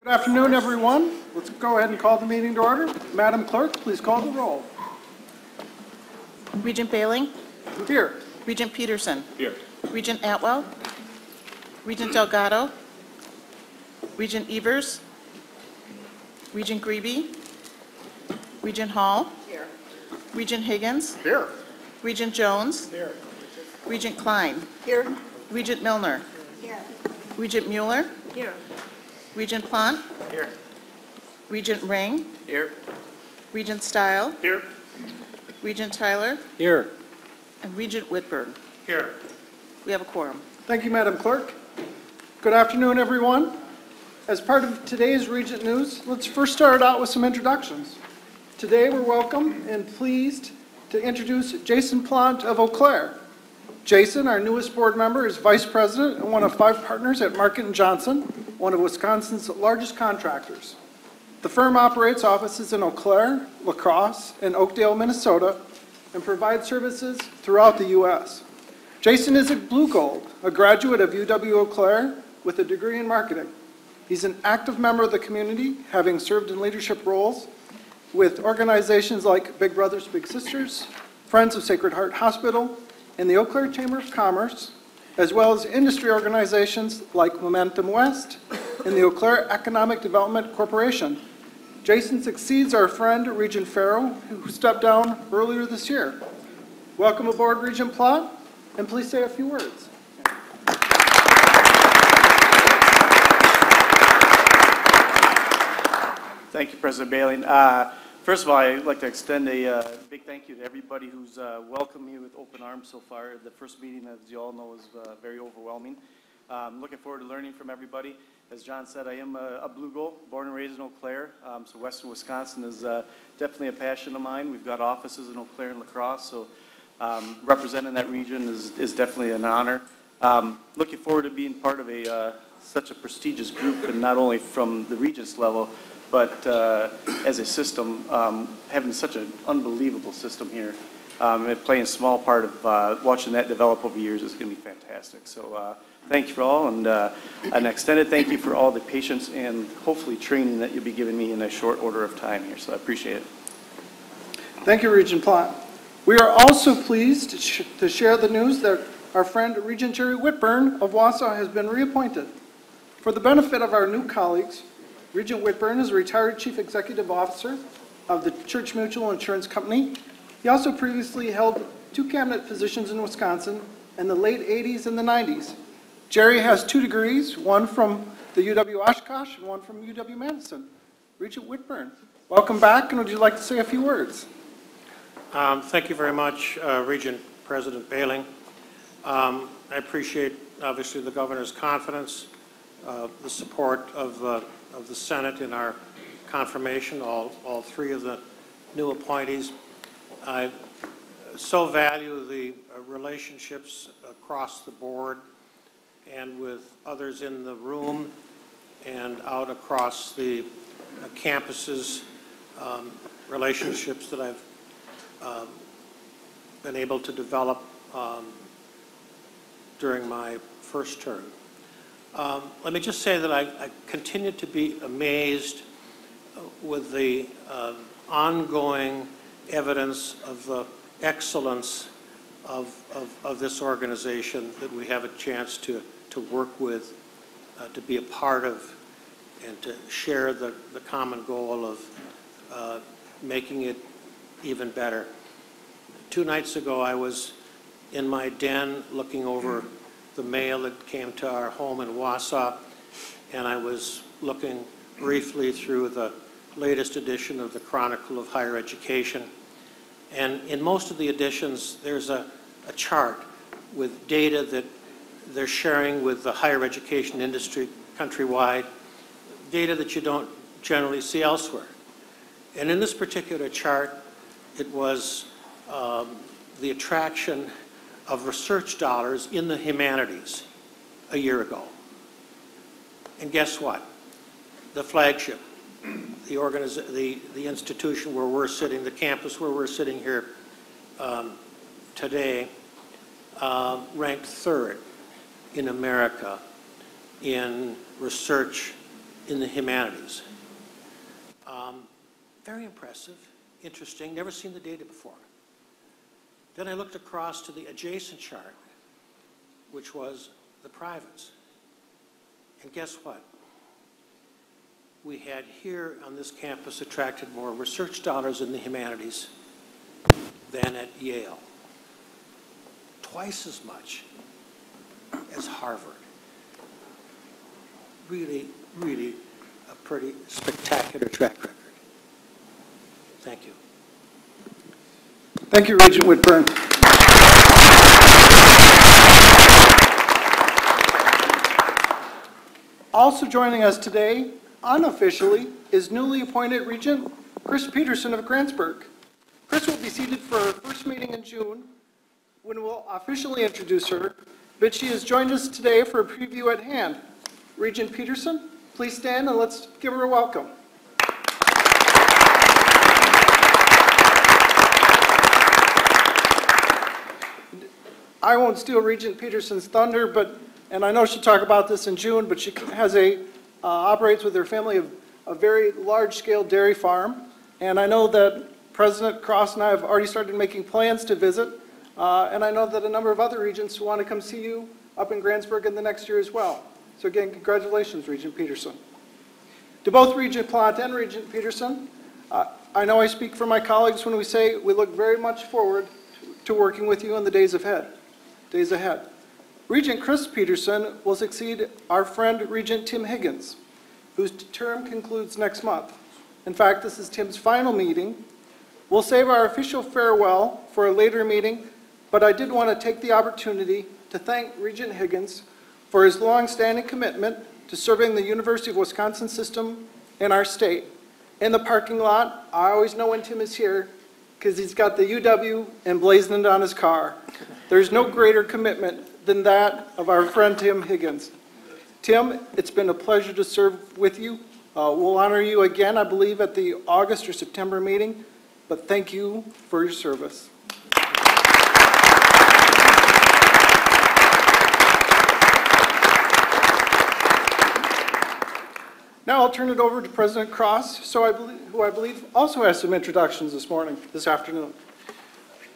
Good afternoon, everyone. Let's go ahead and call the meeting to order. Madam Clerk, please call the roll. Regent Baling. Here. Regent Peterson. Here. Regent Atwell. Regent Delgado. Regent Evers. Regent Grebe. Regent Hall. Here. Regent Higgins. Here. Regent Jones. Here. Regent Klein. Here. Regent Milner. Here. Regent Mueller. Here. Regent Plant. Here. Regent Ring. Here. Regent Stile. Here. Regent Tyler. Here. And Regent Whitburn. Here. We have a quorum. Thank you, Madam Clerk. Good afternoon, everyone. As part of today's Regent News, let's first start out with some introductions. Today, we're welcome and pleased to introduce Jason Plant of Eau Claire. Jason, our newest board member, is Vice President and one of 5 partners at Market & Johnson, one of Wisconsin's largest contractors. The firm operates offices in Eau Claire, La Crosse, and Oakdale, Minnesota, and provides services throughout the U.S. Jason is a Blue Gold, a graduate of UW Eau Claire with a degree in marketing. He's an active member of the community, having served in leadership roles with organizations like Big Brothers Big Sisters, Friends of Sacred Heart Hospital, and the Eau Claire Chamber of Commerce, as well as industry organizations like Momentum West and the Eau Claire Economic Development Corporation. Jason succeeds our friend Regent Farrow, who stepped down earlier this year. Welcome aboard, Regent Plant, and please say a few words. Thank you, President Baling. First of all, I'd like to extend a big thank you to everybody who's welcomed me with open arms so far. The first meeting, as you all know, was very overwhelming. Looking forward to learning from everybody. As John said, I am a Blue Gold, born and raised in Eau Claire, so Western Wisconsin is definitely a passion of mine. We've got offices in Eau Claire and La Crosse, so representing that region is definitely an honor. Looking forward to being part of such a prestigious group, and not only from the Regents level, but as a system, having such an unbelievable system here, and playing a small part of watching that develop over years is going to be fantastic. So thank you for all, and an extended thank you for all the patience and hopefully training that you'll be giving me in a short order of time here, so I appreciate it. Thank you, Regent Plant. We are also pleased to share the news that our friend Regent Jerry Whitburn of Wausau has been reappointed. For the benefit of our new colleagues, Regent Whitburn is a retired Chief Executive Officer of the Church Mutual Insurance Company. He also previously held 2 cabinet positions in Wisconsin in the late 80s and the 90s. Jerry has 2 degrees, one from the UW Oshkosh and one from UW Madison. Regent Whitburn, welcome back, and would you like to say a few words? Thank you very much, Regent President Baling. I appreciate, obviously, the Governor's confidence, the support of the Senate in our confirmation, all 3 of the new appointees. I so value the relationships across the board and with others in the room and out across the campuses, relationships that I've been able to develop during my first term. Let me just say that I continue to be amazed with the ongoing evidence of the excellence of this organization that we have a chance to work with, to be a part of, and to share the common goal of making it even better. 2 nights ago, I was in my den looking over the mail that came to our home in Wausau, and I was looking briefly through the latest edition of the Chronicle of Higher Education. And in most of the editions, there's a chart with data that they're sharing with the higher education industry countrywide, data that you don't generally see elsewhere. And in this particular chart, it was the attraction of research dollars in the humanities a year ago. And guess what? The flagship, the institution where we're sitting, the campus where we're sitting here today, ranked 3rd in America in research in the humanities. Very impressive, interesting, never seen the data before. Then I looked across to the adjacent chart, which was the privates. And guess what? We had here on this campus attracted more research dollars in the humanities than at Yale. Twice as much as Harvard. Really, really a pretty spectacular track record. Thank you. Thank you, Regent Whitburn. Also joining us today, unofficially, is newly appointed Regent Chris Peterson of Grantsburg. Chris will be seated for our first meeting in June, when we'll officially introduce her, but she has joined us today for a preview at hand. Regent Peterson, please stand and let's give her a welcome. I won't steal Regent Peterson's thunder, and I know she'll talk about this in June, but she operates with her family of a very large-scale dairy farm, and I know that President Kraus and I have already started making plans to visit, and I know that a number of other regents want to come see you up in Grantsburg in the next year as well. So again, congratulations, Regent Peterson. To both Regent Plant and Regent Peterson, I know I speak for my colleagues when we say we look very much forward to working with you in the days ahead. Regent Chris Peterson will succeed our friend Regent Tim Higgins, whose term concludes next month. In fact, this is Tim's final meeting. We'll save our official farewell for a later meeting, but I did want to take the opportunity to thank Regent Higgins for his long-standing commitment to serving the University of Wisconsin system in our state. In the parking lot, I always know when Tim is here because he's got the UW emblazoned on his car. There's no greater commitment than that of our friend Tim Higgins. Tim, it's been a pleasure to serve with you. We'll honor you again, I believe, at the August or September meeting, but thank you for your service. Now I'll turn it over to President Kraus, who I believe also has some introductions this afternoon.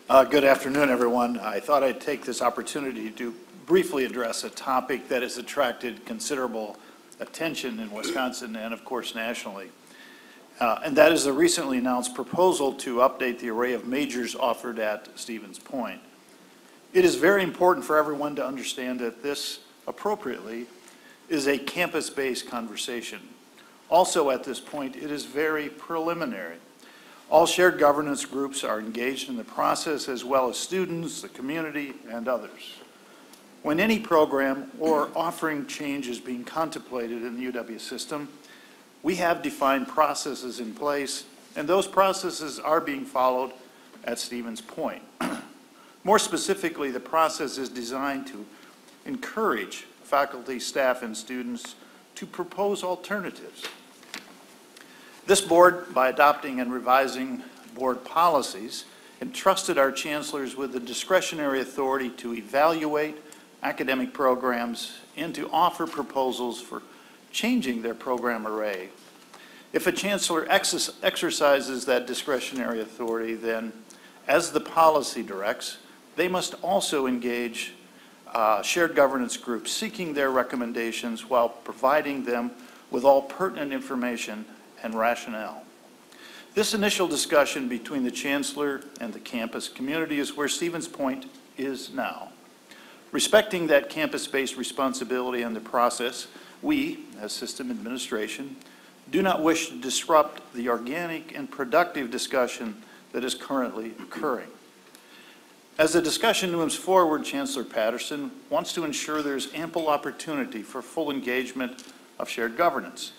Good afternoon, everyone. I thought I'd take this opportunity to briefly address a topic that has attracted considerable attention in Wisconsin and, of course, nationally. And that is the recently announced proposal to update the array of majors offered at Stevens Point. It is very important for everyone to understand that this, appropriately, is a campus-based conversation. Also, at this point, it is very preliminary. All shared governance groups are engaged in the process, as well as students, the community, and others. When any program or offering change is being contemplated in the UW system, we have defined processes in place, and those processes are being followed at Stevens Point. More specifically, the process is designed to encourage faculty, staff, and students to propose alternatives. This board, by adopting and revising board policies, entrusted our chancellors with the discretionary authority to evaluate academic programs and to offer proposals for changing their program array. If a chancellor exercises that discretionary authority, then, as the policy directs, they must also engage shared governance groups seeking their recommendations while providing them with all pertinent information and rationale. This initial discussion between the chancellor and the campus community is where Stevens Point is now. Respecting that campus-based responsibility and the process, we, as system administration, do not wish to disrupt the organic and productive discussion that is currently occurring. As the discussion moves forward, Chancellor Peterson wants to ensure there's ample opportunity for full engagement of shared governance.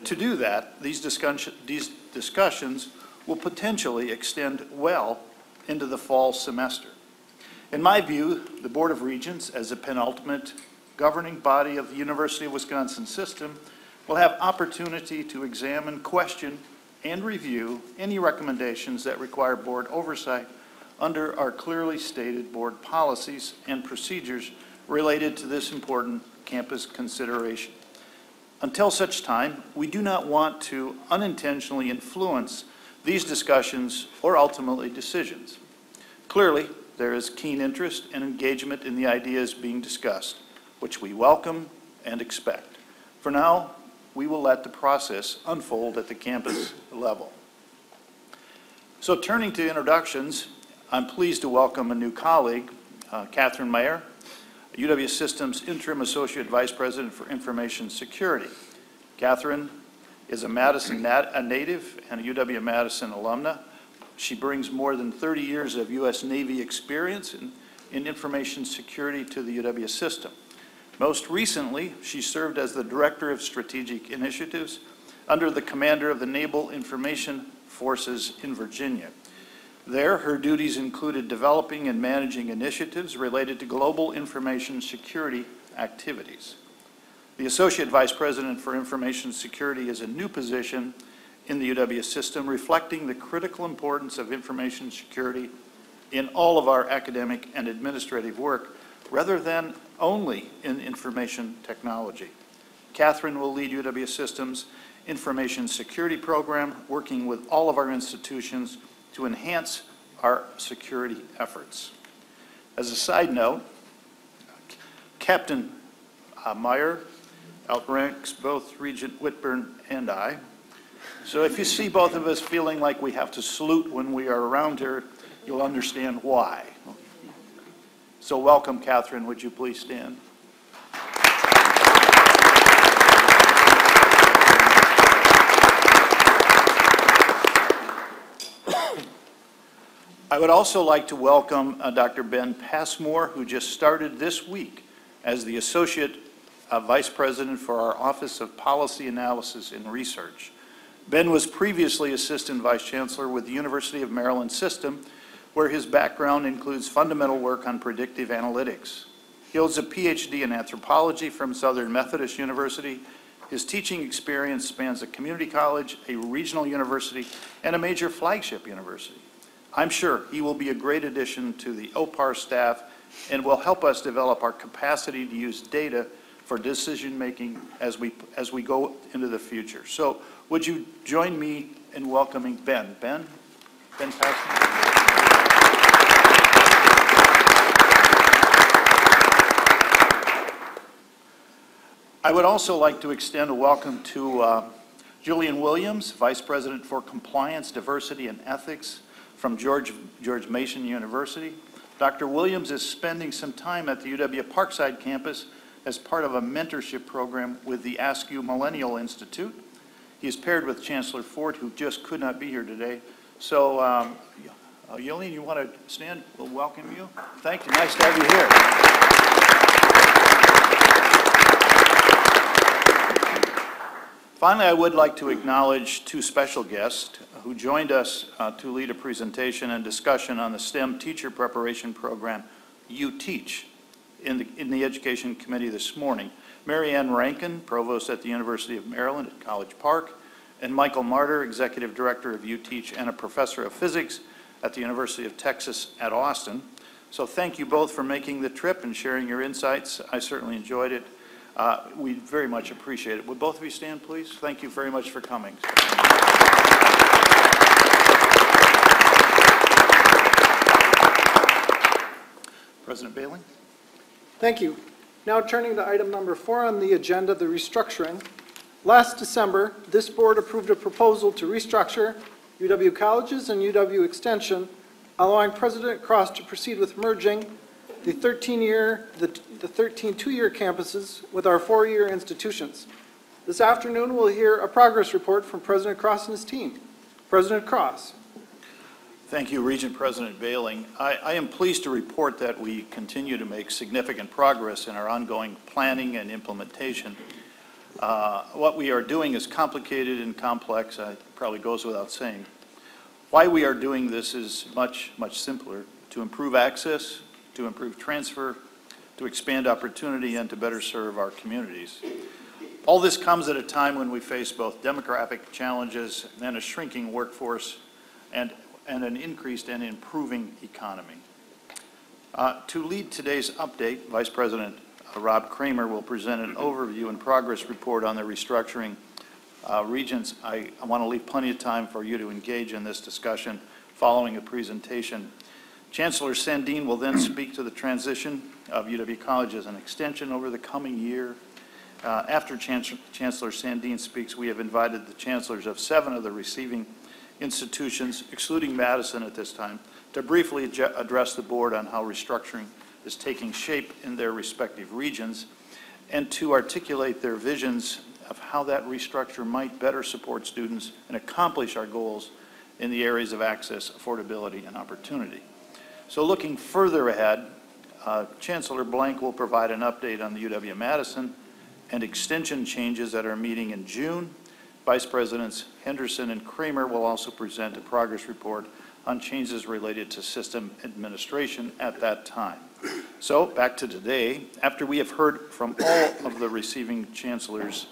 To do that, these discussions will potentially extend well into the fall semester. In my view, the Board of Regents, as a penultimate governing body of the University of Wisconsin system, will have opportunity to examine, question, and review any recommendations that require board oversight under our clearly stated board policies and procedures related to this important campus consideration. Until such time, we do not want to unintentionally influence these discussions or ultimately decisions. Clearly, there is keen interest and engagement in the ideas being discussed, which we welcome and expect. For now, we will let the process unfold at the campus level. So turning to introductions, I'm pleased to welcome a new colleague, Catherine Mayer, UW Systems Interim Associate Vice President for Information Security. Catherine is a Madison native and a UW-Madison alumna. She brings more than 30 years of U.S. Navy experience in information security to the UW system. Most recently, she served as the Director of Strategic Initiatives under the commander of the Naval Information Forces in Virginia. There, her duties included developing and managing initiatives related to global information security activities. The Associate Vice President for Information Security is a new position in the UW system, reflecting the critical importance of information security in all of our academic and administrative work, rather than only in information technology. Catherine will lead UW Systems' information security program, working with all of our institutions to enhance our security efforts. As a side note, Captain Meyer outranks both Regent Whitburn and I. So if you see both of us feeling like we have to salute when we are around her, you'll understand why. So welcome, Catherine. Would you please stand? I would also like to welcome Dr. Ben Passmore, who just started this week as the Associate Vice President for our Office of Policy Analysis and Research. Ben was previously Assistant Vice Chancellor with the University of Maryland System, where his background includes fundamental work on predictive analytics. He holds a PhD in anthropology from Southern Methodist University. His teaching experience spans a community college, a regional university, and a major flagship university. I'm sure he will be a great addition to the OPAR staff and will help us develop our capacity to use data for decision-making as we go into the future. So would you join me in welcoming Ben? Ben Passmore. I would also like to extend a welcome to Julian Williams, Vice President for Compliance, Diversity, and Ethics from George Mason University. Dr. Williams is spending some time at the UW Parkside campus as part of a mentorship program with the Askew Millennial Institute. He is paired with Chancellor Ford, who just could not be here today. So, Yolene, you want to stand? We'll welcome you. Thank you. Nice to have you here. Finally, I would like to acknowledge two special guests who joined us to lead a presentation and discussion on the STEM teacher preparation program, You Teach, in the Education Committee this morning. Mary Ann Rankin, Provost at the University of Maryland at College Park, and Michael Martyr, Executive Director of You Teach and a Professor of Physics at the University of Texas at Austin. So thank you both for making the trip and sharing your insights. I certainly enjoyed it. We very much appreciate it. Would both of you stand, please? Thank you very much for coming. President Bailey. Thank you. Now turning to item number 4 on the agenda, the restructuring. Last December, this board approved a proposal to restructure UW Colleges and UW Extension, allowing President Kraus to proceed with merging the 13 two-year campuses with our 4-year institutions. This afternoon, we'll hear a progress report from President Kraus and his team. President Kraus. Thank you, Regent President Bailey. I am pleased to report that we continue to make significant progress in our ongoing planning and implementation. What we are doing is complicated and complex. It probably goes without saying. Why we are doing this is much, much simpler: to improve access, to improve transfer, to expand opportunity, and to better serve our communities. All this comes at a time when we face both demographic challenges and a shrinking workforce and an increased and improving economy. To lead today's update, Vice President Rob Kramer will present an overview and progress report on the restructuring. Regents, I want to leave plenty of time for you to engage in this discussion following the presentation. Chancellor Sandin will then speak to the transition of UW College as an extension over the coming year. After Chancellor Sandin speaks, we have invited the chancellors of 7 of the receiving institutions, excluding Madison at this time, to briefly address the board on how restructuring is taking shape in their respective regions and to articulate their visions of how that restructure might better support students and accomplish our goals in the areas of access, affordability, and opportunity. So looking further ahead, Chancellor Blank will provide an update on the UW-Madison and extension changes at our meeting in June. Vice Presidents Henderson and Kramer will also present a progress report on changes related to system administration at that time. So back to today. After we have heard from all of the receiving chancellors,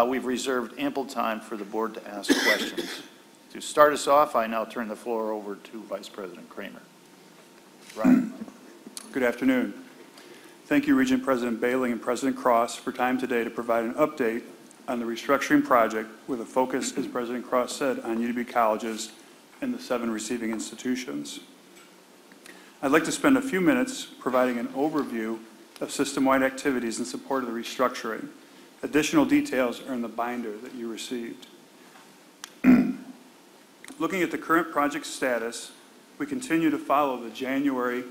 we've reserved ample time for the board to ask questions. To start us off, I now turn the floor over to Vice President Kramer. Ron. Good afternoon. Thank you, Regent President Bailey and President Kraus, for time today to provide an update on the restructuring project with a focus, as President Kraus said, on UW colleges and the 7 receiving institutions. I'd like to spend a few minutes providing an overview of system-wide activities in support of the restructuring. Additional details are in the binder that you received. Looking at the current project status, we continue to follow the January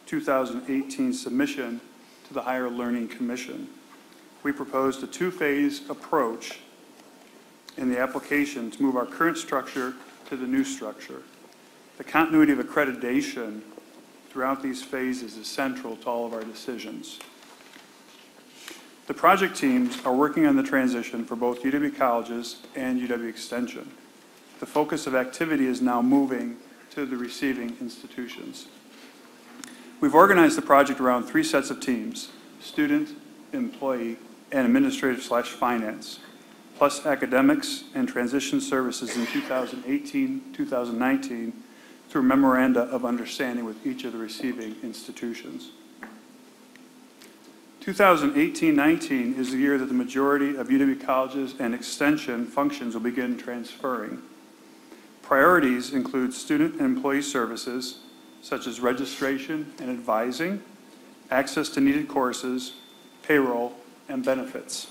2018 submission to the Higher Learning Commission. We proposed a 2-phase approach in the application to move our current structure to the new structure. The continuity of accreditation throughout these phases is central to all of our decisions. The project teams are working on the transition for both UW colleges and UW Extension. The focus of activity is now moving to the receiving institutions. We've organized the project around 3 sets of teams: student, employee, and administrative/finance, plus academics and transition services in 2018-2019 through memoranda of understanding with each of the receiving institutions. 2018-19 is the year that the majority of UW colleges and extension functions will begin transferring. Priorities include student and employee services, such as registration and advising, access to needed courses, payroll, and benefits.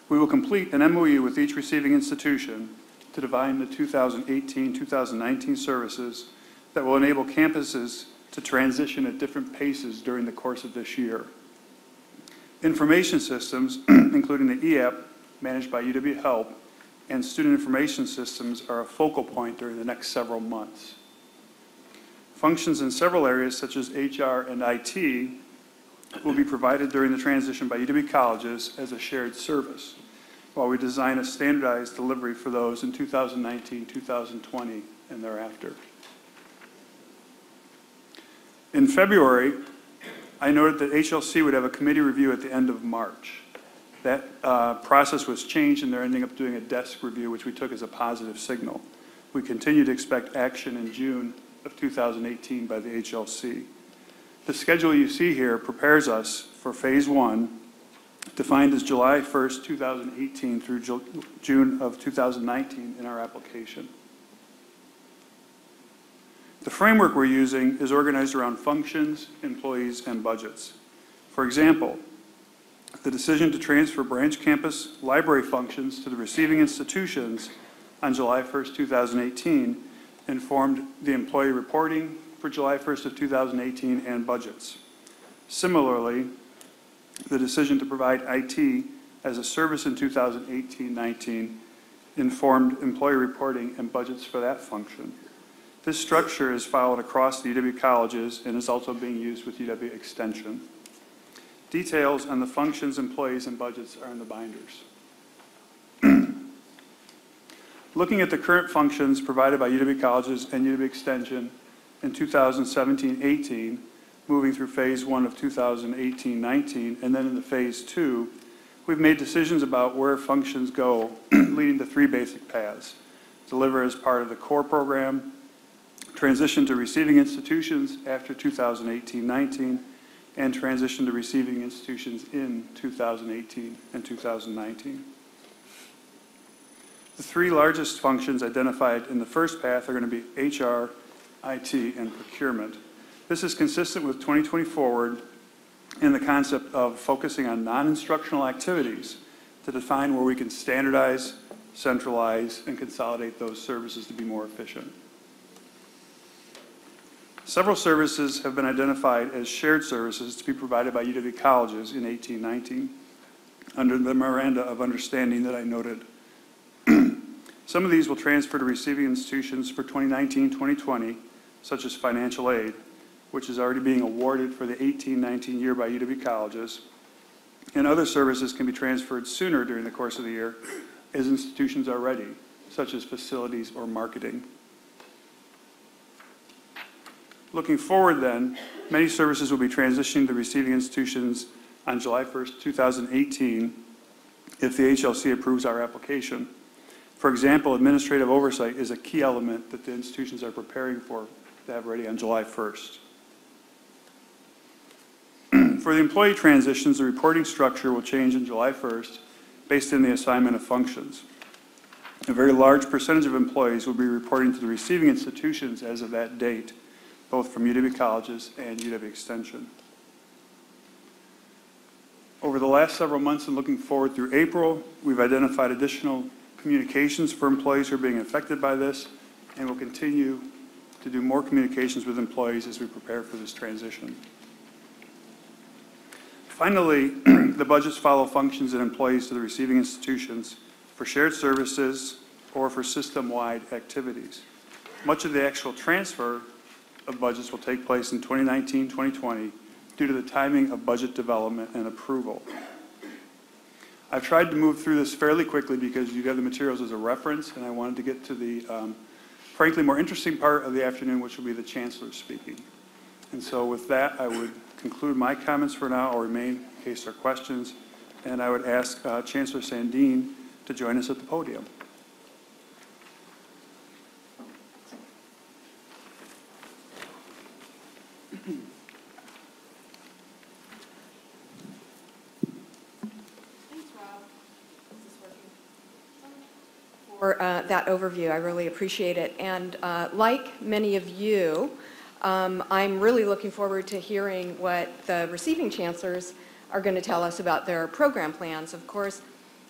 We will complete an MOU with each receiving institution to define the 2018-2019 services that will enable campuses to transition at different paces during the course of this year. Information systems, including the EAP managed by UW Help, and student information systems are a focal point during the next several months. Functions in several areas, such as HR and IT, will be provided during the transition by UW colleges as a shared service, while we design a standardized delivery for those in 2019, 2020, and thereafter. In February, I noted that HLC would have a committee review at the end of March. That process was changed, and they're ending up doing a desk review, which we took as a positive signal. We continue to expect action in June of 2018 by the HLC. The schedule you see here prepares us for Phase 1, defined as July 1st, 2018 through June of 2019 in our application. The framework we're using is organized around functions, employees, and budgets. For example, the decision to transfer branch campus library functions to the receiving institutions on July 1st, 2018 informed the employee reporting for July 1st of 2018 and budgets. Similarly, the decision to provide IT as a service in 2018-19 informed employee reporting and budgets for that function. This structure is followed across the UW colleges and is also being used with UW Extension. Details on the functions, employees, and budgets are in the binders. Looking at the current functions provided by UW colleges and UW Extension in 2017-18, moving through Phase 1 of 2018-19, and then into Phase 2, we've made decisions about where functions go, leading to 3 basic paths: deliver as part of the core program, transition to receiving institutions after 2018-19, and transition to receiving institutions in 2018 and 2019. The three largest functions identified in the first path are going to be HR, IT, and procurement. This is consistent with 2020 Forward and the concept of focusing on non-instructional activities to define where we can standardize, centralize, and consolidate those services to be more efficient. Several services have been identified as shared services to be provided by UW colleges in 1819 under the memoranda of understanding that I noted. Some of these will transfer to receiving institutions for 2019-2020, such as financial aid, which is already being awarded for the 18-19 year by UW colleges, and other services can be transferred sooner during the course of the year as institutions are ready, such as facilities or marketing. Looking forward then, many services will be transitioning to receiving institutions on July 1st, 2018, if the HLC approves our application. For example, administrative oversight is a key element that the institutions are preparing for to have ready on July 1st. For the employee transitions, the reporting structure will change on July 1st based on the assignment of functions. A very large percentage of employees will be reporting to the receiving institutions as of that date, both from UW colleges and UW Extension. Over the last several months and looking forward through April, we've identified additional communications for employees who are being affected by this, and will continue to do more communications with employees as we prepare for this transition. Finally, the budgets follow functions and employees to the receiving institutions for shared services or for system-wide activities. Much of the actual transfer of budgets will take place in 2019-2020 due to the timing of budget development and approval. I've tried to move through this fairly quickly because you have the materials as a reference, and I wanted to get to the, frankly, more interesting part of the afternoon, which will be the Chancellor speaking. And so with that, I would conclude my comments for now. I'll remain in case there are questions, and I would ask Chancellor Sandeen to join us at the podium. For that overview. I really appreciate it. And like many of you, I'm really looking forward to hearing what the receiving chancellors are going to tell us about their program plans. Of course,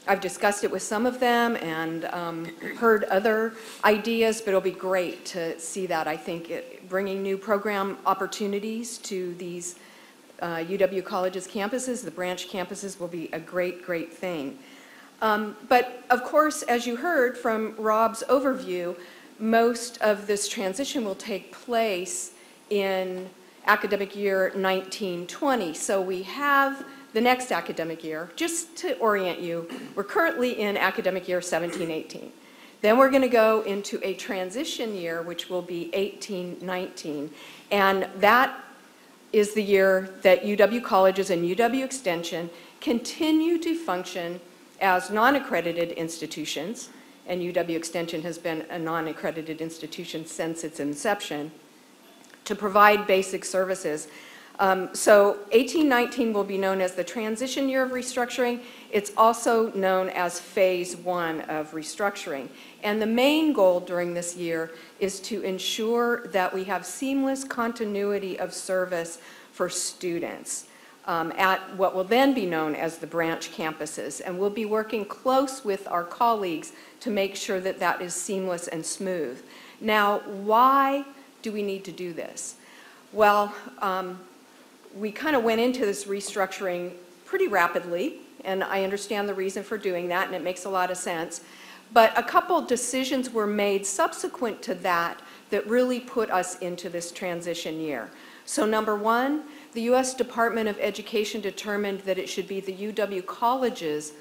I've discussed it with some of them and heard other ideas, but it'll be great to see that. I think bringing new program opportunities to these UW colleges campuses, the branch campuses, will be a great, great thing. But of course, as you heard from Rob's overview, most of this transition will take place in academic year 1920. So we have the next academic year. Just to orient you, we're currently in academic year 17-18. Then we're going to go into a transition year, which will be 18-19. And that is the year that UW colleges and UW Extension continue to function as non-accredited institutions, and UW Extension has been a non-accredited institution since its inception, to provide basic services. So 18-19 will be known as the transition year of restructuring. It's also known as phase 1 of restructuring. And the main goal during this year is to ensure that we have seamless continuity of service for students at what will then be known as the branch campuses. And we'll be working close with our colleagues to make sure that that is seamless and smooth. Now, why do we need to do this? Well, we kind of went into this restructuring pretty rapidly, and I understand the reason for doing that, and it makes a lot of sense. But a couple decisions were made subsequent to that that really put us into this transition year. So number one, the U.S. Department of Education determined that it should be the UW colleges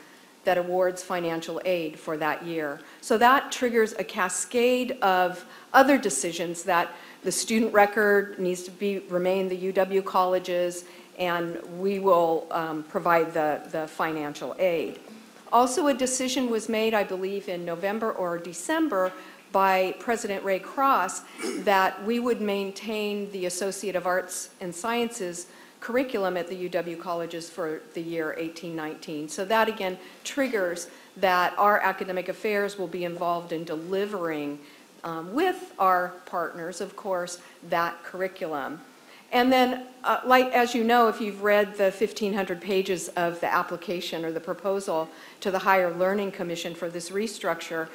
that awards financial aid for that year. So that triggers a cascade of other decisions that the student record needs to remain the UW colleges, and we will provide the financial aid. Also, a decision was made, I believe, in November or December by President Kraus that we would maintain the Associate of Arts and Sciences curriculum at the UW colleges for the year 18-19. So that again triggers that our academic affairs will be involved in delivering with our partners, of course, that curriculum. And then, as you know, if you've read the 1,500 pages of the application or the proposal to the Higher Learning Commission for this restructure,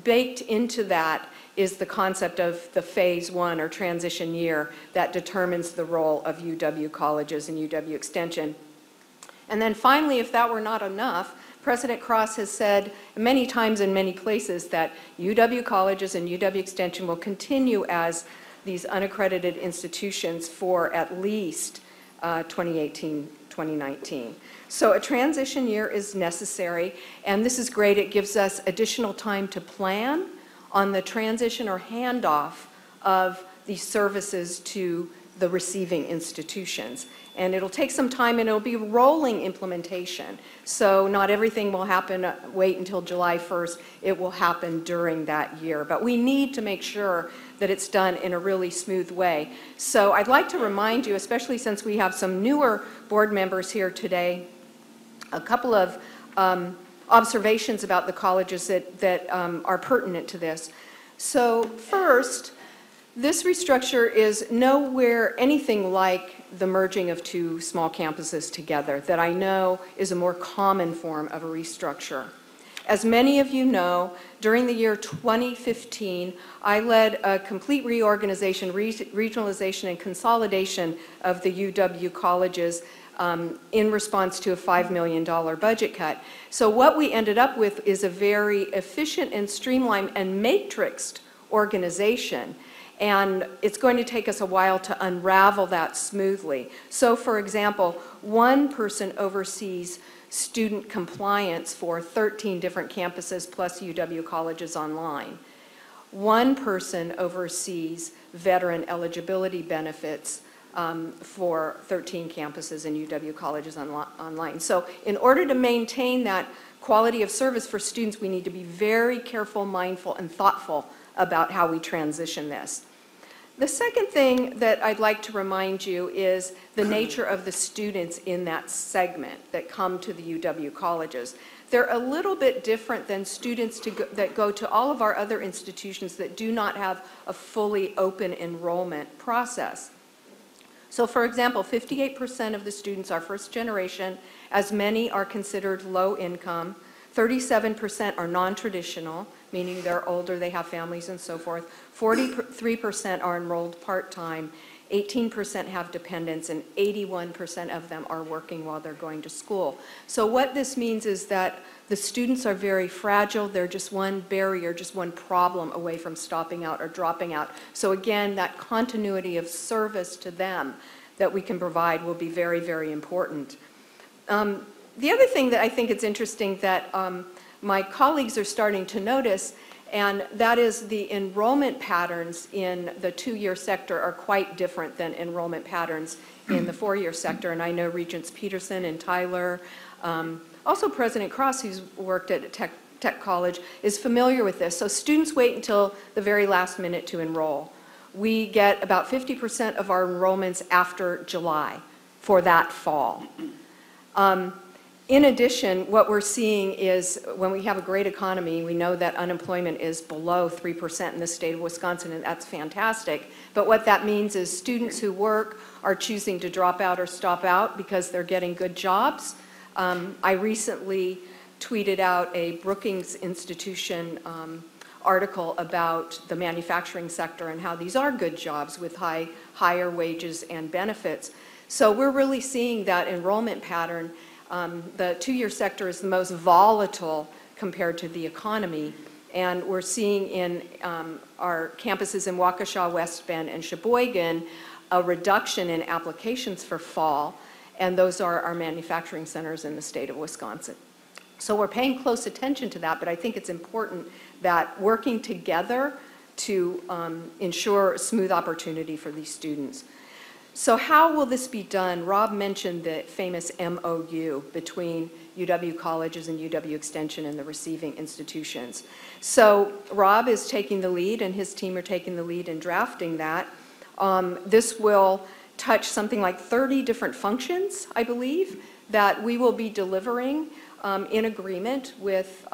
baked into that is the concept of the phase one or transition year that determines the role of UW colleges and UW Extension. And then finally, if that were not enough, President Kraus has said many times in many places that UW colleges and UW Extension will continue as these unaccredited institutions for at least 2018-2019. So a transition year is necessary, and this is great. It gives us additional time to plan on the transition or handoff of these services to the receiving institutions. And it'll take some time, and it'll be rolling implementation. So not everything will happen, wait until July 1st. It will happen during that year. But we need to make sure that it's done in a really smooth way. So I'd like to remind you, especially since we have some newer board members here today, a couple of observations about the colleges that are pertinent to this. So first, this restructure is nowhere anything like the merging of two small campuses together that I know is a more common form of a restructure. As many of you know, during the year 2015, I led a complete reorganization, regionalization, and consolidation of the UW colleges in response to a $5 million budget cut. So what we ended up with is a very efficient and streamlined and matrixed organization. And it's going to take us a while to unravel that smoothly. So for example, one person oversees student compliance for 13 different campuses plus UW colleges online. One person oversees veteran eligibility benefits for 13 campuses and UW colleges online. So in order to maintain that quality of service for students, we need to be very careful, mindful, and thoughtful about how we transition this. The second thing that I'd like to remind you is the nature of the students in that segment that come to the UW colleges. They're a little bit different than students that go to all of our other institutions that do not have a fully open enrollment process. So for example, 58% of the students are first generation, as many are considered low income, 37% are non-traditional, meaning they're older, they have families and so forth. 43% are enrolled part-time, 18% have dependents, and 81% of them are working while they're going to school. So what this means is that the students are very fragile. They're just one barrier, just one problem away from stopping out or dropping out. So again, that continuity of service to them that we can provide will be very, very important. The other thing that I think it's interesting that my colleagues are starting to notice, and that is the enrollment patterns in the two-year sector are quite different than enrollment patterns in the four-year sector. And I know Regents Peterson and Tyler, also President Kraus, who's worked at Tech College, is familiar with this. So students wait until the very last minute to enroll. We get about 50% of our enrollments after July for that fall. In addition, what we're seeing is when we have a great economy, we know that unemployment is below 3% in the state of Wisconsin, and that's fantastic. But what that means is students who work are choosing to drop out or stop out because they're getting good jobs. I recently tweeted out a Brookings Institution article about the manufacturing sector and how these are good jobs with higher wages and benefits. So we're really seeing that enrollment pattern. The two-year sector is the most volatile compared to the economy, and we're seeing in our campuses in Waukesha, West Bend, and Sheboygan a reduction in applications for fall, and those are our manufacturing centers in the state of Wisconsin. So we're paying close attention to that, but I think it's important that working together to ensure a smooth opportunity for these students. So how will this be done? Rob mentioned the famous MOU between UW colleges and UW Extension and the receiving institutions. So Rob is taking the lead, and his team are taking the lead in drafting that. This will touch something like 30 different functions, I believe, that we will be delivering in agreement with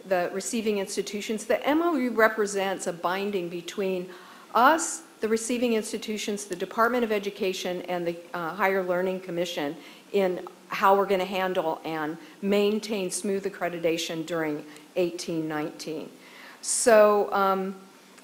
the receiving institutions. The MOU represents a binding between us, the receiving institutions, the Department of Education, and the Higher Learning Commission in how we're going to handle and maintain smooth accreditation during 18-19. So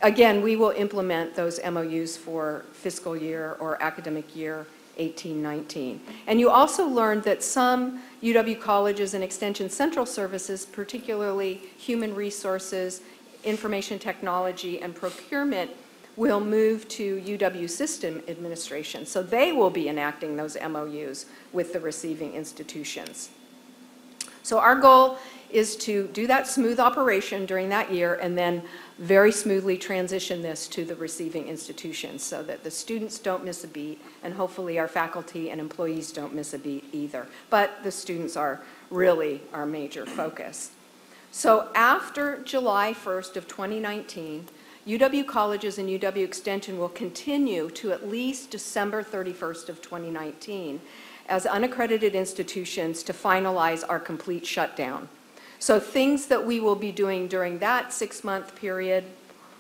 again, we will implement those MOUs for fiscal year or academic year 18-19. And you also learned that some UW colleges and Extension Central Services, particularly human resources, information technology, and procurement, will move to UW System Administration. So they will be enacting those MOUs with the receiving institutions. So our goal is to do that smooth operation during that year and then very smoothly transition this to the receiving institutions so that the students don't miss a beat and hopefully our faculty and employees don't miss a beat either. But the students are really our major focus. So after July 1st of 2019, UW colleges and UW Extension will continue to at least December 31st of 2019 as unaccredited institutions to finalize our complete shutdown. So things that we will be doing during that 6-month period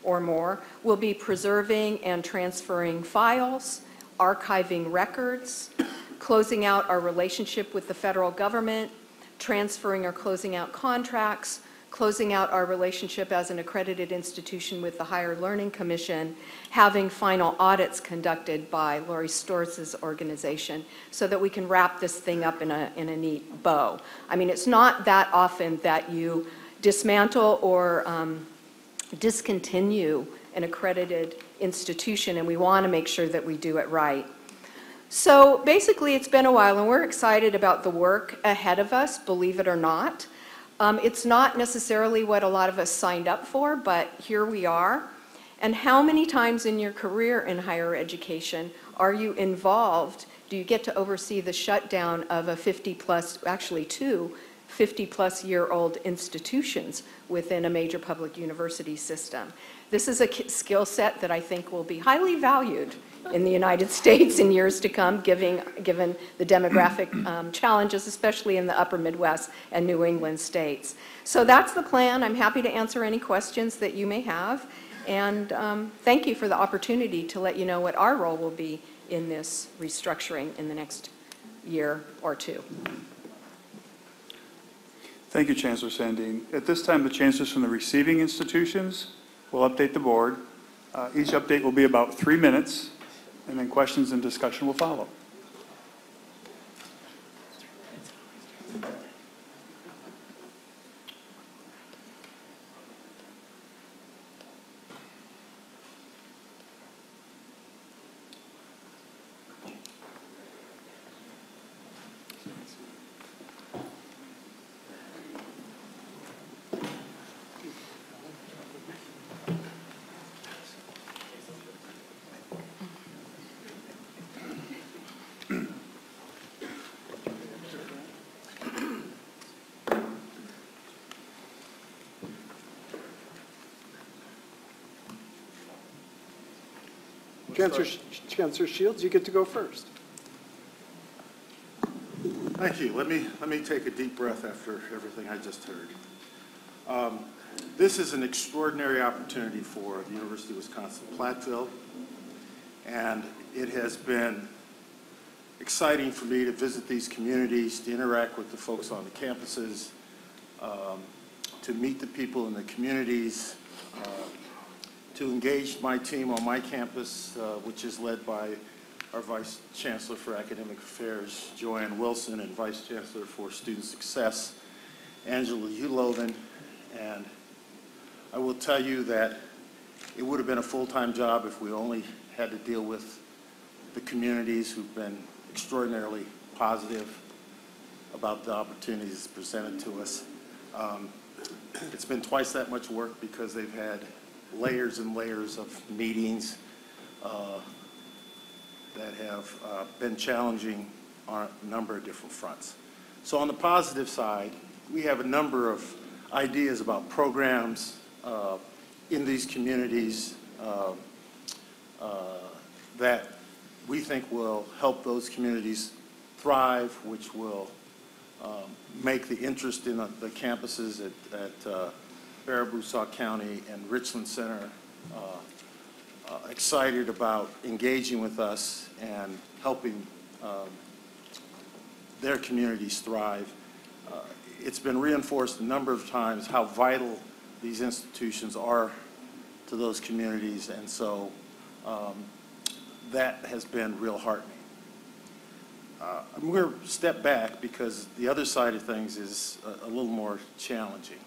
or more will be preserving and transferring files, archiving records, closing out our relationship with the federal government, transferring or closing out contracts, closing out our relationship as an accredited institution with the Higher Learning Commission, having final audits conducted by Lori Storrs' organization so that we can wrap this thing up in a neat bow. I mean, it's not that often that you dismantle or discontinue an accredited institution, and we want to make sure that we do it right. So basically, it's been a while, and we're excited about the work ahead of us, believe it or not. It's not necessarily what a lot of us signed up for, but here we are. And how many times in your career in higher education are you involved? Do you get to oversee the shutdown of a 50-plus, actually two 50-plus year-old institutions within a major public university system? This is a skill set that I think will be highly valued in the United States in years to come, given the demographic challenges, especially in the upper Midwest and New England states. So that's the plan. I'm happy to answer any questions that you may have. And thank you for the opportunity to let you know what our role will be in this restructuring in the next year or two. Thank you, Chancellor Sandine. At this time, the chancellors from the receiving institutions will update the board. Each update will be about 3 minutes, and then questions and discussion will follow. Chancellor Shields, you get to go first. Thank you. Let me take a deep breath after everything I just heard. This is an extraordinary opportunity for the University of Wisconsin-Platteville, and it has been exciting for me to visit these communities, to interact with the folks on the campuses, to meet the people in the communities, to engage my team on my campus, which is led by our Vice Chancellor for Academic Affairs, Joanne Wilson, and Vice Chancellor for Student Success, Angela Uloven. And I will tell you that it would have been a full-time job if we only had to deal with the communities who've been extraordinarily positive about the opportunities presented to us. It's been twice that much work because they've had layers and layers of meetings that have been challenging on a number of different fronts. So on the positive side, we have a number of ideas about programs in these communities that we think will help those communities thrive, which will make the interest in the campuses at Baraboo County and Richland Center excited about engaging with us and helping their communities thrive. It's been reinforced a number of times how vital these institutions are to those communities, and so that has been real heartening. I'm going to step back because the other side of things is a little more challenging.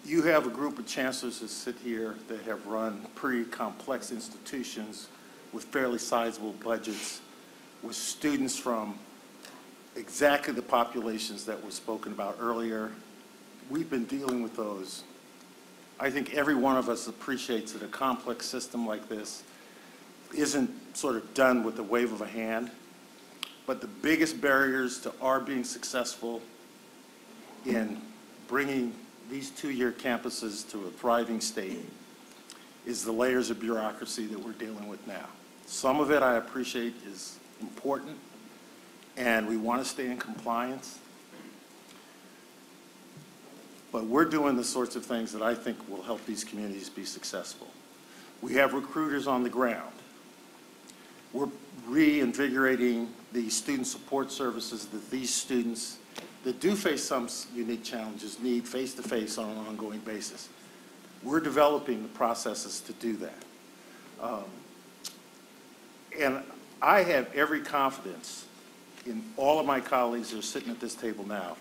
You have a group of chancellors that sit here that have run pretty complex institutions with fairly sizable budgets, with students from exactly the populations that were spoken about earlier. We've been dealing with those. I think every one of us appreciates that a complex system like this isn't sort of done with the wave of a hand, but the biggest barriers to our being successful in bringing these two-year campuses to a thriving state is the layers of bureaucracy that we're dealing with now. Some of it I appreciate is important, and we want to stay in compliance, but we're doing the sorts of things that I think will help these communities be successful. We have recruiters on the ground. We're reinvigorating the student support services that these students that do face some unique challenges need face-to-face on an ongoing basis. We're developing the processes to do that. And I have every confidence in all of my colleagues that are sitting at this table now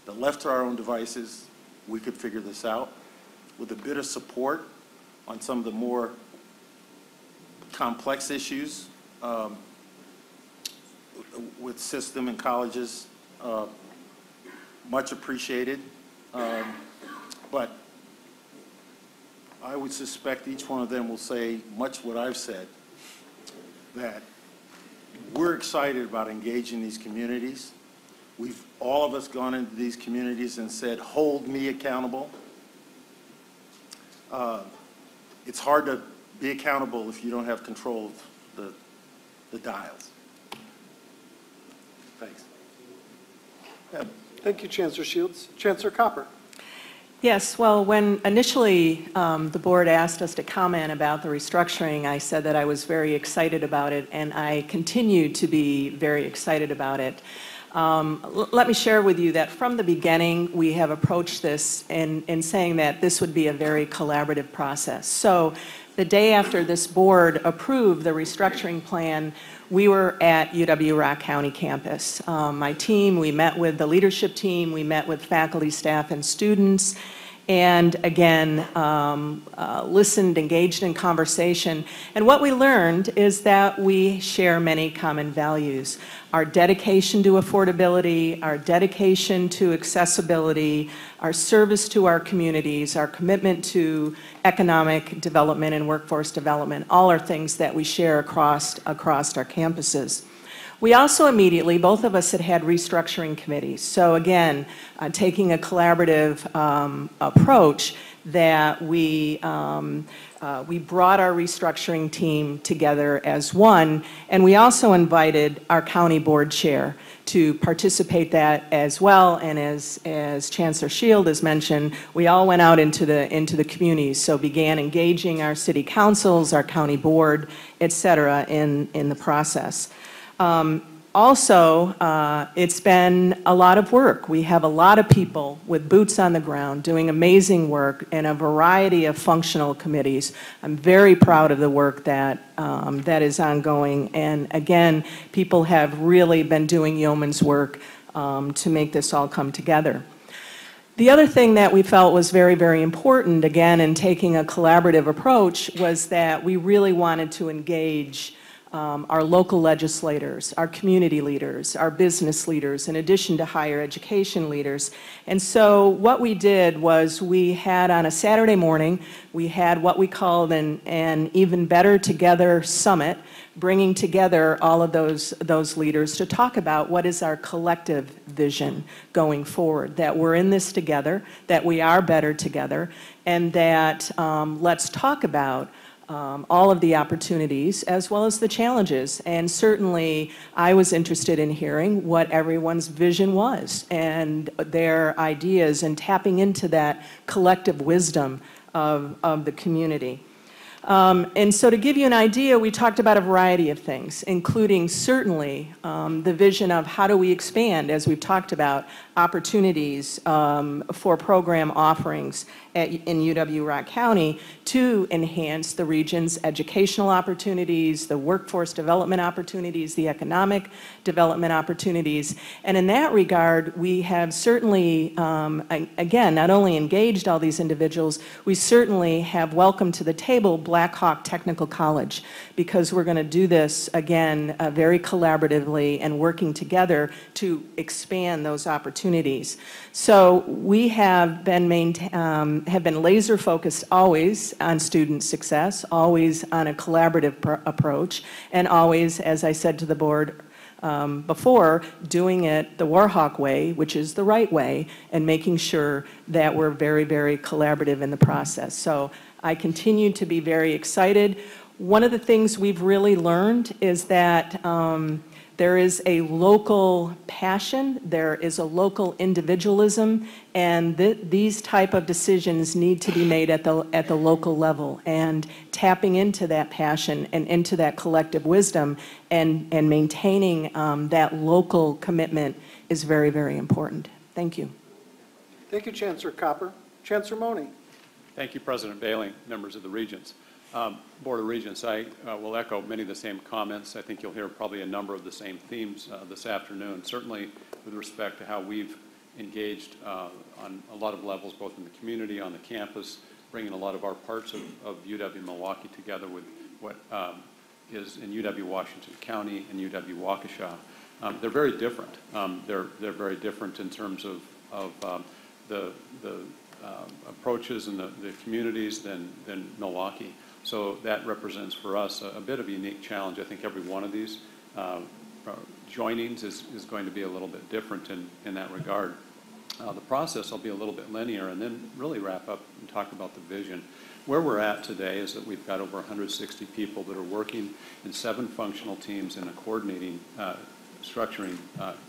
that left to our own devices, we could figure this out with a bit of support on some of the more complex issues with system and colleges. Much appreciated, but I would suspect each one of them will say much what I've said, that we're excited about engaging these communities. We've all of us gone into these communities and said, hold me accountable. It's hard to be accountable if you don't have control of the dials. Thanks. Yeah. Thank you, Chancellor Shields. Chancellor Copper. Yes, well, when initially the board asked us to comment about the restructuring, I said that I was very excited about it, and I continue to be very excited about it. Let me share with you that from the beginning, we have approached this in saying that this would be a very collaborative process. So the day after this board approved the restructuring plan, we were at UW-Rock County campus. My team, we met with the leadership team, we met with faculty, staff, and students, and again, listened, engaged in conversation. And what we learned is that we share many common values. Our dedication to affordability, our dedication to accessibility, our service to our communities, our commitment to economic development and workforce development, all are things that we share across our campuses. We also immediately, both of us had restructuring committees. So again, taking a collaborative approach that we brought our restructuring team together as one, and we also invited our county board chair to participate that as well. And as Chancellor Shield has mentioned, we all went out into the communities, so began engaging our city councils, our county board, et cetera, in the process. Also, it's been a lot of work. We have a lot of people with boots on the ground doing amazing work in a variety of functional committees. I'm very proud of the work that is ongoing. And again, people have really been doing yeoman's work to make this all come together. The other thing that we felt was very, very important, again, in taking a collaborative approach, was that we really wanted to engage our local legislators, our community leaders, our business leaders, in addition to higher education leaders. And so what we did was we had on a Saturday morning, we had what we called an Even Better Together Summit, bringing together all of those leaders to talk about what is our collective vision going forward, that we're in this together, that we are better together, and that let's talk about all of the opportunities as well as the challenges. And certainly, I was interested in hearing what everyone's vision was and their ideas and tapping into that collective wisdom of the community. And so to give you an idea, we talked about a variety of things, including certainly the vision of how do we expand, as we've talked about, opportunities for program offerings in UW-Rock County to enhance the region's educational opportunities, the workforce development opportunities, the economic development opportunities. And in that regard, we have certainly, again, not only engaged all these individuals, we certainly have welcomed to the table Black Hawk Technical College, because we're going to do this, again, very collaboratively and working together to expand those opportunities. So we have been laser focused always on student success, always on a collaborative approach, and always, as I said to the board before, doing it the Warhawk way, which is the right way, and making sure that we're very, very collaborative in the process. So I continue to be very excited. One of the things we've really learned is that there is a local passion, there is a local individualism, and these type of decisions need to be made at the local level. And tapping into that passion and into that collective wisdom and maintaining that local commitment is very, very important. Thank you. Thank you, Chancellor Copper. Chancellor Money. Thank you, President Bailey, members of the Regents. Board of Regents, I will echo many of the same comments. I think you'll hear probably a number of the same themes this afternoon, certainly with respect to how we've engaged on a lot of levels, both in the community, on the campus, bringing a lot of our parts of UW-Milwaukee together with what is in UW-Washington County and UW-Waukesha. They're very different. They're very different in terms of the approaches and the communities than Milwaukee. So that represents for us a bit of a unique challenge. I think every one of these joinings is going to be a little bit different in that regard. The process will be a little bit linear, and then really wrap up and talk about the vision. Where we're at today is that we've got over 160 people that are working in 7 functional teams and a coordinating structuring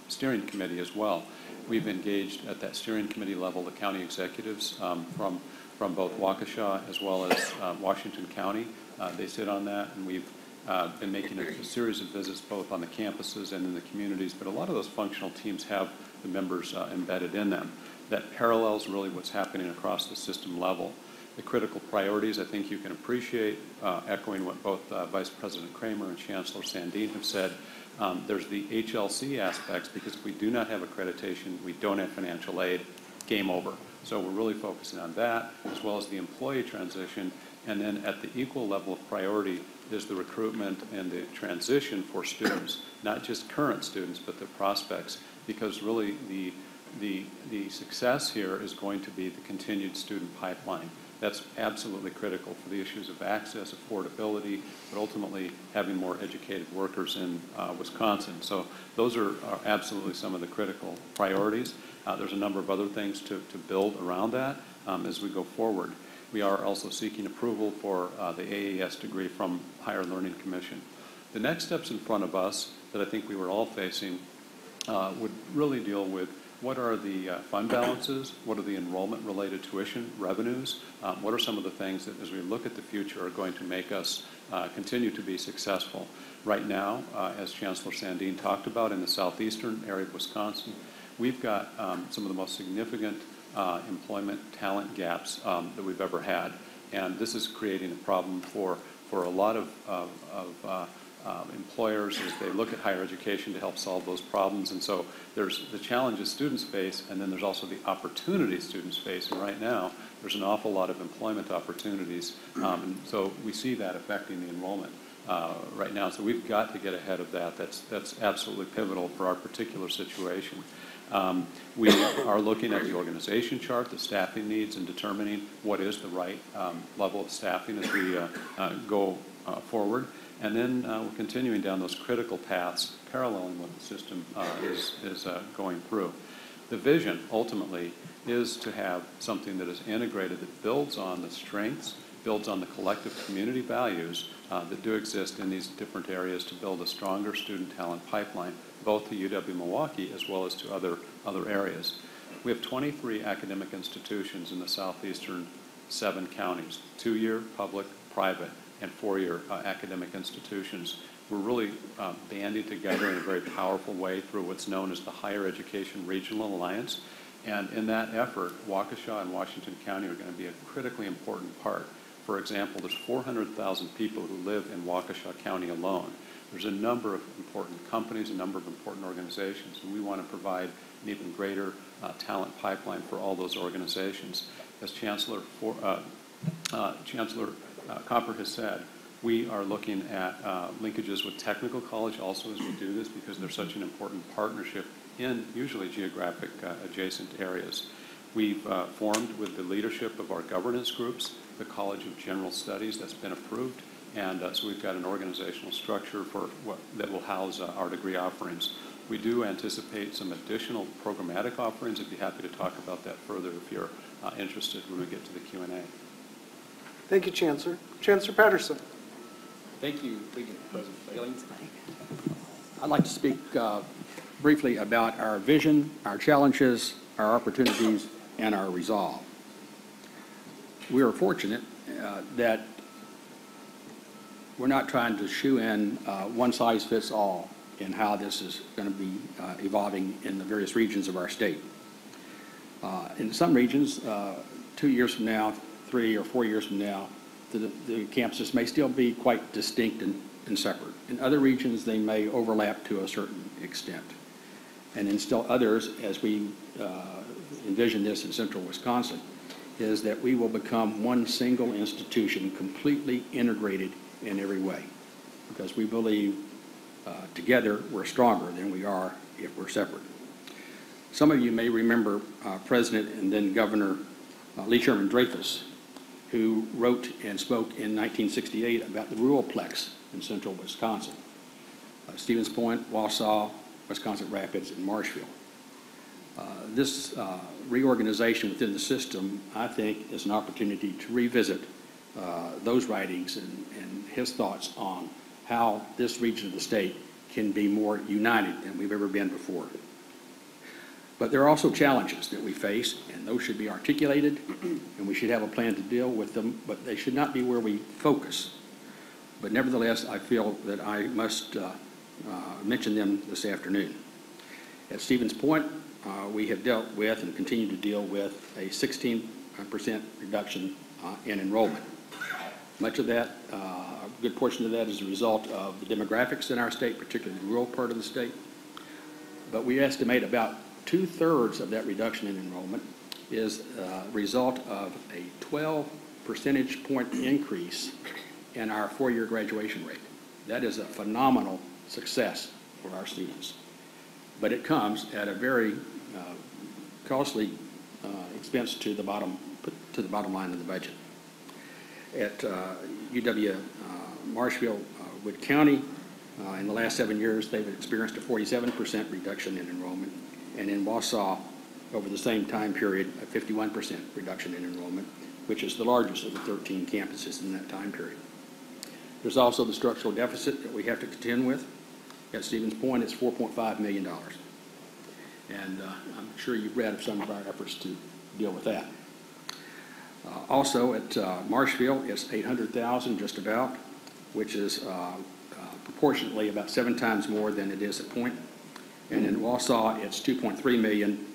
steering committee as well. We've engaged at that steering committee level the county executives from both Waukesha as well as Washington County. They sit on that, and we've been making a series of visits both on the campuses and in the communities, but a lot of those functional teams have the members embedded in them. That parallels really what's happening across the system level. The critical priorities, I think you can appreciate, echoing what both Vice President Kramer and Chancellor Sandeen have said. There's the HLC aspects, because if we do not have accreditation, we don't have financial aid, game over. So we're really focusing on that, as well as the employee transition. And then at the equal level of priority is the recruitment and the transition for students, not just current students, but the prospects, because really the success here is going to be the continued student pipeline. That's absolutely critical for the issues of access, affordability, but ultimately having more educated workers in Wisconsin. So those are absolutely some of the critical priorities. There's a number of other things to build around that as we go forward. We are also seeking approval for the AAS degree from Higher Learning Commission. The next steps in front of us that I think we were all facing would really deal with what are the fund balances, what are the enrollment-related tuition revenues, what are some of the things that, as we look at the future, are going to make us continue to be successful. Right now, as Chancellor Sandeen talked about, in the southeastern area of Wisconsin, we've got some of the most significant employment talent gaps that we've ever had. And this is creating a problem for a lot of employers as they look at higher education to help solve those problems. And so there's the challenges students face, and then there's also the opportunities students face. And right now, there's an awful lot of employment opportunities. And so we see that affecting the enrollment right now. So we've got to get ahead of that. That's absolutely pivotal for our particular situation. We are looking at the organization chart, the staffing needs, and determining what is the right level of staffing as we go forward. And then we're continuing down those critical paths, paralleling what the system is going through. The vision, ultimately, is to have something that is integrated, that builds on the strengths, builds on the collective community values that do exist in these different areas to build a stronger student talent pipeline, both to UW-Milwaukee as well as to other areas. We have 23 academic institutions in the southeastern 7 counties, 2-year, public, private, and 4-year academic institutions. We're really banding together in a very powerful way through what's known as the Higher Education Regional Alliance. And in that effort, Waukesha and Washington County are going to be a critically important part. For example, there's 400,000 people who live in Waukesha County alone. There's a number of important companies, a number of important organizations, and we want to provide an even greater talent pipeline for all those organizations. As Chancellor Copper has said, we are looking at linkages with technical college also as we do this because they're such an important partnership in usually geographic adjacent areas. We've formed with the leadership of our governance groups, the College of General Studies that's been approved, and so we've got an organizational structure that will house our degree offerings. We do anticipate some additional programmatic offerings. I'd be happy to talk about that further if you're interested when we get to the Q&A. Thank you, Chancellor. Chancellor Peterson. Thank you, President Bailey. I'd like to speak briefly about our vision, our challenges, our opportunities, and our resolve. We are fortunate that we're not trying to shoe in one size fits all in how this is going to be evolving in the various regions of our state. In some regions, 2 years from now, 3 or 4 years from now, the campuses may still be quite distinct and separate. In other regions, they may overlap to a certain extent. And in still others, as we envision this in central Wisconsin, is that we will become one single institution completely integrated in every way. Because we believe together we're stronger than we are if we're separate. Some of you may remember President and then Governor Lee Sherman Dreyfus, who wrote and spoke in 1968 about the ruralplex in central Wisconsin. Stevens Point, Wausau, Wisconsin Rapids, and Marshfield. This reorganization within the system, I think, is an opportunity to revisit those writings and his thoughts on how this region of the state can be more united than we've ever been before. But there are also challenges that we face, and those should be articulated, and we should have a plan to deal with them, but they should not be where we focus. But nevertheless, I feel that I must mention them this afternoon. At Stevens Point, we have dealt with and continue to deal with a 16% reduction in enrollment. Much of that, a good portion of that is a result of the demographics in our state, particularly the rural part of the state. But we estimate about 2/3 of that reduction in enrollment is a result of a 12 percentage point increase in our 4-year graduation rate. That is a phenomenal success for our students. But it comes at a very costly expense to the bottom line of the budget. At UW Marshfield, Wood County, in the last 7 years, they've experienced a 47% reduction in enrollment. And in Wausau, over the same time period, a 51% reduction in enrollment, which is the largest of the 13 campuses in that time period. There's also the structural deficit that we have to contend with. At Stevens Point, it's $4.5 million. And I'm sure you've read of some of our efforts to deal with that. Also at Marshfield, it's $800,000 just about, which is proportionately about 7 times more than it is at Point. And in Wausau, it's $2.3 million,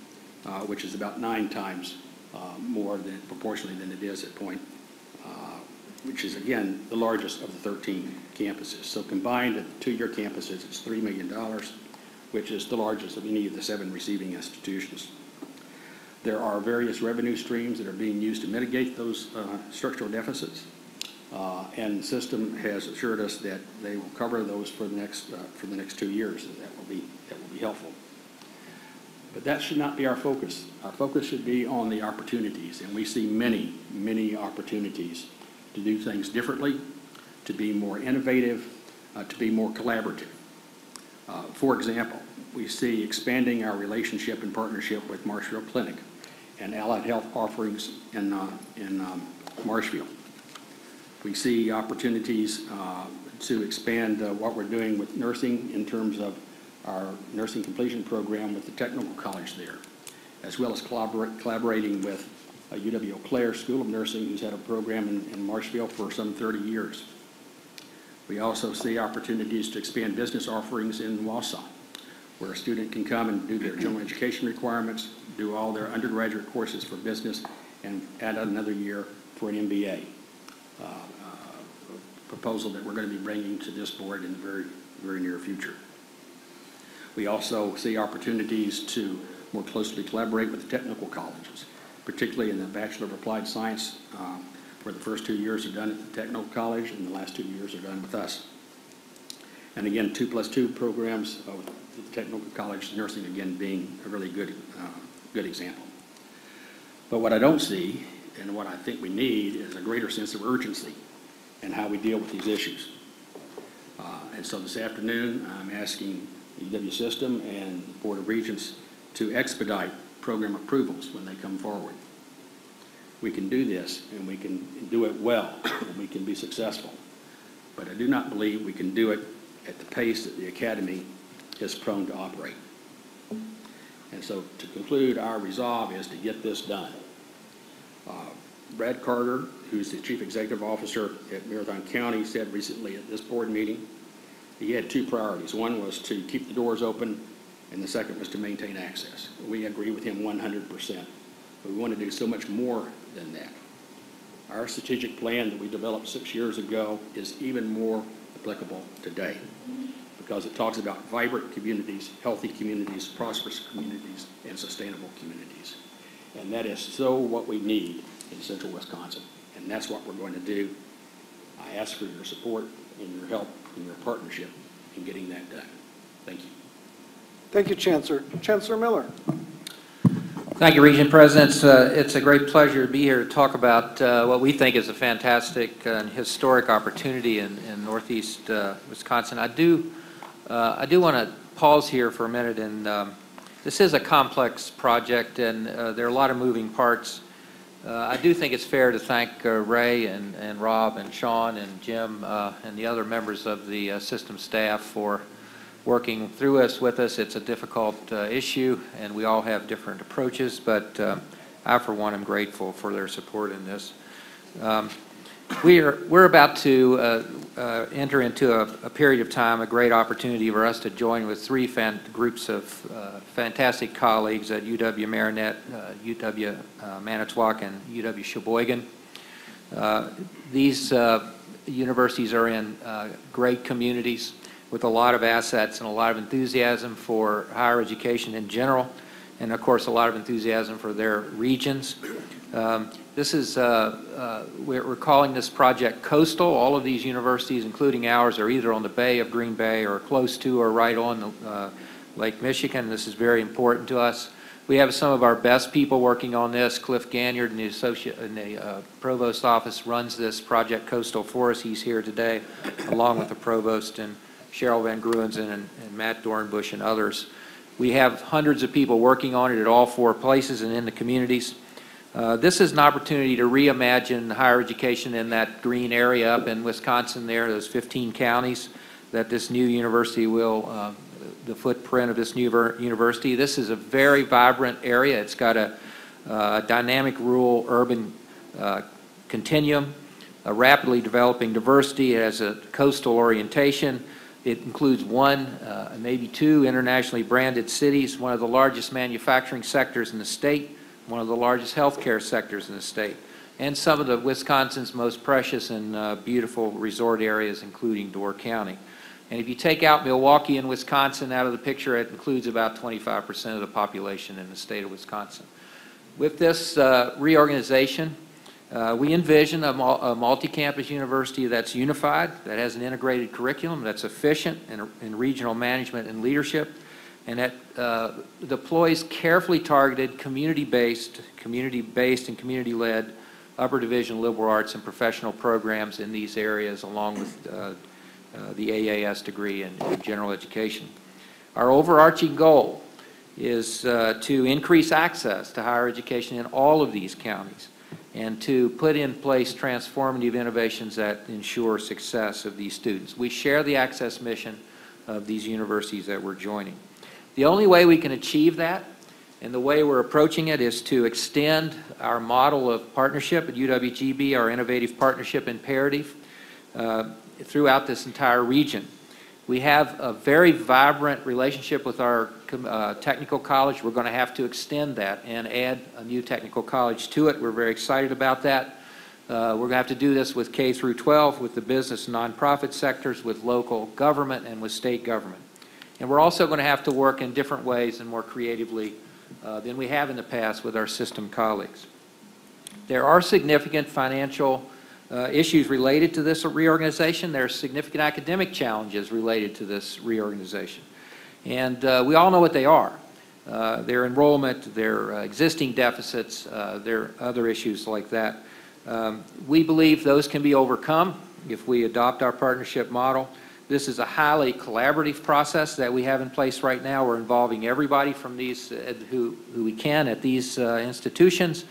which is about 9 times more than proportionally than it is at Point, which is, again, the largest of the 13 campuses. So combined at the 2-year campuses, it's $3 million, which is the largest of any of the 7 receiving institutions. There are various revenue streams that are being used to mitigate those structural deficits, and the system has assured us that they will cover those for the next 2 years, and that will be helpful. But that should not be our focus. Our focus should be on the opportunities, and we see many, many opportunities to do things differently, to be more innovative, to be more collaborative. For example, we see expanding our relationship and partnership with Marshfield Clinic and allied health offerings in Marshfield. We see opportunities to expand what we're doing with nursing in terms of our nursing completion program with the technical college there, as well as collaborating with UW Eau Claire School of Nursing, who's had a program in Marshville for some 30 years. We also see opportunities to expand business offerings in Wausau, where a student can come and do their general education requirements, do all their undergraduate courses for business, and add another year for an MBA. Proposal that we're going to be bringing to this board in the very, very near future. We also see opportunities to more closely collaborate with the technical colleges, particularly in the Bachelor of Applied Science, where the first 2 years are done at the technical college and the last 2 years are done with us. And again, 2+2 programs of the technical college, nursing again being a really good example. But what I don't see, and what I think we need, is a greater sense of urgency in how we deal with these issues. And so this afternoon, I'm asking the UW system and the Board of Regents to expedite program approvals when they come forward. We can do this, and we can do it well, and we can be successful. But I do not believe we can do it at the pace that the Academy is prone to operate. And so to conclude, our resolve is to get this done. Brad Carter, who's the Chief Executive Officer at Marathon County, said recently at this board meeting, he had 2 priorities. One was to keep the doors open, and the second was to maintain access. We agree with him 100%, but we want to do so much more than that. Our strategic plan that we developed 6 years ago is even more applicable today, because it talks about vibrant communities, healthy communities, prosperous communities, and sustainable communities. And that is so what we need in central Wisconsin, and that's what we're going to do. I ask for your support and your help and your partnership in getting that done. Thank you. Thank you, Chancellor. Chancellor Miller. Thank you, Regent Presidents. It's a great pleasure to be here to talk about what we think is a fantastic and historic opportunity in northeast Wisconsin. I do want to pause here for a minute, and this is a complex project, and there are a lot of moving parts. I do think it's fair to thank Ray and Rob and Sean and Jim and the other members of the system staff for working through with us. It's a difficult issue, and we all have different approaches, but I, for one, am grateful for their support in this. We're about to enter into a period of time, a great opportunity for us to join with 3 groups of fantastic colleagues at UW Marinette, UW Manitowoc, and UW Sheboygan. These universities are in great communities with a lot of assets and a lot of enthusiasm for higher education in general, and of course a lot of enthusiasm for their regions. This is, we're calling this project Coastal. All of these universities, including ours, are either on the Bay of Green Bay or close to or right on the, Lake Michigan. This is very important to us. We have some of our best people working on this. Cliff Ganyard in the provost office runs this project Coastal for us. He's here today, along with the provost and Cheryl Van Gruenzen and Matt Dornbush and others. We have hundreds of people working on it at all 4 places and in the communities. This is an opportunity to reimagine higher education in that green area up in Wisconsin there, those 15 counties that this new university will, the footprint of this new university. This is a very vibrant area. It's got a dynamic rural urban continuum, a rapidly developing diversity. It has a coastal orientation. It includes 1, maybe 2 internationally branded cities, one of the largest manufacturing sectors in the state, one of the largest healthcare sectors in the state, and some of the Wisconsin's most precious and beautiful resort areas, including Door County. And if you take out Milwaukee and Wisconsin out of the picture, it includes about 25% of the population in the state of Wisconsin. With this reorganization, we envision a multi-campus university that's unified, that has an integrated curriculum, that's efficient in regional management and leadership, and that deploys carefully targeted, community-based and community-led upper division liberal arts and professional programs in these areas, along with the AAS degree in general education. Our overarching goal is to increase access to higher education in all of these counties and to put in place transformative innovations that ensure success of these students. We share the access mission of these universities that we're joining. The only way we can achieve that, and the way we're approaching it, is to extend our model of partnership at UWGB, our innovative partnership imperative, throughout this entire region. We have a very vibrant relationship with our technical college. We're going to have to extend that and add a new technical college to it. We're very excited about that. We're going to have to do this with K through 12, with the business and nonprofit sectors, with local government, and with state government. And we're also going to have to work in different ways and more creatively than we have in the past with our system colleagues. There are significant financial issues related to this reorganization. There are significant academic challenges related to this reorganization. And we all know what they are. Their enrollment, their existing deficits, there are other issues like that. We believe those can be overcome if we adopt our partnership model. This is a highly collaborative process that we have in place right now. We're involving everybody from these who we can at these institutions.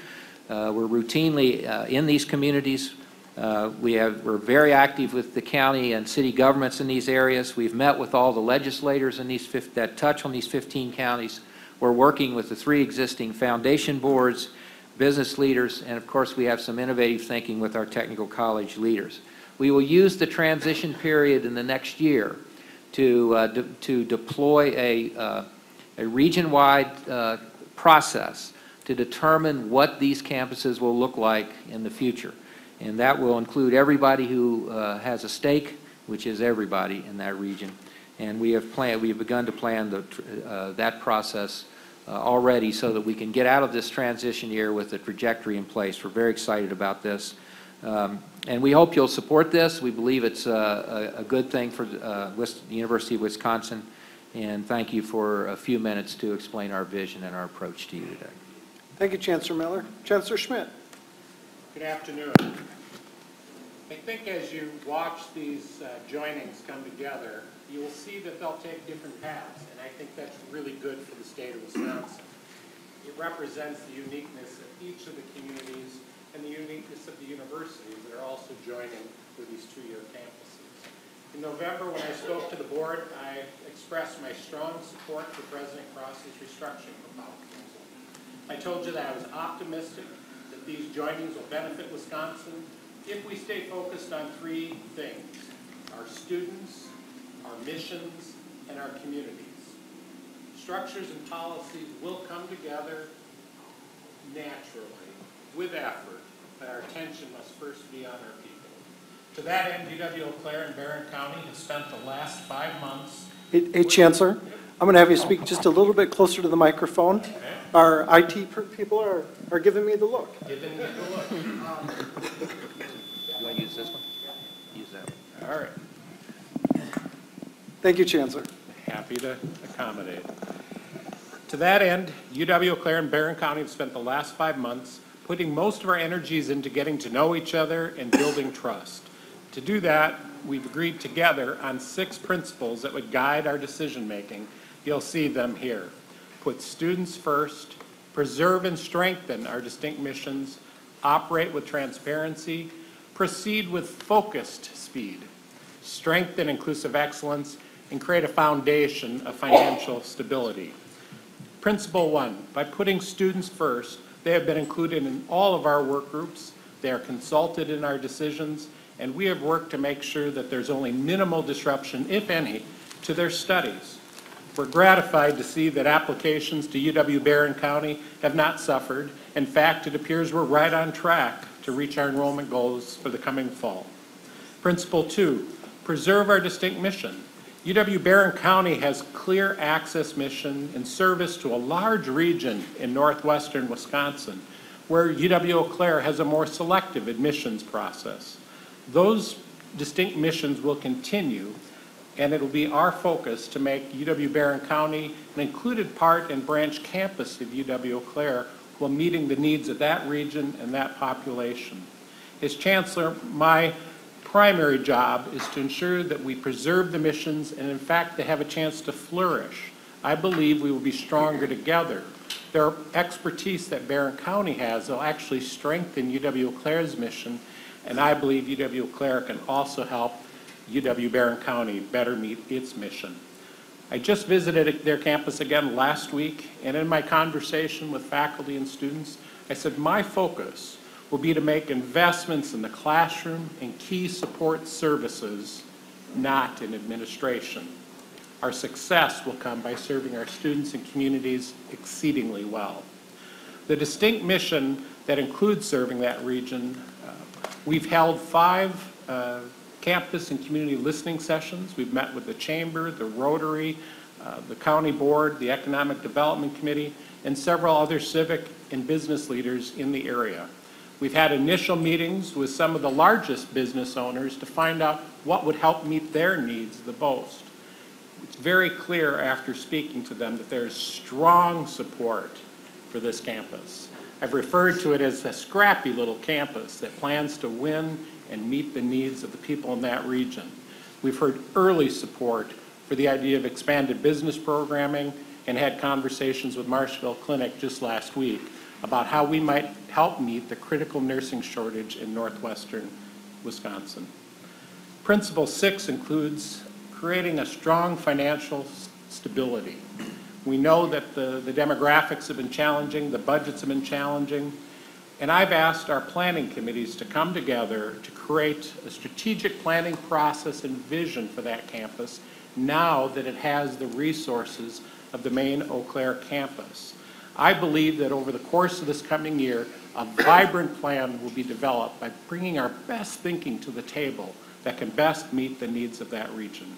We're routinely in these communities. We're very active with the county and city governments in these areas. We've met with all the legislators in these that touch on these 15 counties. We're working with the 3 existing foundation boards, business leaders, and of course we have some innovative thinking with our technical college leaders. We will use the transition period in the next year to deploy a region-wide process to determine what these campuses will look like in the future. And that will include everybody who has a stake, which is everybody in that region. And we have begun to plan that process already so that we can get out of this transition year with a trajectory in place. We're very excited about this. And we hope you'll support this. We believe it's a good thing for the University of Wisconsin. And thank you for a few minutes to explain our vision and our approach to you today. Thank you, Chancellor Miller. Chancellor Schmidt. Good afternoon. I think as you watch these joinings come together, you will see that they'll take different paths, and I think that's really good for the state of Wisconsin. It represents the uniqueness of each of the communities and the uniqueness of the universities that are also joining with these 2-year campuses. In November, when I spoke to the board, I expressed my strong support for President Kraus's restructuring proposal. I told you that I was optimistic that these joinings will benefit Wisconsin if we stay focused on 3 things: our students, our missions, and our communities. Structures and policies will come together naturally, with effort, but our attention must first be on our people. To that end, UW-Eau Claire and Barron County have spent the last 5 months... Hey, Chancellor, I'm going to have you speak just a little bit closer to the microphone. Okay. Our IT people are giving me the look. Giving me the look. You want to use this one? Use that one. All right. Thank you, Chancellor. Happy to accommodate. To that end, UW-Eau Claire and Barron County have spent the last 5 months putting most of our energies into getting to know each other and building trust. To do that, we've agreed together on 6 principles that would guide our decision making. You'll see them here. Put students first, preserve and strengthen our distinct missions, operate with transparency, proceed with focused speed, strengthen inclusive excellence, and create a foundation of financial stability. Principle 1, by putting students first, they have been included in all of our work groups, they are consulted in our decisions, and we have worked to make sure that there's only minimal disruption, if any, to their studies. We're gratified to see that applications to UW-Barron County have not suffered. In fact, it appears we're right on track to reach our enrollment goals for the coming fall. Principle 2, preserve our distinct mission. UW-Barron County has clear access mission in service to a large region in northwestern Wisconsin, where UW-Eau Claire has a more selective admissions process. Those distinct missions will continue, and it'll be our focus to make UW-Barron County an included part and branch campus of UW-Eau Claire while meeting the needs of that region and that population. As Chancellor, my primary job is to ensure that we preserve the missions and in fact they have a chance to flourish. I believe we will be stronger together Their expertise that Barron County has will actually strengthen UW-Eau Claire's mission, and I believe UW-Eau Claire can also help UW-Barron County better meet its mission. I just visited their campus again last week, and in my conversation with faculty and students, I said my focus will be to make investments in the classroom and key support services, not in administration. Our success will come by serving our students and communities exceedingly well. The distinct mission that includes serving that region, we've held 5 campus and community listening sessions. We've met with the Chamber, the Rotary, the County Board, the Economic Development Committee, and several other civic and business leaders in the area. We've had initial meetings with some of the largest business owners to find out what would help meet their needs the most. It's very clear after speaking to them that there's strong support for this campus. I've referred to it as a scrappy little campus that plans to win and meet the needs of the people in that region. We've heard early support for the idea of expanded business programming and had conversations with Marshville Clinic just last week about how we might help meet the critical nursing shortage in northwestern Wisconsin. Principle 6 includes creating a strong financial stability. We know that the demographics have been challenging, the budgets have been challenging, and I've asked our planning committees to come together to create a strategic planning process and vision for that campus now that it has the resources of the main Eau Claire campus. I believe that over the course of this coming year, a vibrant plan will be developed by bringing our best thinking to the table that can best meet the needs of that region.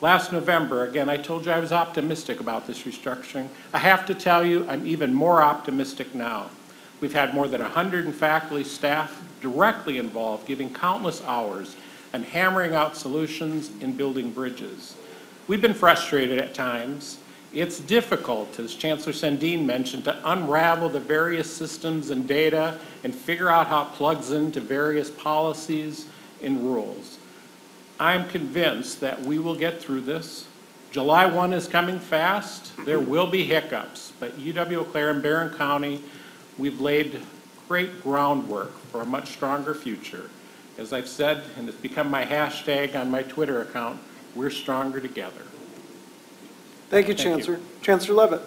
Last November, again, I told you I was optimistic about this restructuring. I have to tell you, I'm even more optimistic now. We've had more than 100 faculty staff directly involved, giving countless hours and hammering out solutions and building bridges. We've been frustrated at times. It's difficult, as Chancellor Sandin mentioned, to unravel the various systems and data and figure out how it plugs into various policies and rules. I'm convinced that we will get through this. July 1 is coming fast. There will be hiccups, but UW-Eau Claire and Barron County, we've laid great groundwork for a much stronger future. As I've said, and it's become my hashtag on my Twitter account, we're stronger together. Thank you, Chancellor. Chancellor Levitt.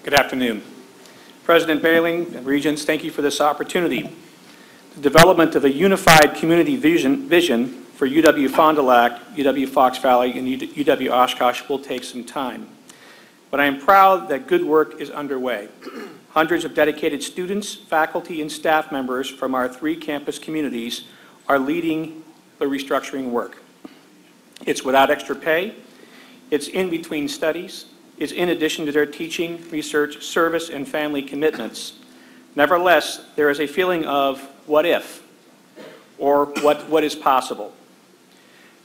Good afternoon. President Behling and Regents, thank you for this opportunity. The development of a unified community vision for UW-Fond du Lac, UW-Fox Valley, and UW-Oshkosh will take some time. But I am proud that good work is underway. Hundreds of dedicated students, faculty, and staff members from our 3 campus communities are leading the restructuring work. It's without extra pay. It's in between studies. It's in addition to their teaching, research, service, and family commitments. Nevertheless, there is a feeling of what if, or what is possible.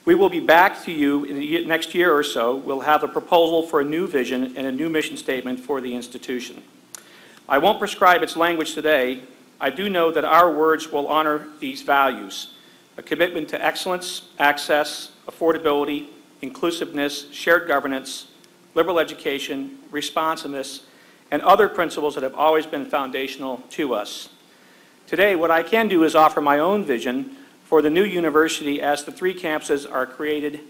We will be back to you in the next year or so. We'll have a proposal for a new vision and a new mission statement for the institution. I won't prescribe its language today. I do know that our words will honor these values: a commitment to excellence, access, affordability, inclusiveness, shared governance, liberal education, responsiveness, and other principles that have always been foundational to us. Today, what I can do is offer my own vision for the new university as the 3 campuses are created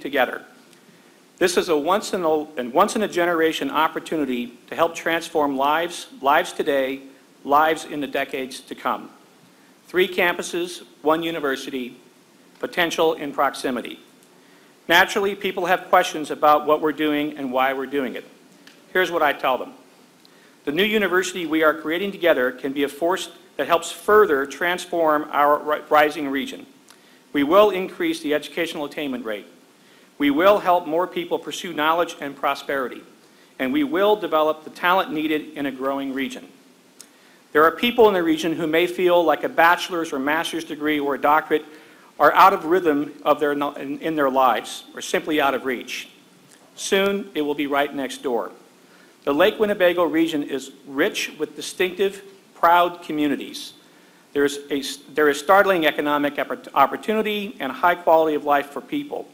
together. This is a once in a generation opportunity to help transform lives today, lives in the decades to come. 3 campuses, 1 university, potential in proximity. Naturally, people have questions about what we're doing and why we're doing it. Here's what I tell them. The new university we are creating together can be a force that helps further transform our rising region. We will increase the educational attainment rate. We will help more people pursue knowledge and prosperity. And we will develop the talent needed in a growing region. There are people in the region who may feel like a bachelor's or master's degree or a doctorate are out of rhythm in their lives, or simply out of reach. Soon, it will be right next door. The Lake Winnebago region is rich with distinctive, proud communities. There is startling economic opportunity and high quality of life for people.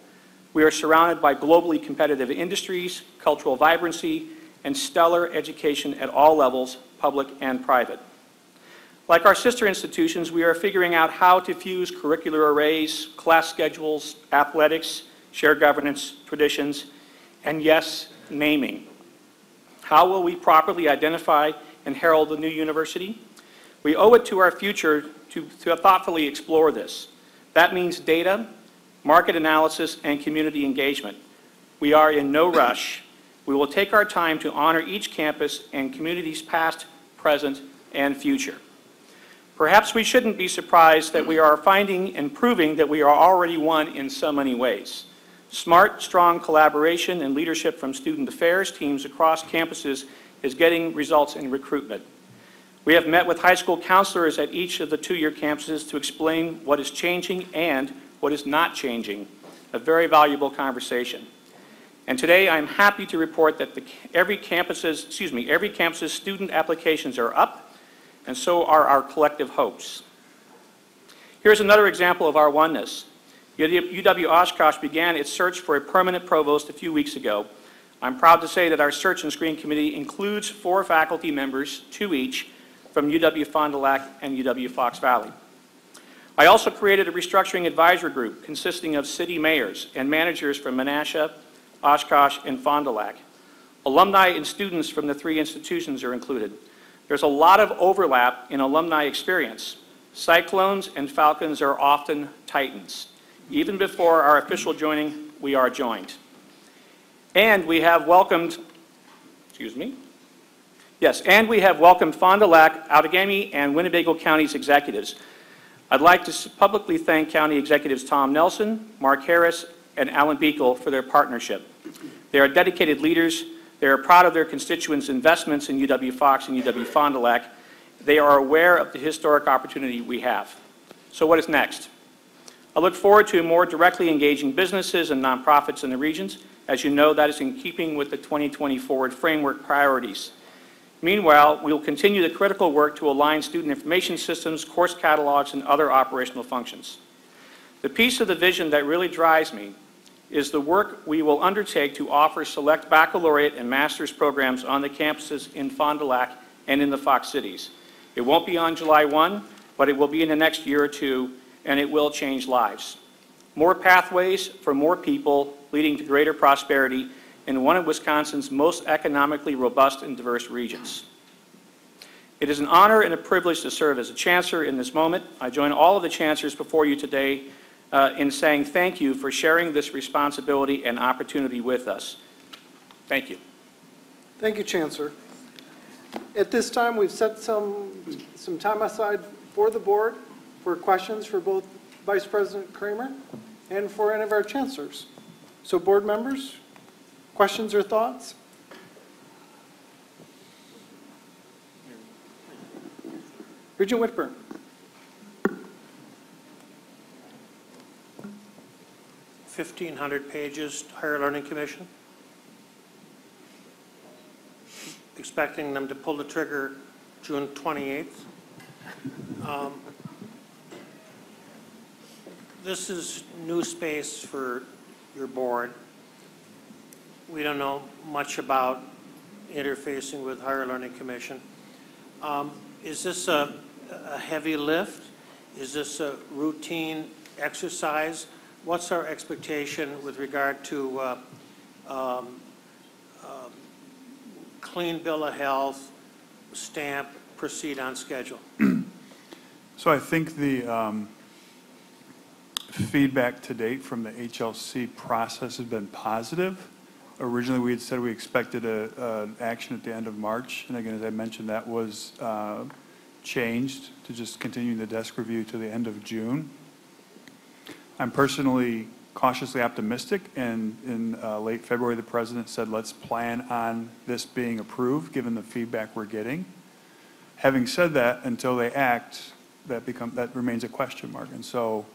We are surrounded by globally competitive industries, cultural vibrancy, and stellar education at all levels, public and private. Like our sister institutions, we are figuring out how to fuse curricular arrays, class schedules, athletics, shared governance, traditions, and yes, naming. How will we properly identify and herald the new university? We owe it to our future to thoughtfully explore this. That means data, market analysis, and community engagement. We are in no rush. We will take our time to honor each campus and communities past, present, and future. Perhaps we shouldn't be surprised that we are finding and proving that we are already one in so many ways. Smart, strong collaboration and leadership from student affairs teams across campuses is getting results in recruitment. We have met with high school counselors at each of the two-year campuses to explain what is changing and what is not changing, a very valuable conversation. And today I'm happy to report that every campus's student applications are up, and so are our collective hopes. Here's another example of our oneness. UW-Oshkosh began its search for a permanent provost a few weeks ago. I'm proud to say that our search and screen committee includes 4 faculty members, 2 each, from UW-Fond du Lac and UW-Fox Valley. I also created a restructuring advisory group consisting of city mayors and managers from Menasha, Oshkosh, and Fond du Lac. Alumni and students from the 3 institutions are included. There's a lot of overlap in alumni experience. Cyclones and Falcons are often Titans. Even before our official joining, we are joined. And we have welcomed, and we have welcomed Fond du Lac, Outagamie, and Winnebago County's executives. I'd like to publicly thank County Executives Tom Nelson, Mark Harris, and Alan Beekle for their partnership. They are dedicated leaders. They are proud of their constituents' investments in UW-Fox and UW-Fond du Lac. They are aware of the historic opportunity we have. So what is next? I look forward to more directly engaging businesses and nonprofits in the regions. As you know, that is in keeping with the 2020 Forward Framework priorities. Meanwhile, we will continue the critical work to align student information systems, course catalogs, and other operational functions. The piece of the vision that really drives me is the work we will undertake to offer select baccalaureate and master's programs on the campuses in Fond du Lac and in the Fox cities. It won't be on July 1, but it will be in the next year or two, and it will change lives. More pathways for more people, leading to greater prosperity in one of Wisconsin's most economically robust and diverse regions. It is an honor and a privilege to serve as a chancellor in this moment. I join all of the chancellors before you today in saying thank you for sharing this responsibility and opportunity with us. Thank you. Thank you, Chancellor. At this time, we've set some time aside for the board for questions for both Vice President Kramer and for any of our chancellors. So board members, questions or thoughts? Regent Whitburn. $1,500 pages, Higher Learning Commission. Expecting them to pull the trigger June 28th. This is new space for your board. We don't know much about interfacing with Higher Learning Commission. Is this a heavy lift? Is this a routine exercise? What's our expectation with regard to clean bill of health, stamp, proceed on schedule? So I think the feedback to date from the HLC process has been positive. Originally, we had said we expected an action at the end of March. And again, as I mentioned, that was changed to just continuing the desk review to the end of June. I'm personally cautiously optimistic, and in late February, the president said, let's plan on this being approved, given the feedback we're getting. Having said that, until they act, that remains a question mark. And so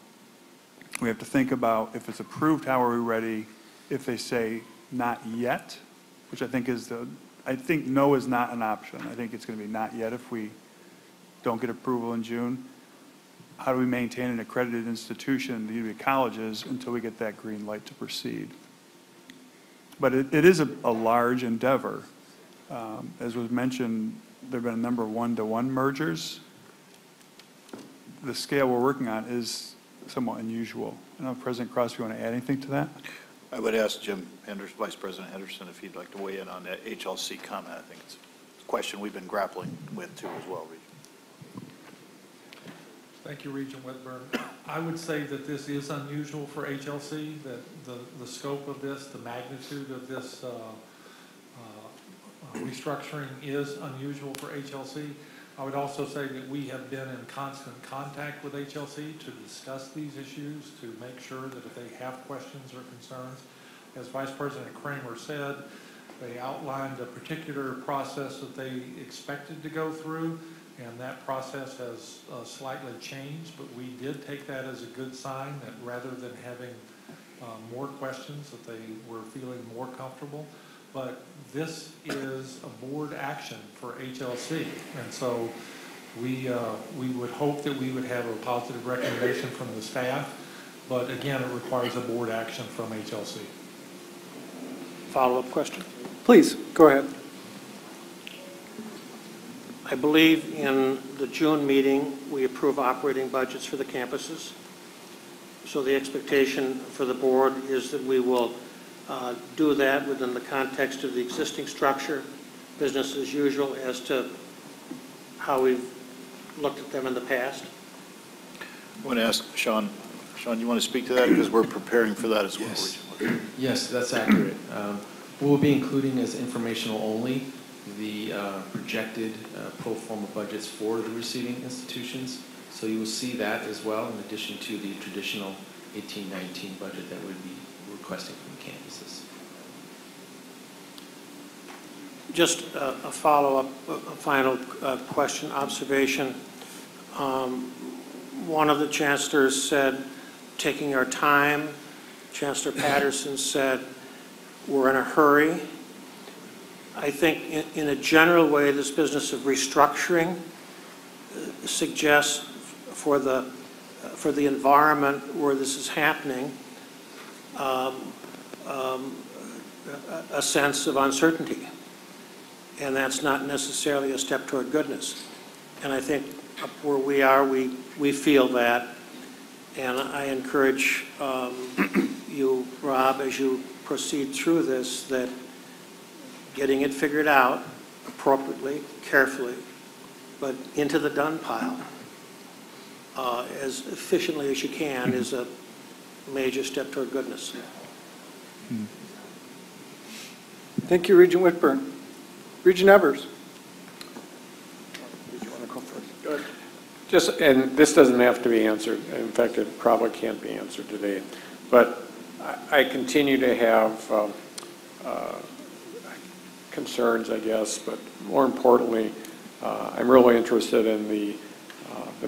we have to think about, if it's approved, how are we ready? If they say not yet, which I think no is not an option. I think it's going to be not yet if we don't get approval in June. How do we maintain an accredited institution, the UW colleges, until we get that green light to proceed? But it is a large endeavor. as was mentioned, there have been a number of one-to-one mergers. The scale we're working on is somewhat unusual. I don't know, President Kraus, if you want to add anything to that? I would ask Jim Henderson, Vice President Henderson, if he'd like to weigh in on that HLC comment. I think it's a question we've been grappling with too as well, Regent. Thank you, Regent Whitburn. I would say that this is unusual for HLC, that the scope of this, the magnitude of this restructuring is unusual for HLC. I would also say that we have been in constant contact with HLC to discuss these issues, to make sure that if they have questions or concerns, as Vice President Kramer said, they outlined a particular process that they expected to go through, and that process has slightly changed, but we did take that as a good sign that rather than having more questions, that they were feeling more comfortable. But this is a board action for HLC, and so we would hope that we would have a positive recommendation from the staff, but again, it requires a board action from HLC. Follow-up question? Please, go ahead. I believe in the June meeting, we approve operating budgets for the campuses. So the expectation for the board is that we will do that within the context of the existing structure, business as usual, as to how we've looked at them in the past. I want to ask Sean. Sean, you want to speak to that? Because we're preparing for that as well. Yes, that's accurate. We'll be including as informational only the projected pro forma budgets for the receiving institutions. So you will see that as well, in addition to the traditional 18-19 budget that would be requesting from the campuses. Just a follow-up, a final question, observation. One of the chancellors said, taking our time. Chancellor Peterson said, we're in a hurry. I think in a general way, this business of restructuring suggests for the environment where this is happening, a sense of uncertainty. And that's not necessarily a step toward goodness. And I think up where we are, we feel that. And I encourage you, Rob, as you proceed through this, that getting it figured out appropriately, carefully, but into the done pile as efficiently as you can is a major step toward goodness. Thank you, Regent Whitburn. Regent Evers. Did you want to go first? Go ahead. And this doesn't have to be answered. In fact, it probably can't be answered today. But I continue to have concerns, I guess, but more importantly, I'm really interested in the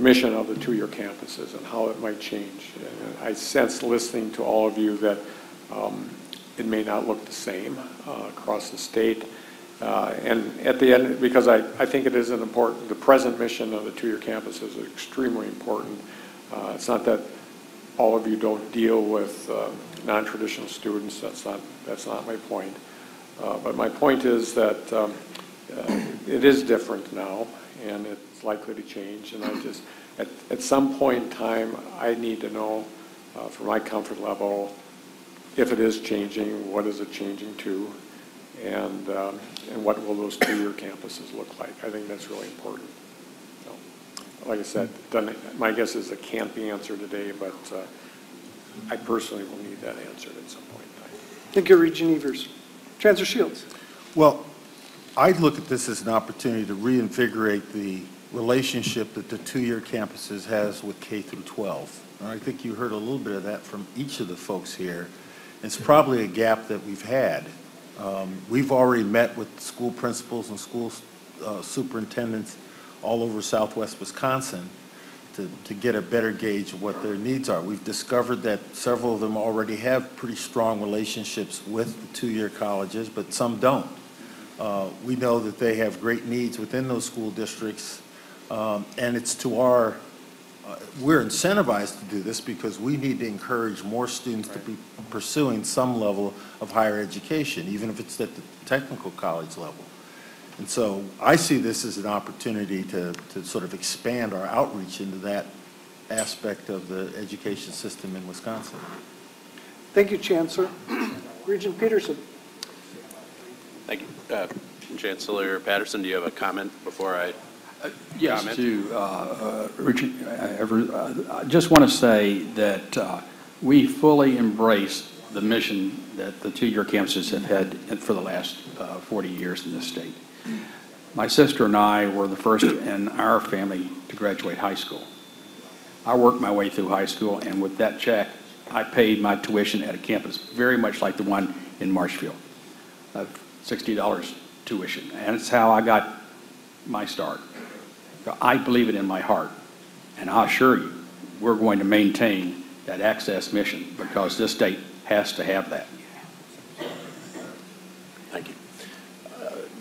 mission of the two-year campuses and how it might change. And I sense, listening to all of you, that it may not look the same across the state. And at the end, because I think it is an important, the present mission of the two-year campuses is extremely important. It's not that all of you don't deal with non-traditional students. That's not my point. But my point is that it is different now, and it's likely to change. And I just, at some point in time, I need to know, for my comfort level, if it is changing, what is it changing to, and what will those two-year campuses look like. I think that's really important. So, like I said, my guess is it can't be answered today, but I personally will need that answered at some point in time. Thank you, Regent Evers. Chancellor Shields. Well, I look at this as an opportunity to reinvigorate the relationship that the two-year campuses has with K through 12. And I think you heard a little bit of that from each of the folks here. It's probably a gap that we've had. We've already met with school principals and school superintendents all over Southwest Wisconsin to get a better gauge of what their needs are. We've discovered that several of them already have pretty strong relationships with the two-year colleges, but some don't. We know that they have great needs within those school districts, and it's to our, we're incentivized to do this because we need to encourage more students to be pursuing some level of higher education, even if it's at the technical college level. And so I see this as an opportunity to sort of expand our outreach into that aspect of the education system in Wisconsin. Thank you, Chancellor. Regent Peterson. Thank you. Chancellor Patterson, do you have a comment before I Yes, comment? Richard, I just want to say that we fully embrace the mission that the two-year campuses have had for the last 40 years in this state. My sister and I were the first in our family to graduate high school. I worked my way through high school, and with that check, I paid my tuition at a campus very much like the one in Marshfield, $60 tuition, and it's how I got my start. I believe it in my heart, and I assure you, we're going to maintain that access mission because this state has to have that. Thank you.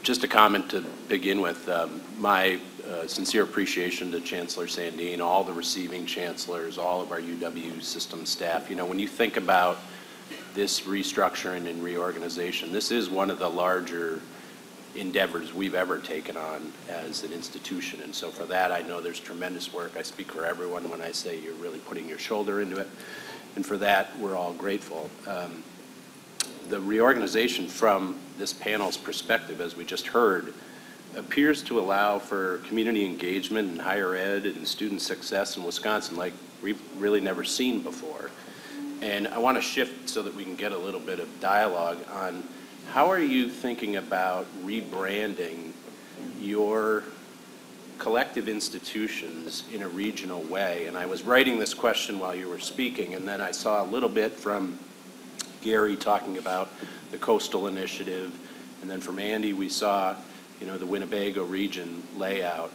Just a comment to begin with. My sincere appreciation to Chancellor Sandeen, all the receiving chancellors, all of our UW system staff. You know, when you think about this restructuring and reorganization, this is one of the larger endeavors we've ever taken on as an institution. And so for that, I know there's tremendous work. I speak for everyone when I say you're really putting your shoulder into it. And for that, we're all grateful. The reorganization from this panel's perspective, as we just heard, appears to allow for community engagement in higher ed and student success in Wisconsin like we've really never seen before. And I want to shift so that we can get a little bit of dialogue on how are you thinking about rebranding your collective institutions in a regional way? And I was writing this question while you were speaking, and then I saw a little bit from Gary talking about the coastal initiative, and then from Andy we saw, you know, the Winnebago region layout.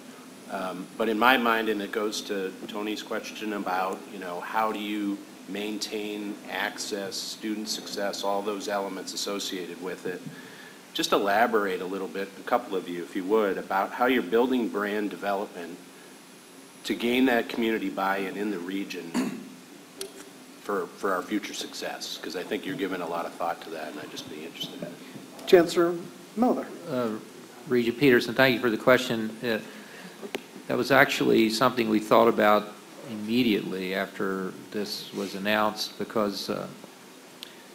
But in my mind, and it goes to Tony's question about, you know, how do you maintain access, student success, all those elements associated with it. Just elaborate a little bit, a couple of you, if you would, about how you're building brand development to gain that community buy-in in the region for our future success, because I think you're giving a lot of thought to that, and I'd just be interested in it. Chancellor Miller. Regent Peterson, thank you for the question. That was actually something we thought about immediately after this was announced, because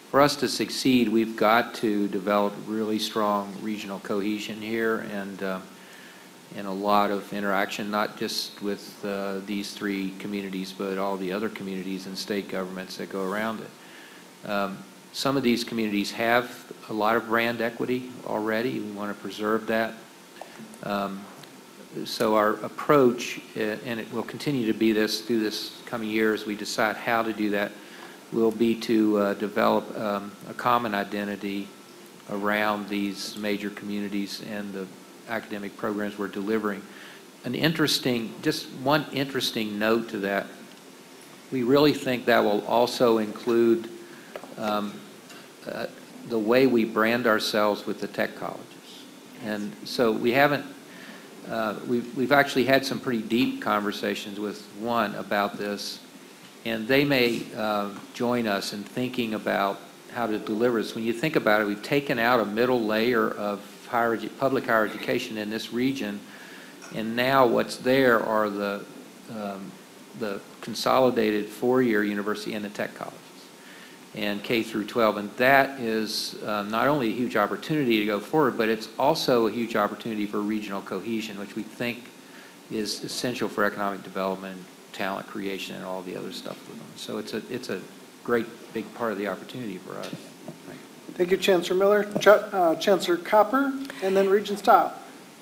for us to succeed, we've got to develop really strong regional cohesion here and a lot of interaction, not just with these three communities, but all the other communities and state governments that go around it. Some of these communities have a lot of brand equity already. We want to preserve that. So our approach, and it will continue to be this through this coming year as we decide how to do that, will be to develop a common identity around these major communities and the academic programs we're delivering. Just one interesting note to that, we really think that will also include the way we brand ourselves with the tech colleges. And so we haven't, we've actually had some pretty deep conversations with one about this, and they may join us in thinking about how to deliver this. When you think about it, we've taken out a middle layer of public higher education in this region, and now what's there are the consolidated four-year university and the tech colleges and K through 12, and that is not only a huge opportunity to go forward, but it's also a huge opportunity for regional cohesion, which we think is essential for economic development, talent creation, and all the other stuff with them. So it's a great big part of the opportunity for us. Thank you, Chancellor Miller. Chancellor Copper, and then Regent Style.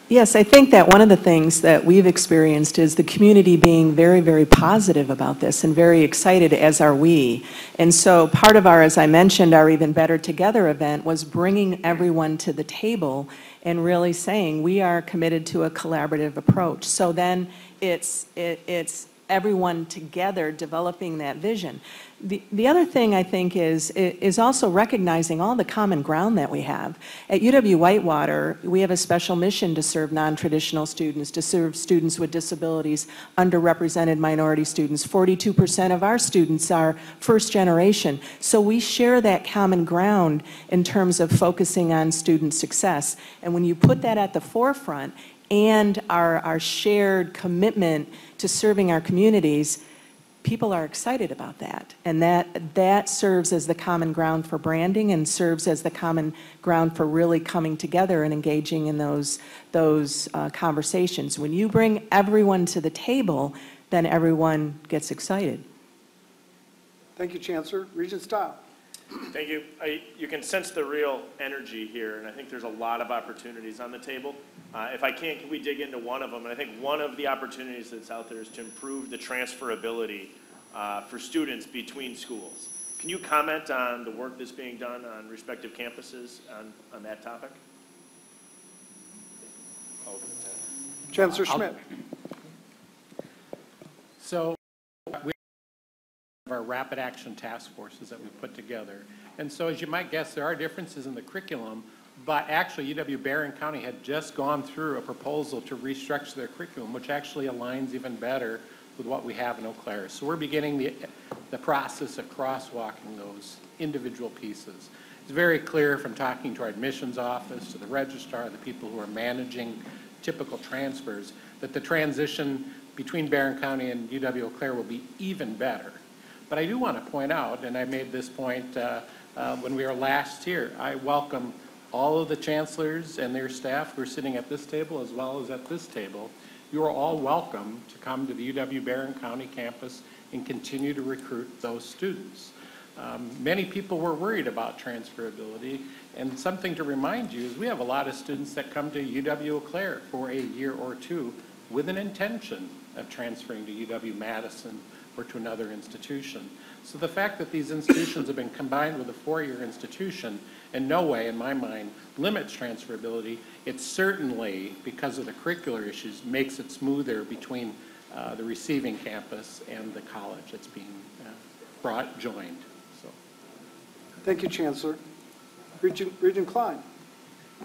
Yes, I think that one of the things that we've experienced is the community being very, very positive about this and very excited, as are we. And so part of our, as I mentioned, our Even Better Together event was bringing everyone to the table and really saying we are committed to a collaborative approach. So then it's everyone together developing that vision. The other thing I think is also recognizing all the common ground that we have. At UW-Whitewater, we have a special mission to serve non-traditional students, to serve students with disabilities, underrepresented minority students. 42% of our students are first generation. So we share that common ground in terms of focusing on student success. And when you put that at the forefront and our shared commitment to serving our communities, people are excited about that. And that serves as the common ground for branding and serves as the common ground for really coming together and engaging in those conversations. When you bring everyone to the table, then everyone gets excited. Thank you, Chancellor. Regent Stile. Thank you. You can sense the real energy here, and I think there's a lot of opportunities on the table. If I can we dig into one of them? And I think one of the opportunities that's out there is to improve the transferability for students between schools. Can you comment on the work that's being done on respective campuses on that topic? Chancellor Schmidt. So we have our rapid action task forces that we put together. And so as you might guess, there are differences in the curriculum, but actually UW-Barron County had just gone through a proposal to restructure their curriculum, which actually aligns even better with what we have in Eau Claire. So we're beginning the process of crosswalking those individual pieces. It's very clear from talking to our admissions office, to the registrar, the people who are managing typical transfers, that the transition between Barron County and UW-Eau Claire will be even better. But I do want to point out, and I made this point when we were last here, I welcome all of the chancellors and their staff who are sitting at this table as well as at this table. You are all welcome to come to the UW-Barron County campus and continue to recruit those students. Many people were worried about transferability, and something to remind you is we have a lot of students that come to UW-Eau Claire for a year or two with an intention of transferring to UW-Madison or to another institution. So the fact that these institutions have been combined with a four-year institution in no way, in my mind, limits transferability. It certainly, because of the curricular issues, makes it smoother between the receiving campus and the college that's being joined. So. Thank you, Chancellor. Regent Klein.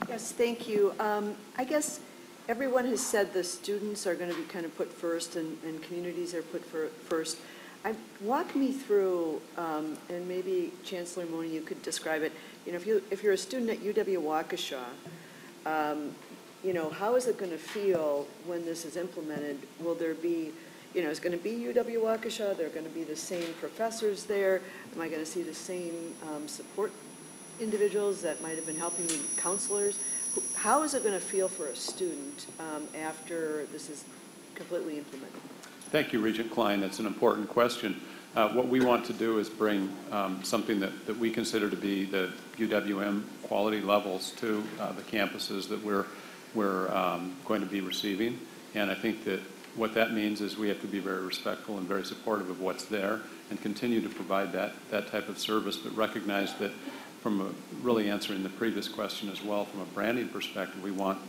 Yes, thank you. I guess everyone has said the students are going to be kind of put first and communities are put first. Walk me through, and maybe Chancellor Mone, you could describe it. You know, if you're a student at UW-Waukesha, you know, how is it going to feel when this is implemented? Will there be, you know, is going to be UW-Waukesha? There are going to be the same professors there? Am I going to see the same support individuals that might have been helping me, counselors? How is it going to feel for a student after this is completely implemented? Thank you, Regent Klein. That's an important question. What we want to do is bring something that we consider to be the UWM quality levels to the campuses that we're going to be receiving. And I think that what that means is we have to be very respectful and very supportive of what's there and continue to provide that type of service, but recognize that from really answering the previous question as well, from a branding perspective, we want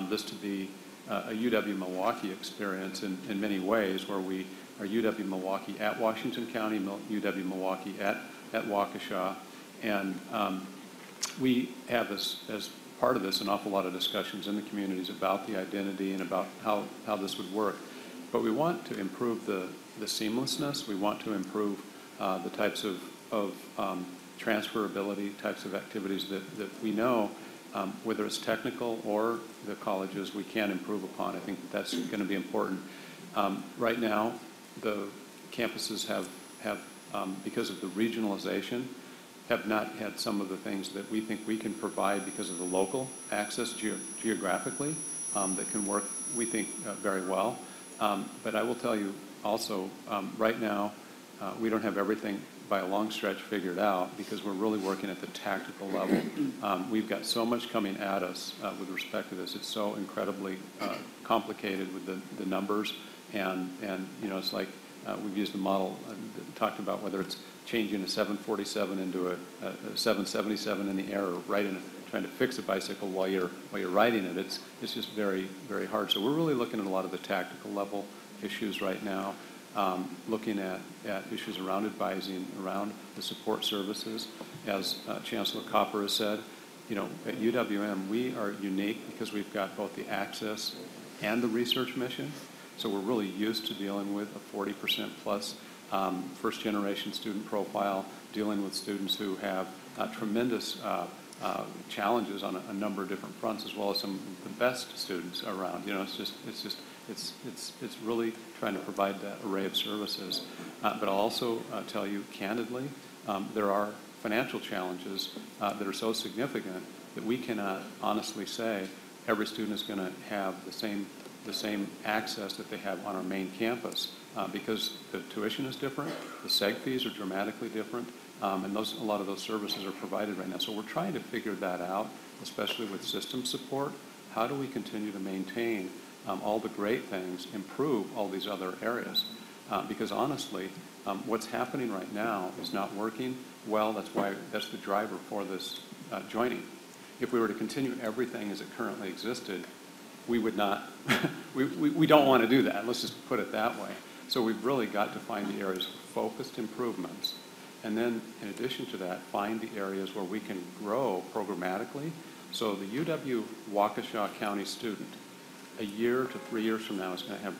this to be a UW-Milwaukee experience in many ways, where we are UW-Milwaukee at Washington County, UW-Milwaukee at Waukesha, and we have as part of this an awful lot of discussions in the communities about the identity and about how this would work. But we want to improve the seamlessness. We want to improve the types of transferability types of activities that we know, whether it's technical or the colleges, we can improve upon. I think that's going to be important. Right now, the campuses have because of the regionalization, have not had some of the things that we think we can provide because of the local access geographically that can work, we think, very well. But I will tell you also, right now, we don't have everything by a long stretch figured out because we're really working at the tactical level. We've got so much coming at us with respect to this. It's so incredibly complicated with the numbers, and you know, it's like we've used the model, talked about whether it's changing a 747 into a 777 in the air, or trying to fix a bicycle while you're riding it. It's just very, very hard. So we're really looking at a lot of the tactical level issues right now. looking at issues around advising, around the support services. As Chancellor Copper has said, you know, at UWM, we are unique because we've got both the access and the research mission. So we're really used to dealing with a 40% plus first-generation student profile, dealing with students who have tremendous challenges on a number of different fronts, as well as some of the best students around. You know, it's really trying to provide that array of services. But I'll also tell you candidly, there are financial challenges that are so significant that we cannot honestly say every student is going to have the same access that they have on our main campus, because the tuition is different, the seg fees are dramatically different, and a lot of those services are provided right now. So we're trying to figure that out, especially with system support. How do we continue to maintain all the great things, improve all these other areas? Because honestly, what's happening right now is not working well. That's the driver for this joining. If we were to continue everything as it currently existed, we would not, we don't want to do that. Let's just put it that way. So we've really got to find the areas of focused improvements. And then in addition to that, find the areas where we can grow programmatically. So the UW-Waukesha County student, a year to 3 years from now, is going to have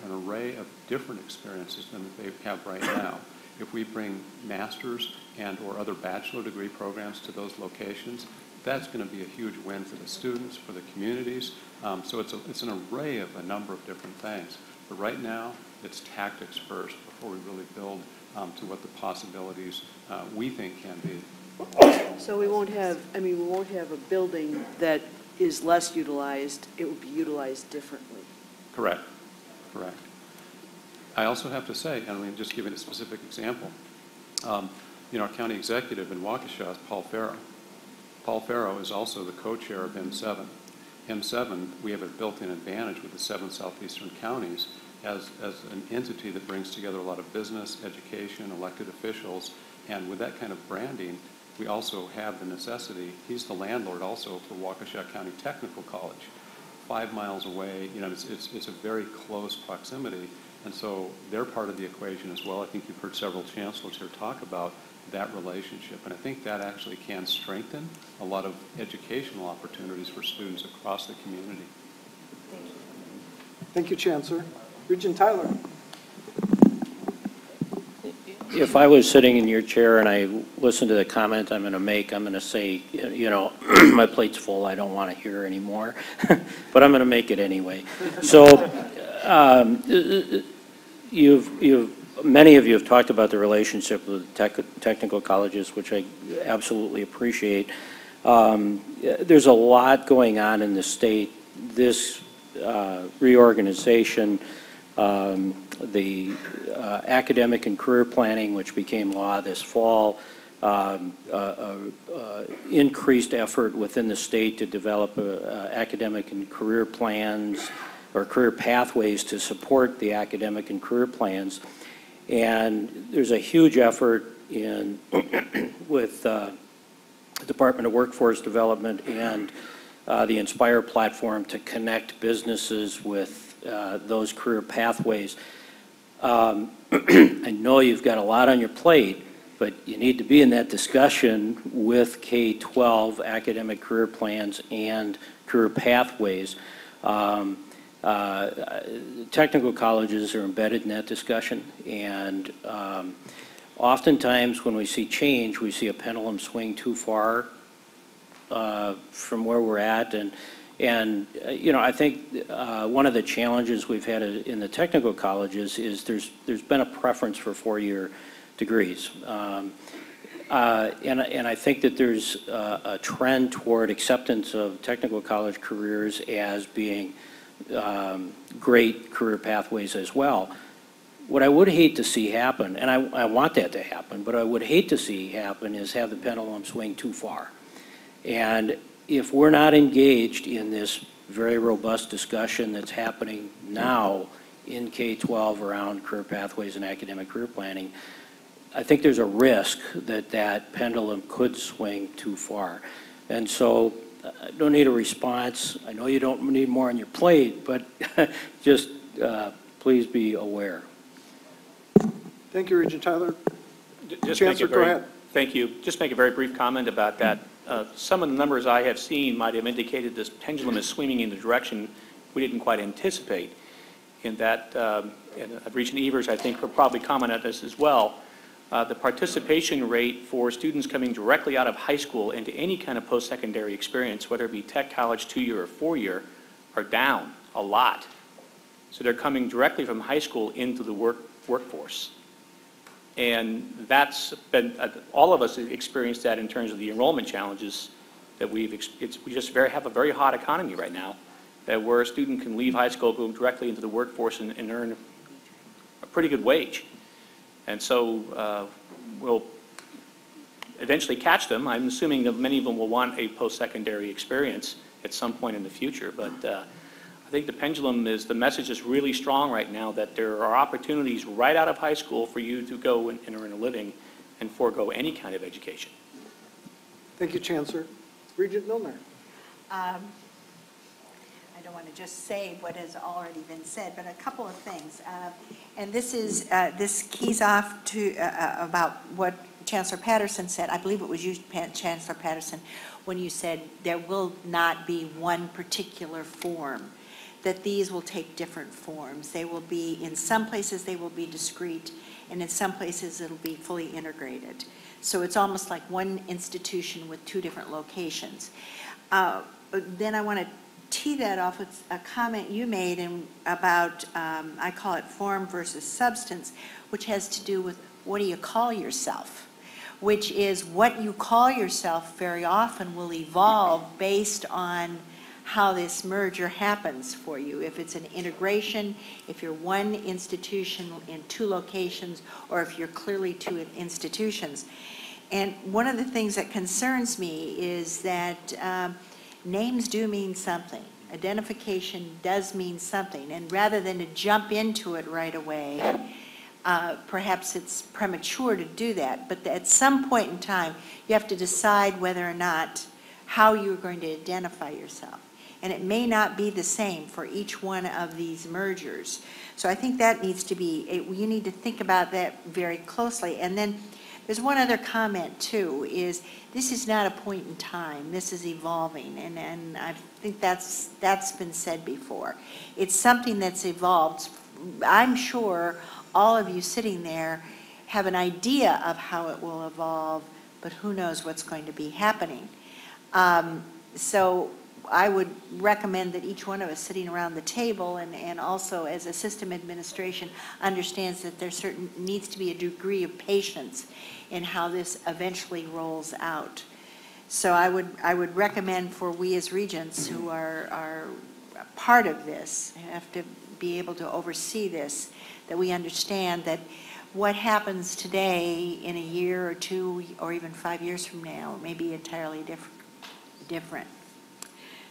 an array of different experiences than they have right now. If we bring master's and or other bachelor degree programs to those locations, that's going to be a huge win for the students, for the communities. So it's an array of a number of different things. But right now, it's tactics first before we really build to what the possibilities we think can be. So we won't have a building that is less utilized. It will be utilized differently. Correct. Correct. I also have to say, and I'm just giving a specific example, you know, our county executive in Waukesha is Paul Farrow. Paul Farrow is also the co-chair of M7. M7, we have a built-in advantage with the 7 southeastern counties as an entity that brings together a lot of business, education, elected officials, and with that kind of branding, we also have the necessity. He's the landlord also for Waukesha County Technical College, 5 miles away. You know, it's a very close proximity, and so they're part of the equation as well. I think you've heard several chancellors here talk about that relationship, and I think that actually can strengthen a lot of educational opportunities for students across the community. Thank you. Thank you, Chancellor. Regent Tyler. If I was sitting in your chair and I listened to the comment I'm going to make, I'm going to say, you know, my plate's full, I don't want to hear anymore, but I'm going to make it anyway. So many of you have talked about the relationship with technical colleges, which I absolutely appreciate. There's a lot going on in the state. This reorganization, the academic and career planning, which became law this fall, increased effort within the state to develop academic and career plans or career pathways to support the academic and career plans. And there's a huge effort in with the Department of Workforce Development and the Inspire platform to connect businesses with those career pathways. I know you've got a lot on your plate, but you need to be in that discussion with K12 academic career plans and career pathways. Technical colleges are embedded in that discussion, and oftentimes when we see change, we see a pendulum swing too far from where we're at, and you know, I think one of the challenges we've had in the technical colleges is there's been a preference for 4-year degrees, and I think that there's a trend toward acceptance of technical college careers as being great career pathways as well. What I would hate to see happen, and I want that to happen, but I would hate to see happen is have the pendulum swing too far. And if we're not engaged in this very robust discussion that's happening now in K12 around career pathways and academic career planning, I think there's a risk that that pendulum could swing too far. And so I don't need a response. I know you don't need more on your plate, but just please be aware. Thank you, Regent Tyler. Just Chancellor, go ahead. Thank you. Just make a very brief comment about that. Some of the numbers I have seen might have indicated this pendulum is swinging in the direction we didn't quite anticipate. In that, and Regent Evers, I think, will probably comment on this as well. The participation rate for students coming directly out of high school into any kind of post-secondary experience, whether it be tech, college, 2-year or 4-year, are down a lot. So they're coming directly from high school into the workforce. And that's been, all of us have experienced that in terms of the enrollment challenges that we just have a very hot economy right now, that where a student can leave high school, go directly into the workforce and earn a pretty good wage. And so we'll eventually catch them. I'm assuming that many of them will want a post-secondary experience at some point in the future, but I think the pendulum is, the message is really strong right now that there are opportunities right out of high school for you to go and earn a living and forego any kind of education. Thank you, Chancellor. Regent Milner. I don't want to just say what has already been said, but a couple of things. And this keys off to about what Chancellor Patterson said. I believe it was you, Chancellor Patterson, when you said there will not be one particular form, that these will take different forms. They will be, in some places they will be discrete, and in some places it'll be fully integrated. So it's almost like one institution with two different locations. Then I want to tee that off with a comment you made about, I call it form versus substance, which has to do with what do you call yourself, which is what you call yourself very often will evolve based on how this merger happens for you. If it's an integration, if you're one institution in two locations, or if you're clearly two institutions. And one of the things that concerns me is that names do mean something. Identification does mean something. And rather than to jump into it right away, perhaps it's premature to do that. But at some point in time, you have to decide whether or not how you're going to identify yourself. And it may not be the same for each one of these mergers. So I think that needs to be, you need to think about that very closely. And then there's one other comment too, is this is not a point in time, this is evolving, and I think that's been said before. It's something that's evolved. I'm sure all of you sitting there have an idea of how it will evolve, but who knows what's going to be happening. So I would recommend that each one of us sitting around the table and also as a system administration understands that there needs to be a degree of patience in how this eventually rolls out. So I would recommend for we as regents who are part of this, have to be able to oversee this, that we understand that what happens today in a year or two or even 5 years from now may be entirely different.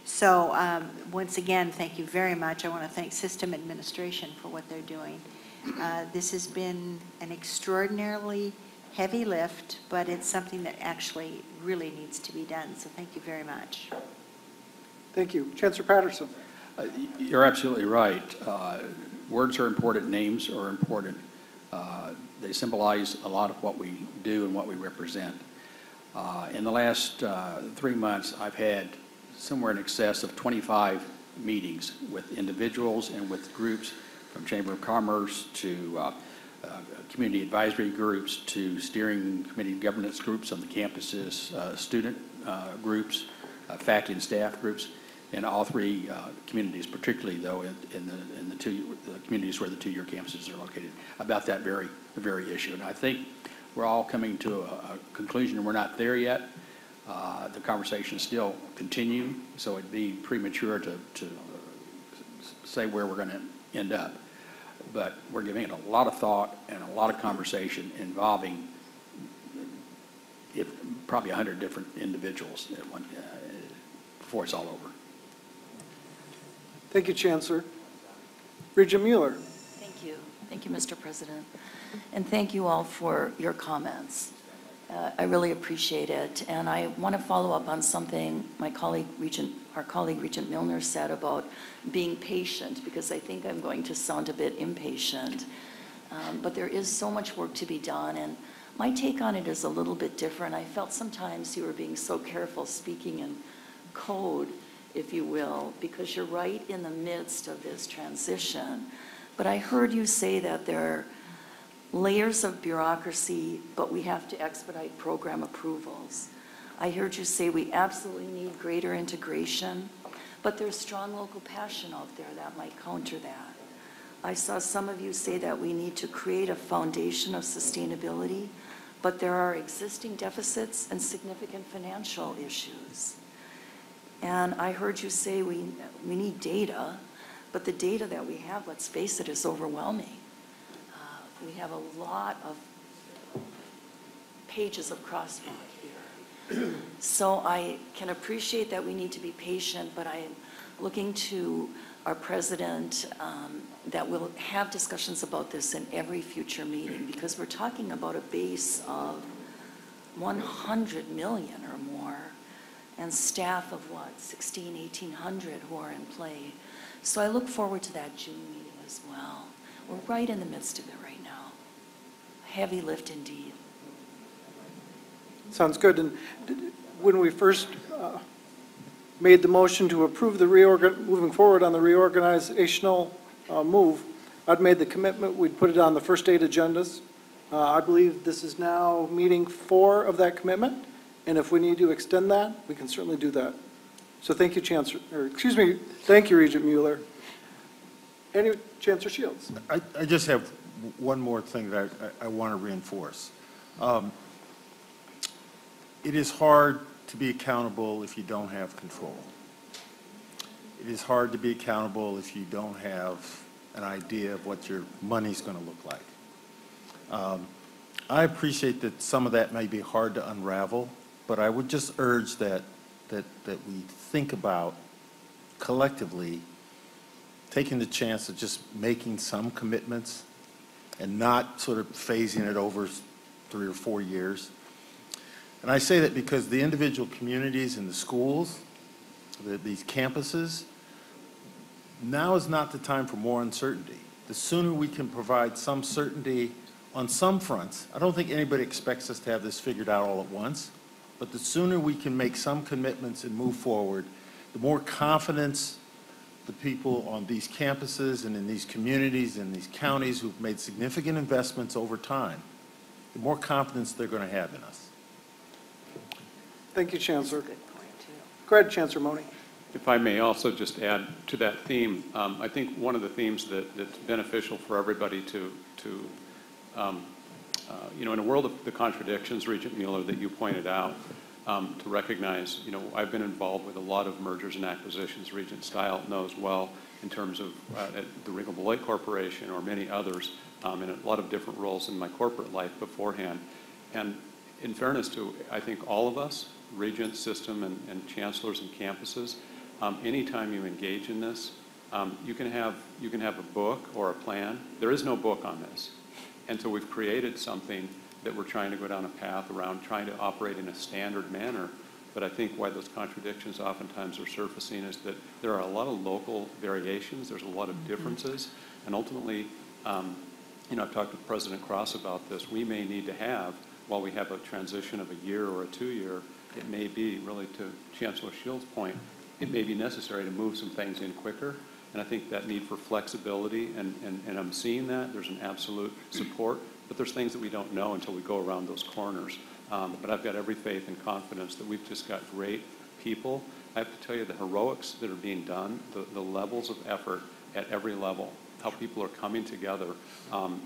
So once again, thank you very much. I want to thank system administration for what they're doing. This has been an extraordinarily heavy lift, but it's something that actually really needs to be done. So thank you very much. Thank you. Chancellor Patterson. You're absolutely right. Words are important, names are important. They symbolize a lot of what we do and what we represent. In the last 3 months, I've had somewhere in excess of 25 meetings with individuals and with groups from Chamber of Commerce to community advisory groups to steering committee governance groups on the campuses, student groups, faculty and staff groups, in all three communities, particularly though in the communities where the two-year campuses are located, about that very issue. And I think we're all coming to a conclusion, and we're not there yet. The conversations still continue, so it'd be premature to say where we're going to end up. But we're giving it a lot of thought and a lot of conversation involving probably 100 different individuals at one, before it's all over. Thank you, Chancellor. Regent Mueller. Thank you. Thank you, Mr. President. And thank you all for your comments. I really appreciate it. And I want to follow up on something our colleague Regent Milner said about being patient, because I think I'm going to sound a bit impatient. But there is so much work to be done, and my take on it is a little bit different. I felt sometimes you were being so careful speaking in code, if you will, because you're right in the midst of this transition. But I heard you say that there are layers of bureaucracy, but we have to expedite program approvals. I heard you say we absolutely need greater integration, but there's strong local passion out there that might counter that. I saw some of you say that we need to create a foundation of sustainability, but there are existing deficits and significant financial issues. And I heard you say we need data, but the data that we have, let's face it, is overwhelming. We have a lot of pages of crosswalk here. So I can appreciate that we need to be patient, but I am looking to our president that we'll have discussions about this in every future meeting, because we're talking about a base of 100 million or more and staff of what, 1,800 who are in play. So I look forward to that June meeting as well. We're right in the midst of it right now. Heavy lift indeed. Sounds good. And when we first made the motion to approve the moving forward on the reorganizational move, I'd made the commitment we'd put it on the first 8 agendas. I believe this is now meeting 4 of that commitment, and if we need to extend that, we can certainly do that. So thank you, thank you, Regent Mueller. Chancellor Shields. I just have one more thing that I want to reinforce. It is hard to be accountable if you don't have control. It is hard to be accountable if you don't have an idea of what your money's going to look like. I appreciate that some of that may be hard to unravel, but I would just urge that we think about collectively taking the chance of just making some commitments and not sort of phasing it over 3 or 4 years. And I say that because the individual communities and the schools, these campuses, now is not the time for more uncertainty. The sooner we can provide some certainty on some fronts, I don't think anybody expects us to have this figured out all at once, but the sooner we can make some commitments and move forward, the more confidence the people on these campuses and in these communities and these counties who've made significant investments over time, the more confidence they're going to have in us. Thank you, Chancellor. Go ahead, Chancellor Mone. If I may also just add to that theme, I think one of the themes that's beneficial for everybody to in a world of the contradictions, Regent Mueller, that you pointed out, to recognize, I've been involved with a lot of mergers and acquisitions. Regent Style knows well in terms of the Regal Beloit Corporation or many others in a lot of different roles in my corporate life beforehand. And in fairness to, I think, all of us, Regents, system, and chancellors and campuses, anytime you engage in this, you can have a book or a plan. There is no book on this. And so we've created something that we're trying to go down a path around trying to operate in a standard manner. But I think why those contradictions oftentimes are surfacing is that there are a lot of local variations, there's a lot of differences, and ultimately, I've talked to President Kraus about this, we may need to have, while we have a transition of a year or a 2-year, it may be, really to Chancellor Shields' point, it may be necessary to move some things in quicker. And I think that need for flexibility, and I'm seeing that, there's an absolute support, but there's things that we don't know until we go around those corners. But I've got every faith and confidence that we've just got great people. I have to tell you the heroics that are being done, the levels of effort at every level, how people are coming together,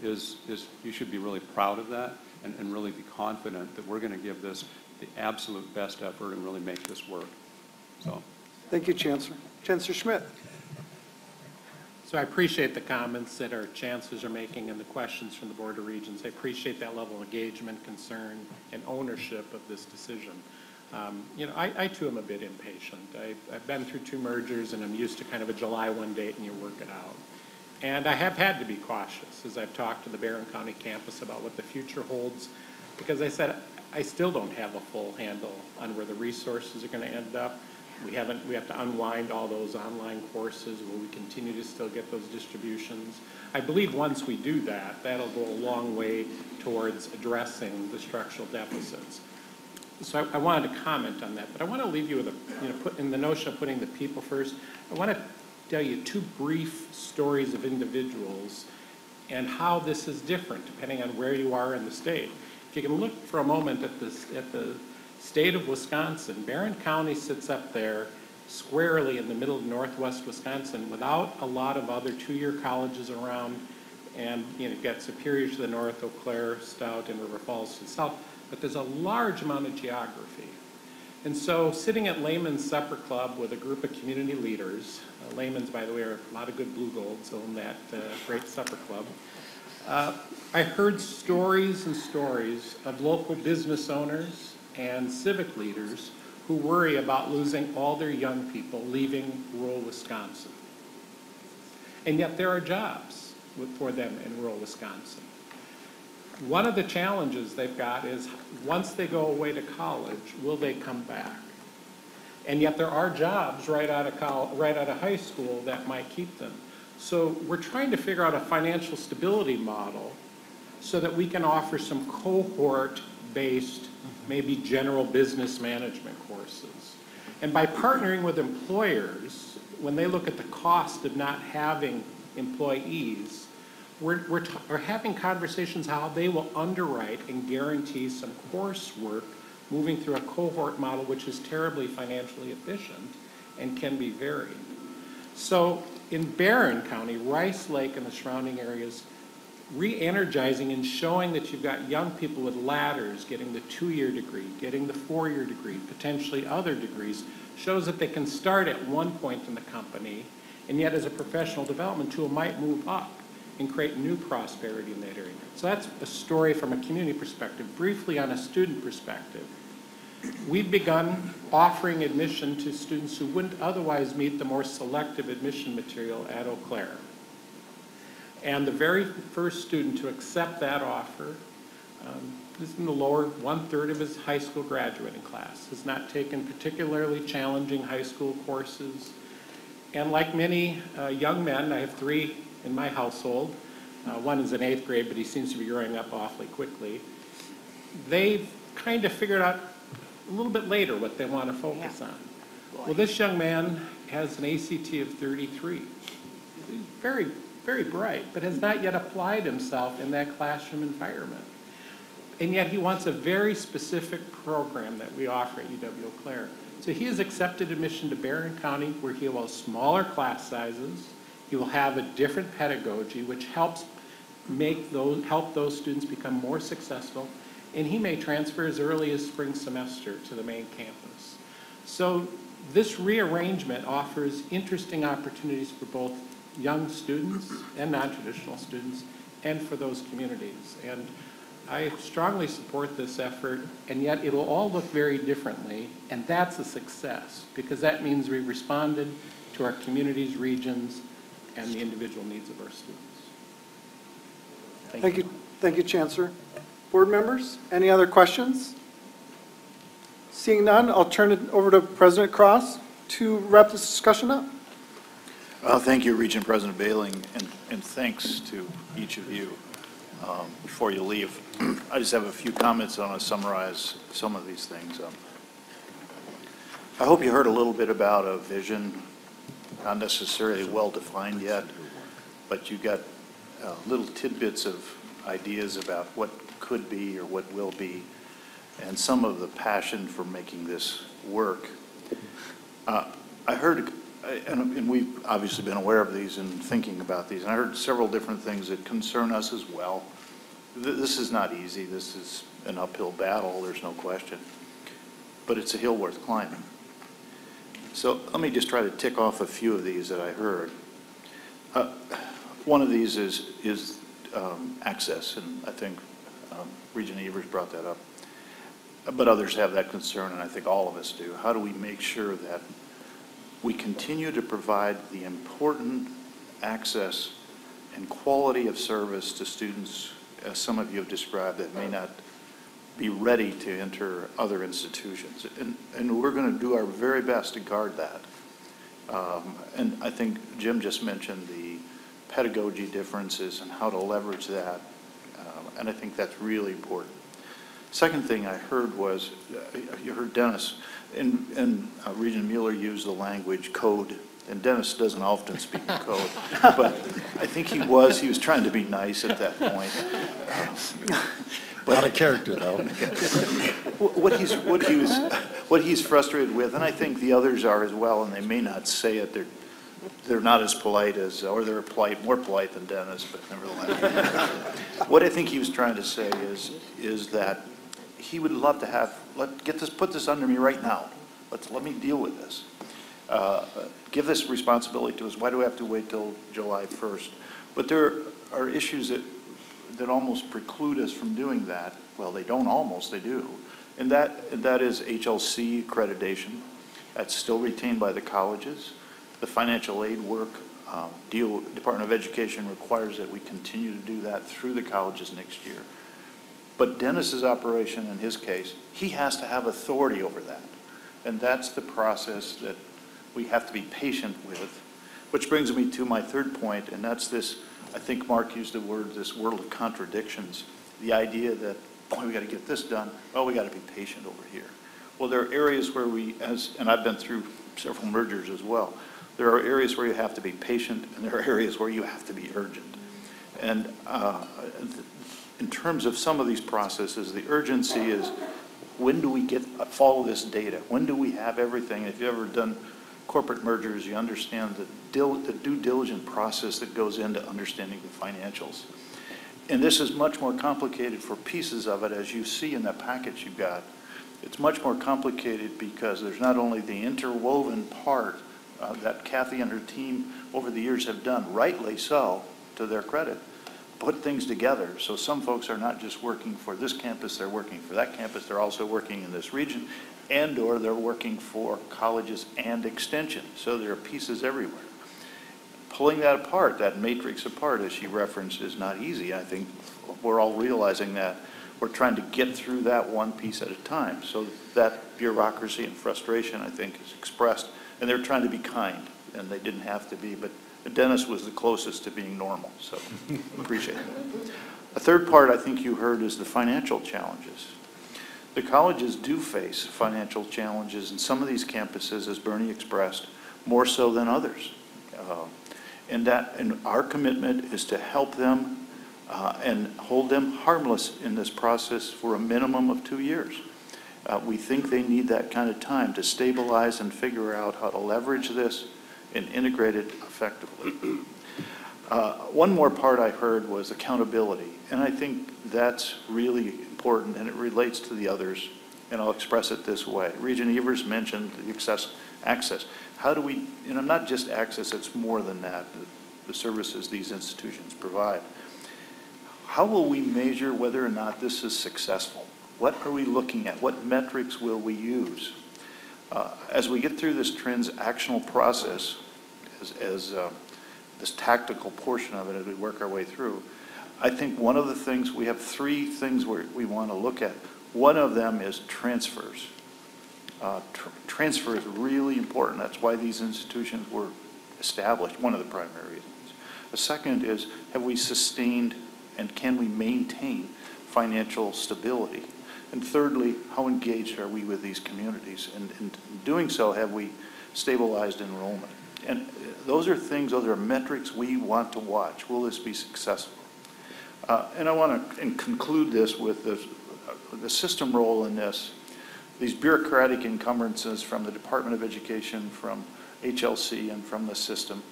is you should be really proud of that and really be confident that we're going to give this the absolute best effort and really make this work. So, thank you, Chancellor. Chancellor Schmidt. So I appreciate the comments that our chancellors are making and the questions from the Board of Regents. I appreciate that level of engagement, concern, and ownership of this decision. I too am a bit impatient. I've been through 2 mergers, and I'm used to kind of a July 1 date and you work it out. And I have had to be cautious as I've talked to the Barron County campus about what the future holds, because I said I still don't have a full handle on where the resources are going to end up. We have to unwind all those online courses. Will we continue to still get those distributions? I believe once we do that, that'll go a long way towards addressing the structural deficits. So I wanted to comment on that, but I want to leave you with in the notion of putting the people first, I want to tell you two brief stories of individuals and how this is different depending on where you are in the state. If you can look for a moment at the state of Wisconsin, Barron County sits up there squarely in the middle of northwest Wisconsin without a lot of other two-year colleges around, and you've got Superior to the north, Eau Claire, Stout, and River Falls to the south, but there's a large amount of geography. And so sitting at Layman's Supper Club with a group of community leaders, Layman's, by the way, are a lot of good blue golds own that great supper club. I heard stories and stories of local business owners and civic leaders who worry about losing all their young people leaving rural Wisconsin. And yet there are jobs for them in rural Wisconsin. One of the challenges they've got is once they go away to college, will they come back? And yet there are jobs right out of high school that might keep them. So we're trying to figure out a financial stability model so that we can offer some cohort-based, maybe general business management courses. And by partnering with employers, when they look at the cost of not having employees, we're having conversations how they will underwrite and guarantee some coursework moving through a cohort model which is terribly financially efficient and can be varied. So in Barron County, Rice Lake and the surrounding areas, re-energizing and showing that you've got young people with ladders getting the 2-year degree, getting the 4-year degree, potentially other degrees, shows that they can start at one point in the company, and yet as a professional development tool might move up and create new prosperity in that area. So that's a story from a community perspective. Briefly on a student perspective, we've begun offering admission to students who wouldn't otherwise meet the more selective admission material at Eau Claire. And the very first student to accept that offer is in the lower 1/3 of his high school graduating class, has not taken particularly challenging high school courses. And like many young men, I have 3 in my household. One is in 8th grade, but he seems to be growing up awfully quickly. They've kind of figured out a little bit later what they want to focus on. Well, this young man has an ACT of 33. He's very, very bright, but has not yet applied himself in that classroom environment. And yet he wants a very specific program that we offer at UW-Eau Claire. So he has accepted admission to Barron County, where he will have smaller class sizes. He will have a different pedagogy, which helps help those students become more successful. And he may transfer as early as spring semester to the main campus. So this rearrangement offers interesting opportunities for both young students and non-traditional students and for those communities. And I strongly support this effort, and yet it will all look very differently, and that's a success, because that means we responded to our communities, regions, and the individual needs of our students. Thank you. Thank you, Chancellor. Board members, any other questions? Seeing none, I'll turn it over to President Kraus to wrap this discussion up. Thank you, Regent President Bailing, and thanks to each of you. Before you leave, I just have a few comments. I want to summarize some of these things. I hope you heard a little bit about a vision, not necessarily well-defined yet, but you got little tidbits of ideas about what could be or what will be, and some of the passion for making this work. I heard, and we've obviously been aware of these and thinking about these, and I heard several different things that concern us as well. This is not easy. This is an uphill battle, there's no question, but it's a hill worth climbing. So let me just try to tick off a few of these that I heard. One of these is access, and I think Regent Evers brought that up. But others have that concern, and I think all of us do. How do we make sure that we continue to provide the important access and quality of service to students, as some of you have described, that may not be ready to enter other institutions. And we're going to do our very best to guard that. And I think Jim just mentioned the pedagogy differences and how to leverage that. And I think that's really important. Second thing I heard was, you heard Dennis, and Regent Mueller used the language code, and Dennis doesn't often speak in code, but I think he was trying to be nice at that point. Out of character, though. What he's frustrated with, and I think the others are as well, and they may not say it, they're not as polite as, or they're more polite than Dennis, but nevertheless. What I think he was trying to say is that he would love to have, put this under me right now. Let me deal with this. Give this responsibility to us. Why do we have to wait till July 1st? But there are issues that almost preclude us from doing that. Well, they don't almost, they do. And that is HLC accreditation. That's still retained by the colleges. The financial aid work, Department of Education requires that we continue to do that through the colleges next year. But Dennis's operation, in his case, he has to have authority over that. And that's the process that we have to be patient with. Which brings me to my third point, and that's this, I think Mark used the word, this world of contradictions. The idea that, boy, we got to get this done. Oh, we got to be patient over here. Well, there are areas where and I've been through several mergers as well, there are areas where you have to be patient, and there are areas where you have to be urgent. And in terms of some of these processes, the urgency is, when do we follow this data? When do we have everything? If you've ever done corporate mergers, you understand the due diligence process that goes into understanding the financials. And this is much more complicated for pieces of it, as you see in that package you got. It's much more complicated because there's not only the interwoven part that Kathy and her team over the years have done, rightly so, to their credit, put things together. So some folks are not just working for this campus, they're working for that campus, they're also working in this region, and or they're working for colleges and extension. So there are pieces everywhere. Pulling that apart, that matrix apart, as she referenced, is not easy. I think we're all realizing that. We're trying to get through that one piece at a time. So that bureaucracy and frustration, I think, is expressed. And they're trying to be kind, and they didn't have to be, but Dennis was the closest to being normal, so appreciate it. A third part I think you heard is the financial challenges. The colleges do face financial challenges in some of these campuses, as Bernie expressed, more so than others. And our commitment is to help them and hold them harmless in this process for a minimum of 2 years. We think they need that kind of time to stabilize and figure out how to leverage this and integrate it effectively. One more part I heard was accountability, and I think that's really important, and it relates to the others, and I'll express it this way. Regent Evers mentioned the access. How do we, and not just access, it's more than that, the services these institutions provide. How will we measure whether or not this is successful? What are we looking at? What metrics will we use? As we get through this transactional process, as this tactical portion of it, as we work our way through, I think one of the things, we have 3 things we want to look at. One of them is transfers. Transfer is really important. That's why these institutions were established, one of the primary reasons. The second is, have we sustained and can we maintain financial stability? And thirdly, how engaged are we with these communities? And in doing so, have we stabilized enrollment? And those are things, those are metrics we want to watch. Will this be successful? And I want to conclude this with the system role in this. These bureaucratic encumbrances from the Department of Education, from HLC, and from the system.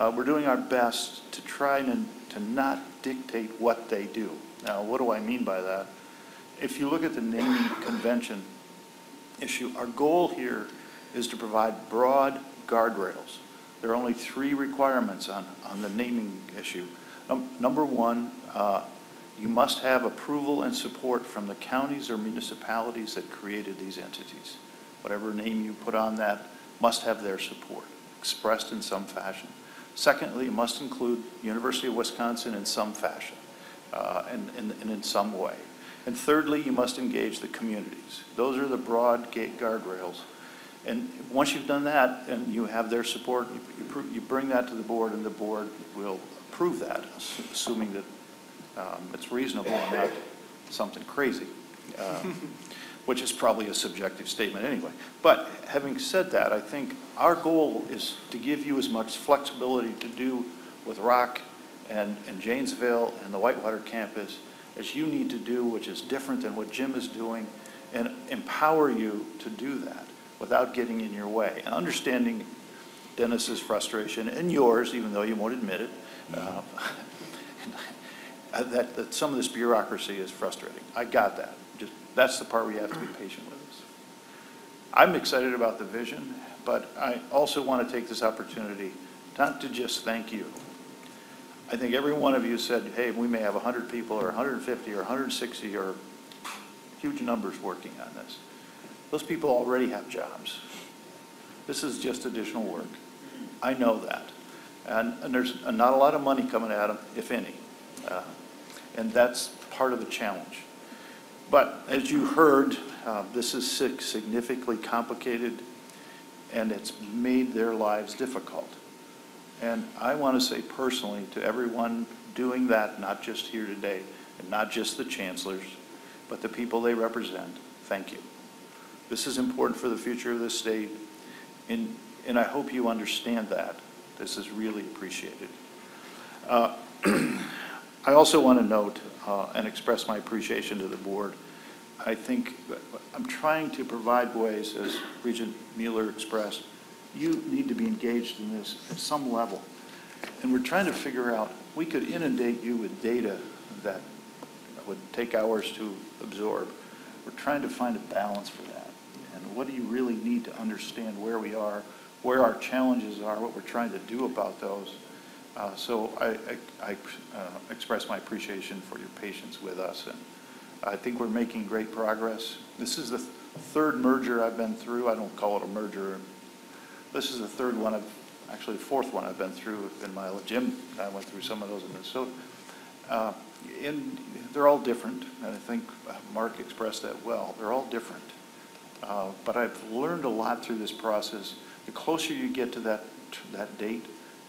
We're doing our best to try to not dictate what they do. Now, what do I mean by that? If you look at the naming convention issue, our goal here is to provide broad guardrails. There are only 3 requirements on the naming issue. Number 1, you must have approval and support from the counties or municipalities that created these entities. Whatever name you put on that must have their support, expressed in some fashion. Secondly, it must include University of Wisconsin in some fashion and in some way. And thirdly, you must engage the communities. Those are the broad guardrails. And once you've done that and you have their support, you bring that to the board, and the board will approve that, assuming that it's reasonable and not something crazy, which is probably a subjective statement anyway. But having said that, I think our goal is to give you as much flexibility to do with Rock and Janesville and the Whitewater campus as you need to do, which is different than what Jim is doing, and empower you to do that without getting in your way. And understanding Dennis's frustration, and yours, even though you won't admit it, that some of this bureaucracy is frustrating. I got that. Just that's the part where you have to be patient with us. I'm excited about the vision, but I also want to take this opportunity not to just thank you. I think every one of you said, hey, we may have 100 people or 150 or 160 or huge numbers working on this. Those people already have jobs. This is just additional work. I know that. And there's not a lot of money coming at them, if any. And that's part of the challenge. But as you heard, this is significantly complicated, and it's made their lives difficult. And I want to say personally to everyone doing that, not just here today, and not just the chancellors, but the people they represent, thank you. This is important for the future of this state, and I hope you understand that. This is really appreciated. I also want to note and express my appreciation to the board. I think I'm trying to provide ways, as Regent Mueller expressed, you need to be engaged in this at some level. And we're trying to figure out, we could inundate you with data that would take hours to absorb. We're trying to find a balance for that. And what do you really need to understand where we are, where our challenges are, what we're trying to do about those. So I express my appreciation for your patience with us. And I think we're making great progress. This is the third merger I've been through. I don't call it a merger. This is the third one, actually the fourth one I've been through in my life. Jim and I went through some of those in Minnesota. And they're all different. And I think Mark expressed that well. They're all different. But I've learned a lot through this process. The closer you get to that date,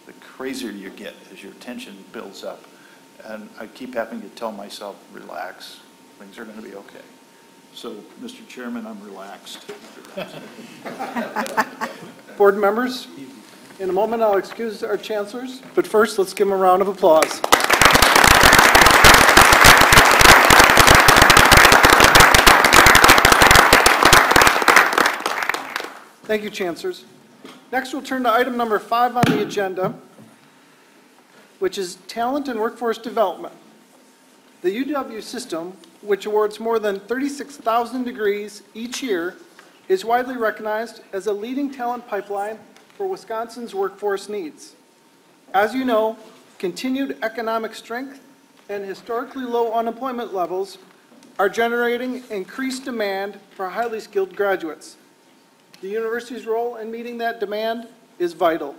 the crazier you get as your tension builds up. And I keep having to tell myself, relax, things are going to be okay. So, Mr. Chairman, I'm relaxed. Board members, in a moment I'll excuse our chancellors, but first let's give them a round of applause. Thank you, chancellors. Next, we'll turn to item number 5 on the agenda, which is talent and workforce development. The UW system, which awards more than 36,000 degrees each year, is widely recognized as a leading talent pipeline for Wisconsin's workforce needs. As you know, continued economic strength and historically low unemployment levels are generating increased demand for highly skilled graduates. The university's role in meeting that demand is vital.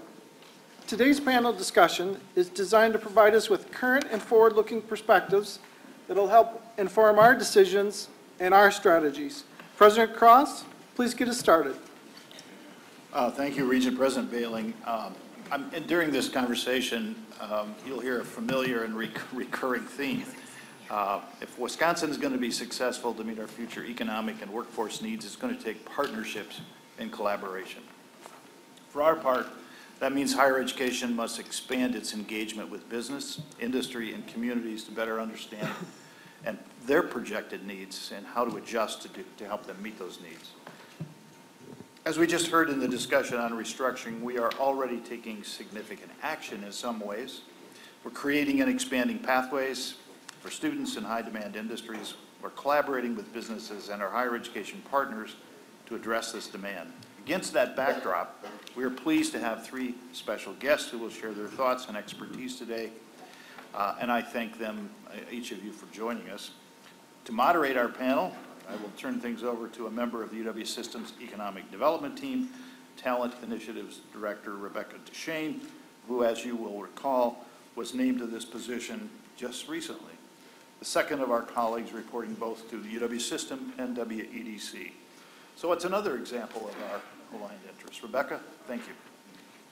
Today's panel discussion is designed to provide us with current and forward-looking perspectives that will help inform our decisions and our strategies. President Kraus, please get us started. Thank you, Regent President Bailing. And during this conversation, you'll hear a familiar and recurring theme. If Wisconsin is going to be successful to meet our future economic and workforce needs, it's going to take partnerships and collaboration. For our part, that means higher education must expand its engagement with business, industry, and communities to better understand and their projected needs and how to adjust to help them meet those needs. As we just heard in the discussion on restructuring, we are already taking significant action in some ways. We're creating and expanding pathways for students in high-demand industries. We're collaborating with businesses and our higher education partners to address this demand. Against that backdrop, we are pleased to have 3 special guests who will share their thoughts and expertise today. And I thank them, each of you, for joining us. To moderate our panel, I will turn things over to a member of the UW System's Economic Development Team, Talent Initiatives Director Rebecca DeShane, who, as you will recall, was named to this position just recently. the second of our colleagues reporting both to the UW system and WEDC. So it's another example of our aligned interests. Rebecca, thank you.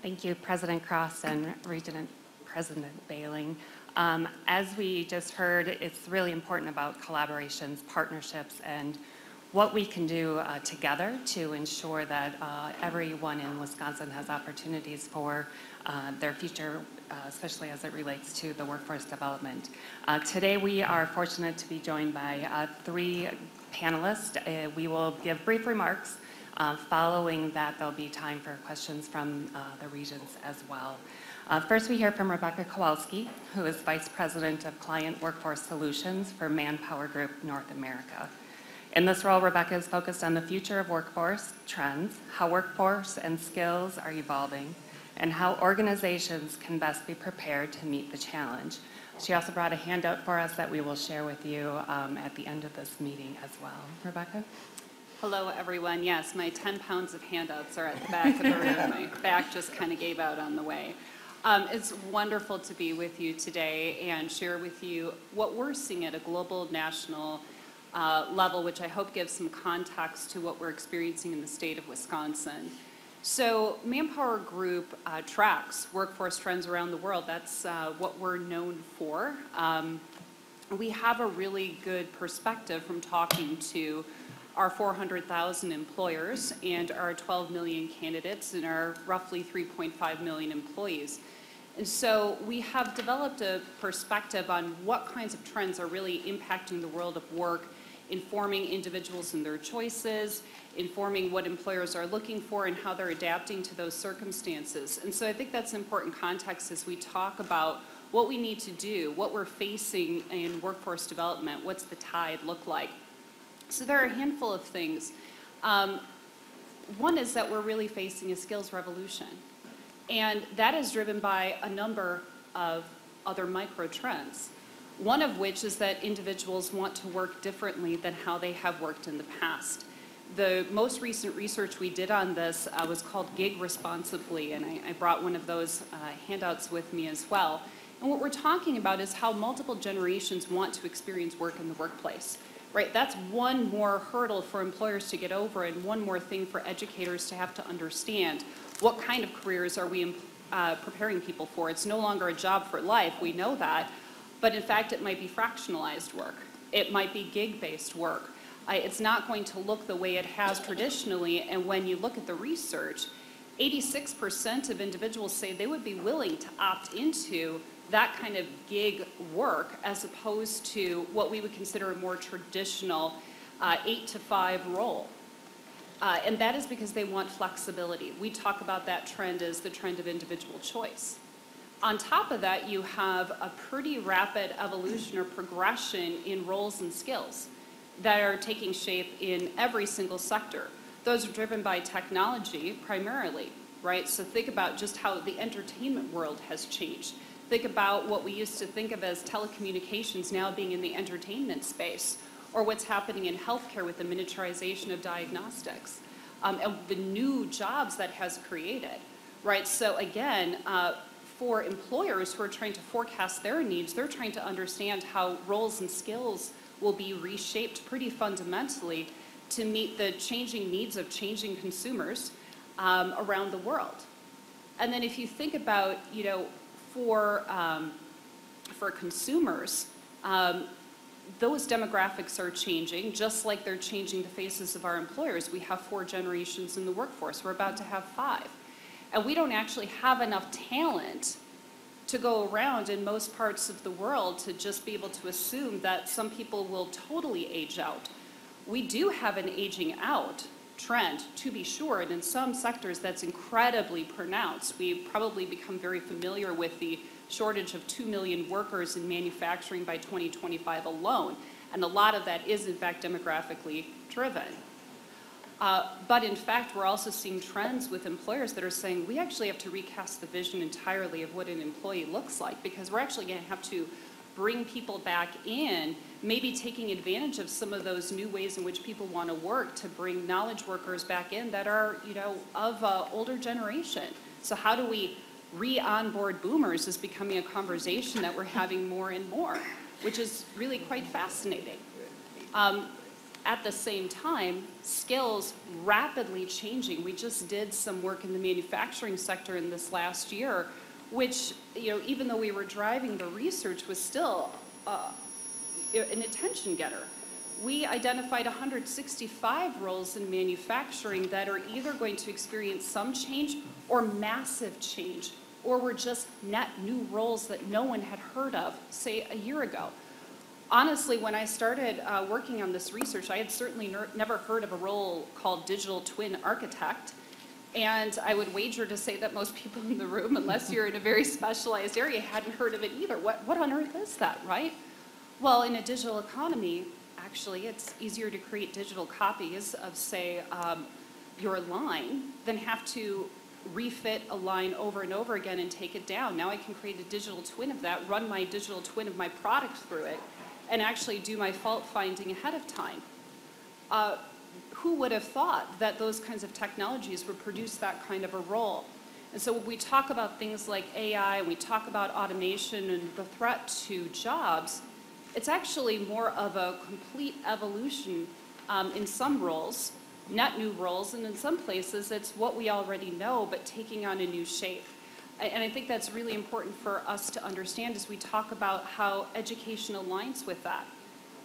Thank you, President Kraus and Regent President Bailing. As we just heard, it's really important about collaborations, partnerships, and what we can do together to ensure that everyone in Wisconsin has opportunities for their future, especially as it relates to the workforce development. Today we are fortunate to be joined by 3 panelists. We will give brief remarks. Following that, there'll be time for questions from the Regents as well. First, we hear from Rebecca Kowalski, who is Vice President of Client Workforce Solutions for Manpower Group North America. In this role, Rebecca is focused on the future of workforce trends, how workforce and skills are evolving, and how organizations can best be prepared to meet the challenge. She also brought a handout for us that we will share with you at the end of this meeting as well. Rebecca? Hello, everyone. Yes, my 10 pounds of handouts are at the back of the room. My back just kind of gave out on the way. It's wonderful to be with you today and share with you what we're seeing at a global, national level, which I hope gives some context to what we're experiencing in the state of Wisconsin. So Manpower Group tracks workforce trends around the world. That's what we're known for. We have a really good perspective from talking to our 400,000 employers and our 12 million candidates and our roughly 3.5 million employees. And so we have developed a perspective on what kinds of trends are really impacting the world of work, informing individuals in their choices, informing what employers are looking for and how they're adapting to those circumstances. And so I think that's important context as we talk about what we need to do, what we're facing in workforce development, what's the tide look like. So there are a handful of things. One is that we're really facing a skills revolution. And that is driven by a number of other micro trends. One of which is that individuals want to work differently than how they have worked in the past. The most recent research we did on this was called Gig Responsibly, and I brought one of those handouts with me as well. And what we're talking about is how multiple generations want to experience work in the workplace. Right, that's one more hurdle for employers to get over and one more thing for educators to have to understand. What kind of careers are we preparing people for? It's no longer a job for life, we know that, but in fact it might be fractionalized work. It might be gig-based work. It's not going to look the way it has traditionally, and when you look at the research, 86% of individuals say they would be willing to opt into that kind of gig work as opposed to what we would consider a more traditional 8-to-5 role. And that is because they want flexibility. We talk about that trend as the trend of individual choice. On top of that, you have a pretty rapid evolution or progression in roles and skills that are taking shape in every single sector. Those are driven by technology primarily, right? So think about just how the entertainment world has changed. Think about what we used to think of as telecommunications now being in the entertainment space, or what's happening in healthcare with the miniaturization of diagnostics, and the new jobs that has created, right? So again, for employers who are trying to forecast their needs, they're trying to understand how roles and skills will be reshaped pretty fundamentally to meet the changing needs of changing consumers around the world. And then if you think about, you know, for consumers, those demographics are changing, just like they're changing the faces of our employers. We have 4 generations in the workforce. We're about to have 5. And we don't actually have enough talent to go around in most parts of the world to just be able to assume that some people will totally age out. We do have an aging out trend, to be sure, and in some sectors that's incredibly pronounced. We've probably become very familiar with the shortage of 2 million workers in manufacturing by 2025 alone, and a lot of that is in fact demographically driven. But in fact, we're also seeing trends with employers that are saying we actually have to recast the vision entirely of what an employee looks like, because we're actually going to have to bring people back in, maybe taking advantage of some of those new ways in which people want to work, to bring knowledge workers back in that are, you know, of older generation. So how do we re-onboard boomers is becoming a conversation that we're having more and more. which is really quite fascinating. At the same time, skills rapidly changing. We just did some work in the manufacturing sector in this last year, which, even though we were driving the research, was still an attention getter. We identified 165 roles in manufacturing that are either going to experience some change or massive change, or were just net new roles that no one had heard of, say, a year ago. Honestly, when I started working on this research, I had certainly never heard of a role called digital twin architect. And I would wager to say that most people in the room, unless you're in a very specialized area, hadn't heard of it either. What on earth is that, right? Well, in a digital economy, actually, it's easier to create digital copies of, say, your line than have to refit a line over and over again and take it down. Now I can create a digital twin of that, run my digital twin of my product through it, and actually do my fault finding ahead of time. Who would have thought that those kinds of technologies would produce that kind of a role? And so when we talk about things like AI, and we talk about automation and the threat to jobs, it's actually more of a complete evolution in some roles, net new roles, and in some places it's what we already know, but taking on a new shape. And I think that's really important for us to understand as we talk about how education aligns with that.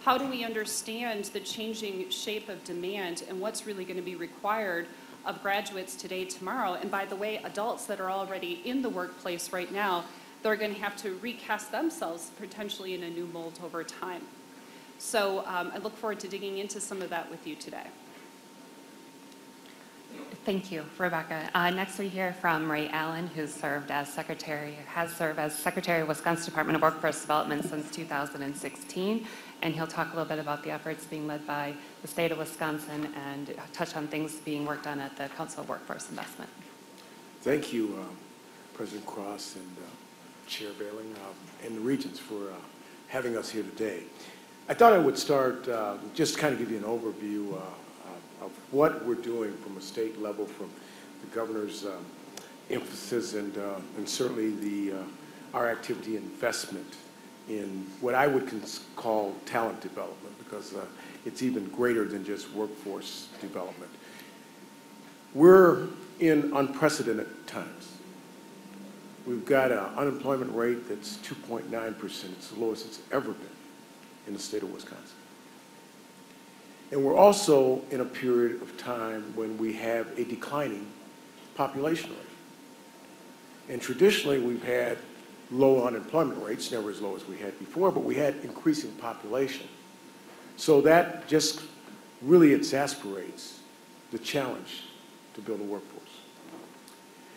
How do we understand the changing shape of demand and what's really going to be required of graduates today, tomorrow? And by the way, adults that are already in the workplace right now, they're going to have to recast themselves potentially in a new mold over time. So I look forward to digging into some of that with you today. Thank you, Rebecca. Next we hear from Ray Allen, who's served as Secretary of Wisconsin Department of Workforce Development since 2016, and he'll talk a little bit about the efforts being led by the state of Wisconsin and touch on things being worked on at the Council of Workforce Investment. Thank you, President Kraus and Chair Bailing and the Regents for having us here today. I thought I would start just kind of give you an overview of what we're doing from a state level, from the governor's emphasis and certainly our activity investment in what I would call talent development, because it's even greater than just workforce development. We're in unprecedented times. We've got an unemployment rate that's 2.9%. It's the lowest it's ever been in the state of Wisconsin. And we're also in a period of time when we have a declining population rate. And traditionally, we've had low unemployment rates, never as low as we had before, but we had increasing population. So that just really exasperates the challenge to build a workforce.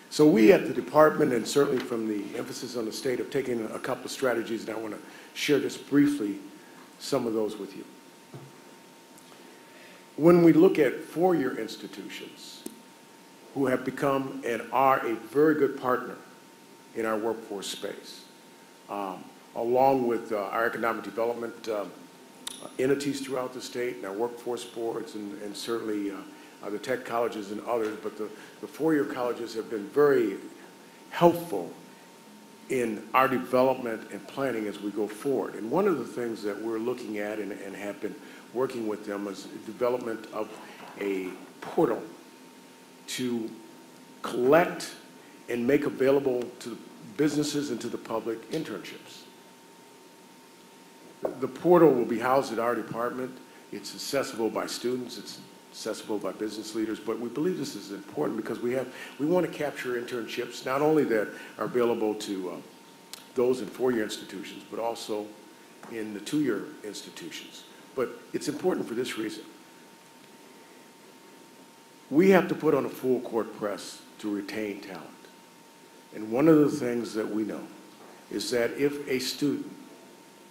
So we at the department, and certainly from the emphasis on the state, have taken a couple of strategies, and I want to share just briefly some of those with you. When we look at four-year institutions who have become and are a very good partner in our workforce space, along with our economic development entities throughout the state and our workforce boards and certainly the tech colleges and others, but the four-year colleges have been very helpful in our development and planning as we go forward. And one of the things that we're looking at and have been working with them is the development of a portal to collect and make available to businesses and to the public internships. The portal will be housed at our department. It's accessible by students. It's accessible by business leaders, but we believe this is important because we want to capture internships, not only that are available to those in four-year institutions, but also in the two-year institutions. But it's important for this reason. We have to put on a full court press to retain talent. And one of the things that we know is that if a student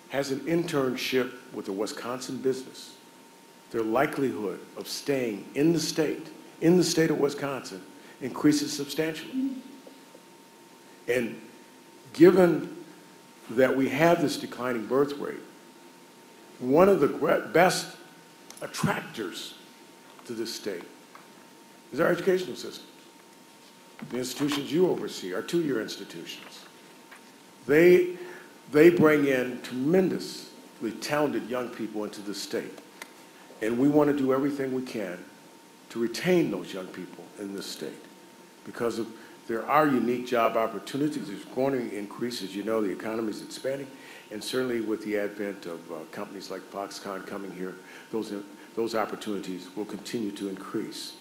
has an internship with a Wisconsin business, their likelihood of staying in the state of Wisconsin, increases substantially. And given that we have this declining birth rate, one of the best attractors to this state is our educational systems. The institutions you oversee are two-year institutions. They bring in tremendous talented young people into the state. And we want to do everything we can to retain those young people in this state because there are unique job opportunities. There's going to increase, as you know, the economy is expanding, and certainly with the advent of companies like Foxconn coming here, those opportunities will continue to increase.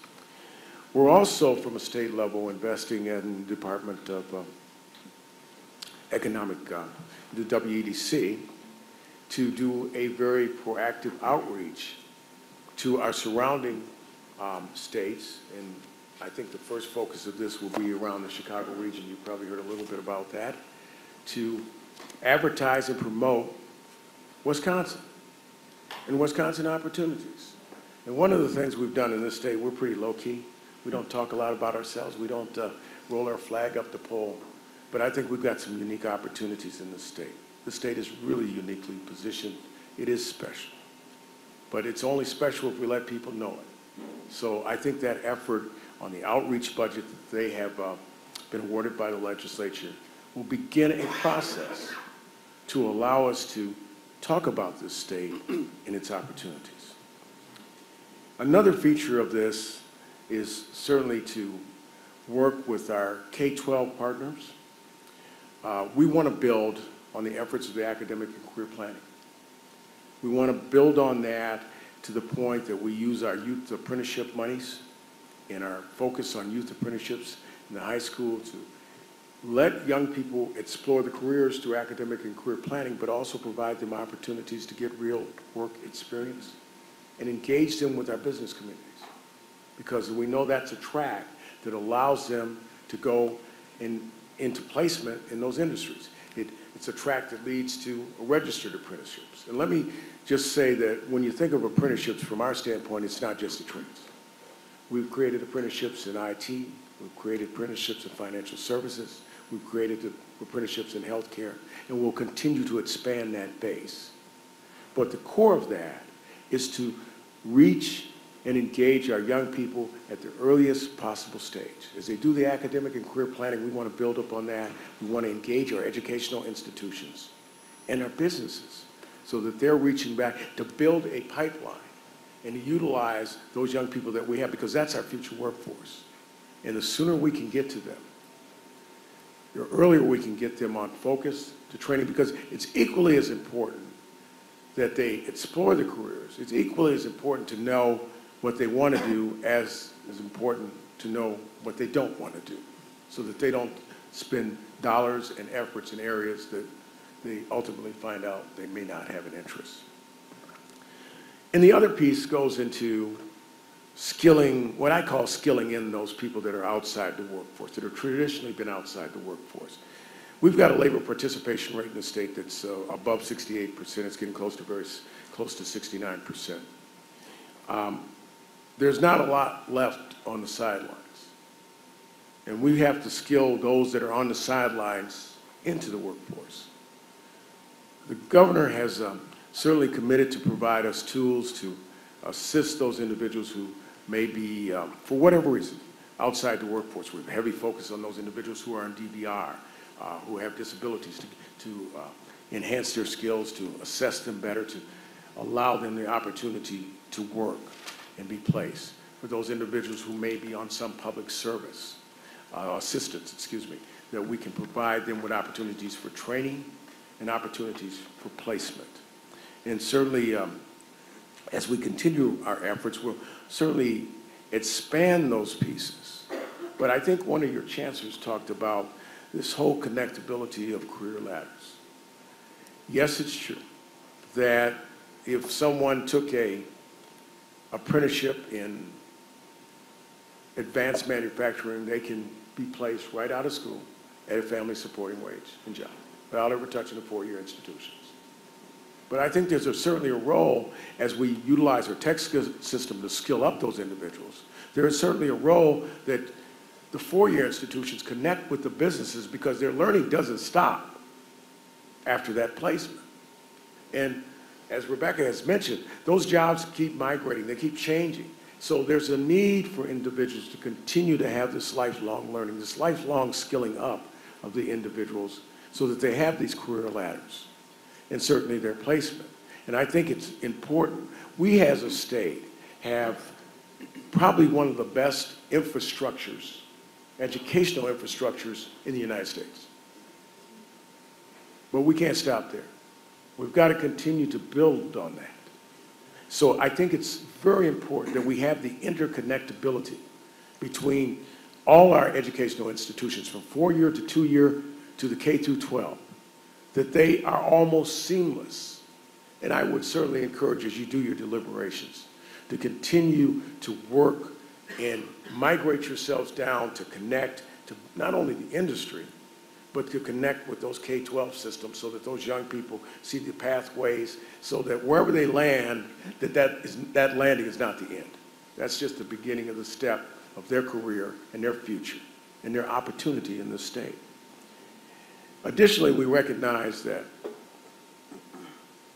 We're also, from a state level, investing in the Department of Economic, the WEDC, to do a very proactive outreach to our surrounding states, and I think the first focus of this will be around the Chicago region. You probably heard a little bit about that, to advertise and promote Wisconsin and Wisconsin opportunities. And one of the things we've done in this state, we're pretty low-key. We don't talk a lot about ourselves. We don't roll our flag up the pole. But I think we've got some unique opportunities in this state. The state is really uniquely positioned. It is special. But it's only special if we let people know it. So I think that effort on the outreach budget that they have been awarded by the legislature will begin a process to allow us to talk about this state and its opportunities. Another feature of this is certainly to work with our K12 partners. We want to build on the efforts of the academic and career planning. We want to build on that to the point that we use our youth apprenticeship monies and our focus on youth apprenticeships in the high school to let young people explore the careers through academic and career planning, but also provide them opportunities to get real work experience and engage them with our business communities. Because we know that's a track that allows them to go into placement in those industries. It's a track that leads to registered apprenticeships. And let me just say that when you think of apprenticeships from our standpoint, it's not just the trades. We've created apprenticeships in IT, we've created apprenticeships in financial services, we've created apprenticeships in healthcare, and we'll continue to expand that base. But the core of that is to reach and engage our young people at the earliest possible stage. As they do the academic and career planning, we want to build up on that. We want to engage our educational institutions and our businesses so that they're reaching back to build a pipeline and to utilize those young people that we have, because that's our future workforce. And the sooner we can get to them, the earlier we can get them on focus to training, because it's equally as important that they explore the careers. It's equally as important to know what they want to do as is important to know what they don't want to do, so that they don't spend dollars and efforts in areas that they ultimately find out they may not have an interest. And the other piece goes into skilling, what I call skilling in those people that are outside the workforce, that have traditionally been outside the workforce. We've got a labor participation rate in the state that's above 68%. It's getting close to 69%. There's not a lot left on the sidelines. And we have to skill those that are on the sidelines into the workforce. The governor has certainly committed to provide us tools to assist those individuals who may be, for whatever reason, outside the workforce, with heavy focus on those individuals who are on DVR, who have disabilities, to enhance their skills, to assess them better, to allow them the opportunity to work and be placed. For those individuals who may be on some public service, assistance, that we can provide them with opportunities for training and opportunities for placement. And certainly, as we continue our efforts, we'll certainly expand those pieces. But I think one of your chancellors talked about this whole connectability of career ladders. Yes, it's true that if someone took a apprenticeship in advanced manufacturing, they can be placed right out of school at a family supporting wage and job without ever touching the four-year institutions. But I think there's certainly a role, as we utilize our tech system to skill up those individuals, there is certainly a role that the four-year institutions connect with the businesses, because their learning doesn't stop after that placement. And as Rebecca has mentioned, those jobs keep migrating, they keep changing. So there's a need for individuals to continue to have this lifelong learning, this lifelong skilling up of the individuals, so that they have these career ladders and certainly their placement. And I think it's important. We as a state have probably one of the best infrastructures, educational infrastructures in the United States. But we can't stop there. We've got to continue to build on that. So I think it's very important that we have the interconnectability between all our educational institutions, from 4-year to 2-year to the K-12, that they are almost seamless. And I would certainly encourage, as you do your deliberations, to continue to work and migrate yourselves down to connect to not only the industry, but to connect with those K-12 systems so that those young people see the pathways, so that wherever they land, that landing is not the end. That's just the beginning of the step of their career and their future and their opportunity in this state. Additionally, we recognize that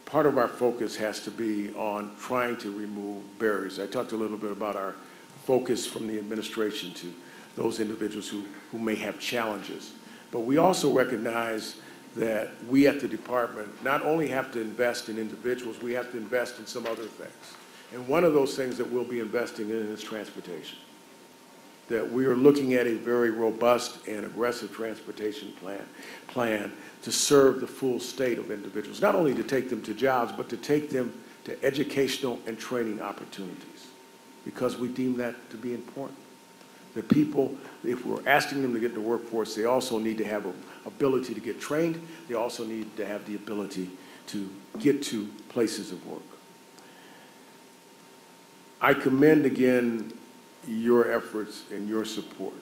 part of our focus has to be on trying to remove barriers. I talked a little bit about our focus from the administration to those individuals who may have challenges. But we also recognize that we at the department not only have to invest in individuals, we have to invest in some other things. And one of those things that we'll be investing in is transportation. That we are looking at a very robust and aggressive transportation plan to serve the full state of individuals, not only to take them to jobs, but to take them to educational and training opportunities, because we deem that to be important. The people, if we're asking them to get in the workforce, they also need to have an ability to get trained. They also need to have the ability to get to places of work. I commend again your efforts and your support.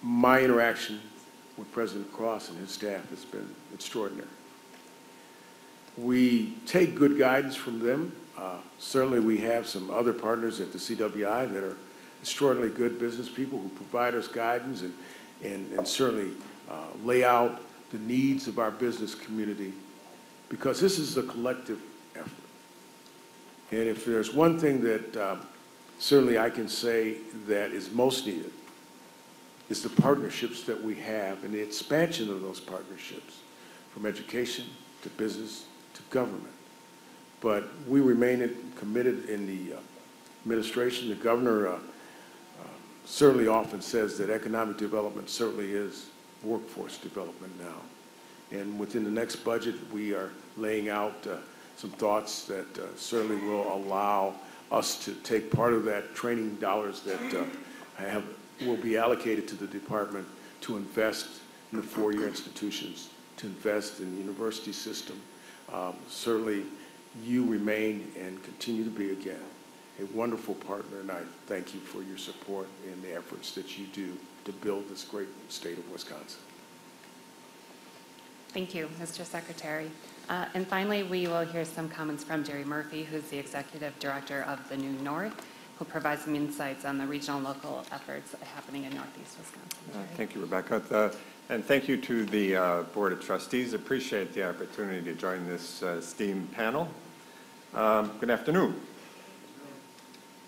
My interaction with President Kraus and his staff has been extraordinary. We take good guidance from them. Certainly we have some other partners at the CWI that are extraordinarily good business people who provide us guidance and certainly lay out the needs of our business community, because this is a collective effort. And if there's one thing that certainly I can say that is most needed, is the partnerships that we have and the expansion of those partnerships, from education to business to government. But we remain committed in the administration. The governor certainly often says that economic development certainly is workforce development now. And within the next budget, we are laying out some thoughts that certainly will allow us to take part of that training dollars that will be allocated to the department to invest in the 4-year institutions, to invest in the university system. Certainly, you remain and continue to be, again, a wonderful partner, and I thank you for your support and the efforts that you do to build this great state of Wisconsin. Thank you, Mr. Secretary. And finally, we will hear some comments from Jerry Murphy, who's the Executive Director of the New North, who'll provide some insights on the regional and local efforts happening in Northeast Wisconsin. Thank you, Rebecca. And thank you to the Board of Trustees. Appreciate the opportunity to join this esteemed panel. Good afternoon.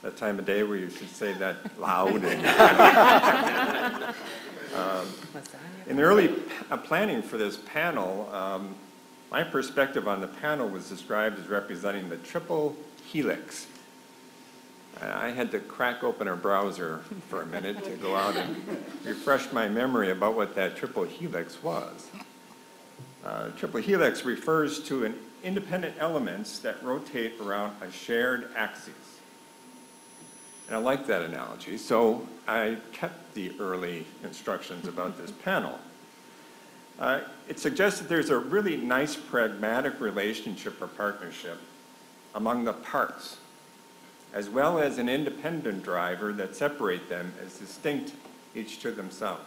That time of day where you should say that loud. In the early planning for this panel, my perspective on the panel was described as representing the triple helix. I had to crack open our browser for a minute to go out and refresh my memory about what that triple helix was. Triple helix refers to independent elements that rotate around a shared axis. And I like that analogy, so I kept the early instructions about this panel. It suggests that there's a really nice pragmatic relationship or partnership among the parts, as well as an independent driver that separate them as distinct each to themselves.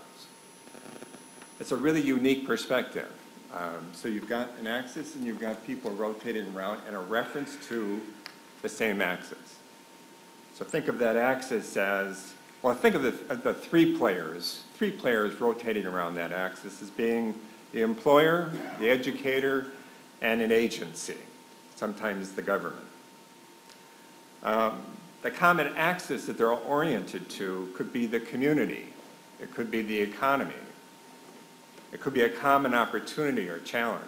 It's a really unique perspective. So you've got an axis and you've got people rotating around in a reference to the same axis. So think of that axis as, well, think of the three players rotating around that axis as being the employer, the educator, and an agency, sometimes the government. The common axis that they're all oriented to could be the community. It could be the economy. It could be a common opportunity or challenge.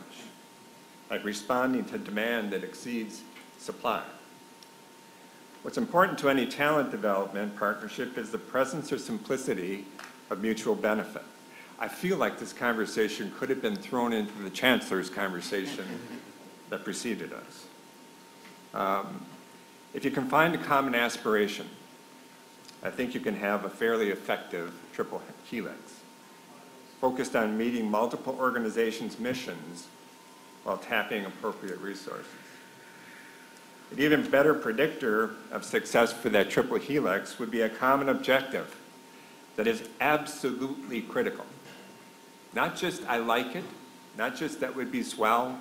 like responding to demand that exceeds supply. What's important to any talent development partnership is the presence or simplicity of mutual benefit. I feel like this conversation could have been thrown into the chancellor's conversation that preceded us. If you can find a common aspiration, I think you can have a fairly effective triple helix, focused on meeting multiple organizations' missions while tapping appropriate resources. An even better predictor of success for that triple helix would be a common objective that is absolutely critical. Not just I like it, not just that would be swell,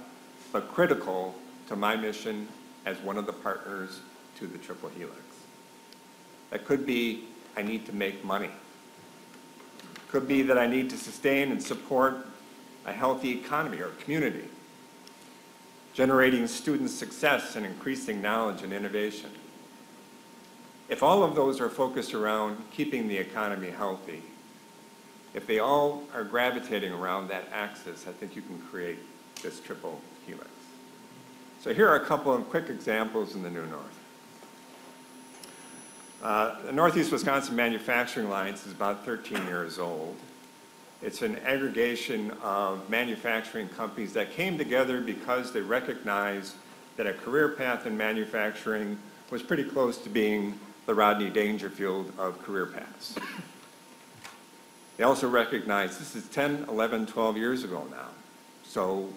but critical to my mission as one of the partners to the triple helix. That could be I need to make money. Could be that I need to sustain and support a healthy economy or community, generating student success and increasing knowledge and innovation. If all of those are focused around keeping the economy healthy, if they all are gravitating around that axis, I think you can create this triple helix. So here are a couple of quick examples in the New North. The Northeast Wisconsin Manufacturing Alliance is about 13 years old. It's an aggregation of manufacturing companies that came together because they recognized that a career path in manufacturing was pretty close to being the Rodney Dangerfield of career paths. They also recognized this is 10, 11, 12 years ago now. So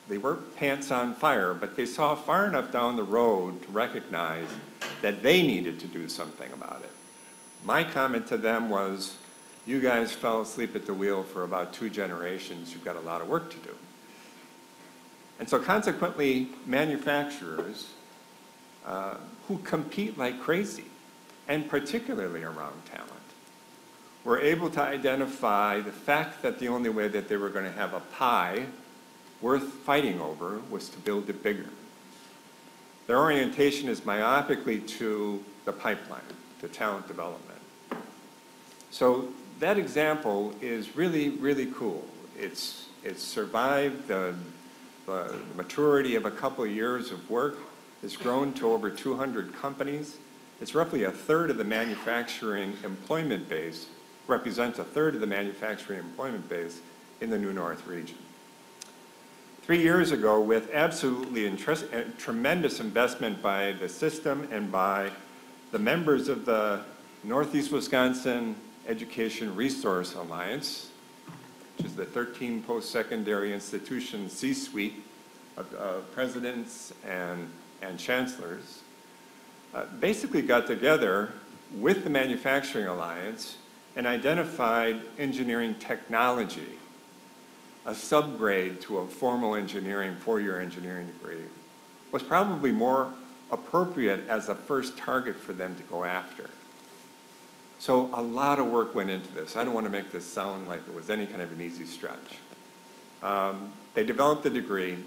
they weren't pants on fire, but they saw far enough down the road to recognize that they needed to do something about it. My comment to them was, you guys fell asleep at the wheel for about 2 generations. You've got a lot of work to do. And so consequently, manufacturers who compete like crazy, and particularly around talent, were able to identify the fact that the only way that they were going to have a pie worth fighting over was to build it bigger. Their orientation is myopically to the pipeline, to talent development. So that example is really, really cool. It's survived the maturity of a couple of years of work. It's grown to over 200 companies. It's roughly a third of the manufacturing employment base, represents a third of the manufacturing employment base in the New North region. 3 years ago, with absolutely tremendous investment by the system and by the members of the Northeast Wisconsin Education Resource Alliance, which is the 13 post-secondary institution C-suite of presidents and chancellors, basically got together with the Manufacturing Alliance and identified engineering technology, a subgrade to a formal engineering, 4-year engineering degree, was probably more appropriate as a first target for them to go after. So a lot of work went into this. I don't want to make this sound like it was any kind of an easy stretch. They developed the degree.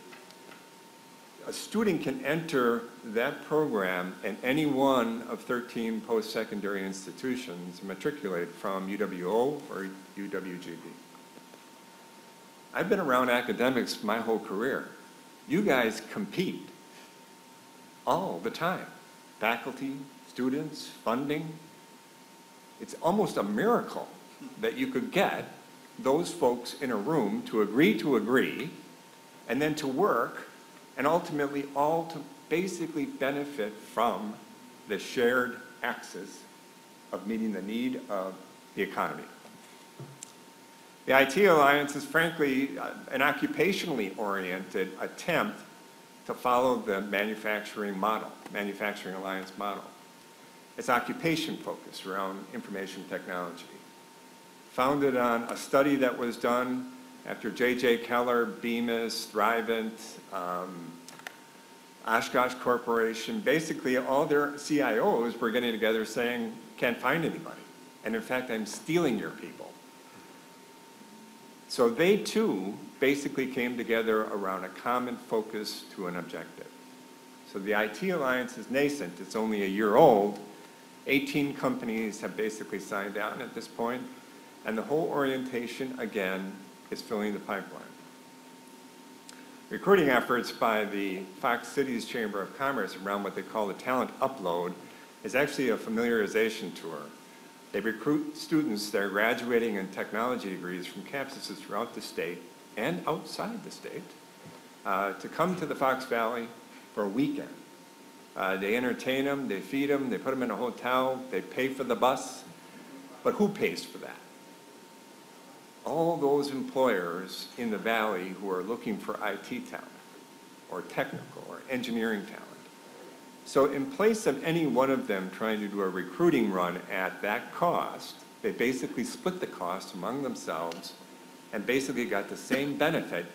A student can enter that program in any one of 13 post-secondary institutions matriculated from UWO or UWGB. I've been around academics my whole career. You guys compete all the time. Faculty, students, funding. It's almost a miracle that you could get those folks in a room to agree, and then to work, and ultimately all to basically benefit from the shared axis of meeting the need of the economy. The IT Alliance is frankly an occupationally oriented attempt to follow the manufacturing model, Manufacturing Alliance model. It's occupation focused around information technology. Founded on a study that was done after J.J. Keller, Bemis, Thrivent, Oshkosh Corporation, basically all their CIOs were getting together saying, can't find anybody. And in fact, I'm stealing your people. So they too basically came together around a common focus to an objective. So the IT Alliance is nascent. It's only a year old. 18 companies have basically signed on at this point, and the whole orientation, again, is filling the pipeline. recruiting efforts by the Fox Cities Chamber of Commerce around what they call the talent upload is actually a familiarization tour. They recruit students that are graduating in technology degrees from campuses throughout the state and outside the state to come to the Fox Valley for a weekend. They entertain them, they feed them, they put them in a hotel, they pay for the bus. But who pays for that? All those employers in the Valley who are looking for IT talent or technical or engineering talent. So in place of any one of them trying to do a recruiting run at that cost, they basically split the cost among themselves and basically got the same benefit,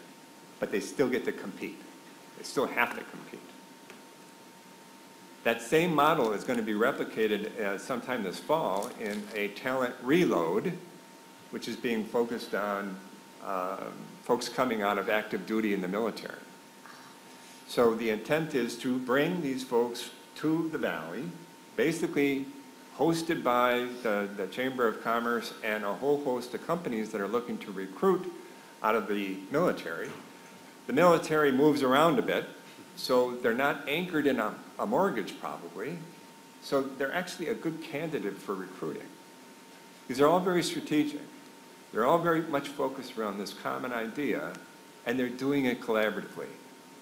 but they still get to compete. They still have to compete. That same model is going to be replicated sometime this fall in a talent reload, which is being focused on folks coming out of active duty in the military. So the intent is to bring these folks to the Valley, basically hosted by the Chamber of Commerce and a whole host of companies that are looking to recruit out of the military. The military moves around a bit, so they're not anchored in a mortgage probably, so they're actually a good candidate for recruiting. These are all very strategic. They're all very much focused around this common idea, and they're doing it collaboratively,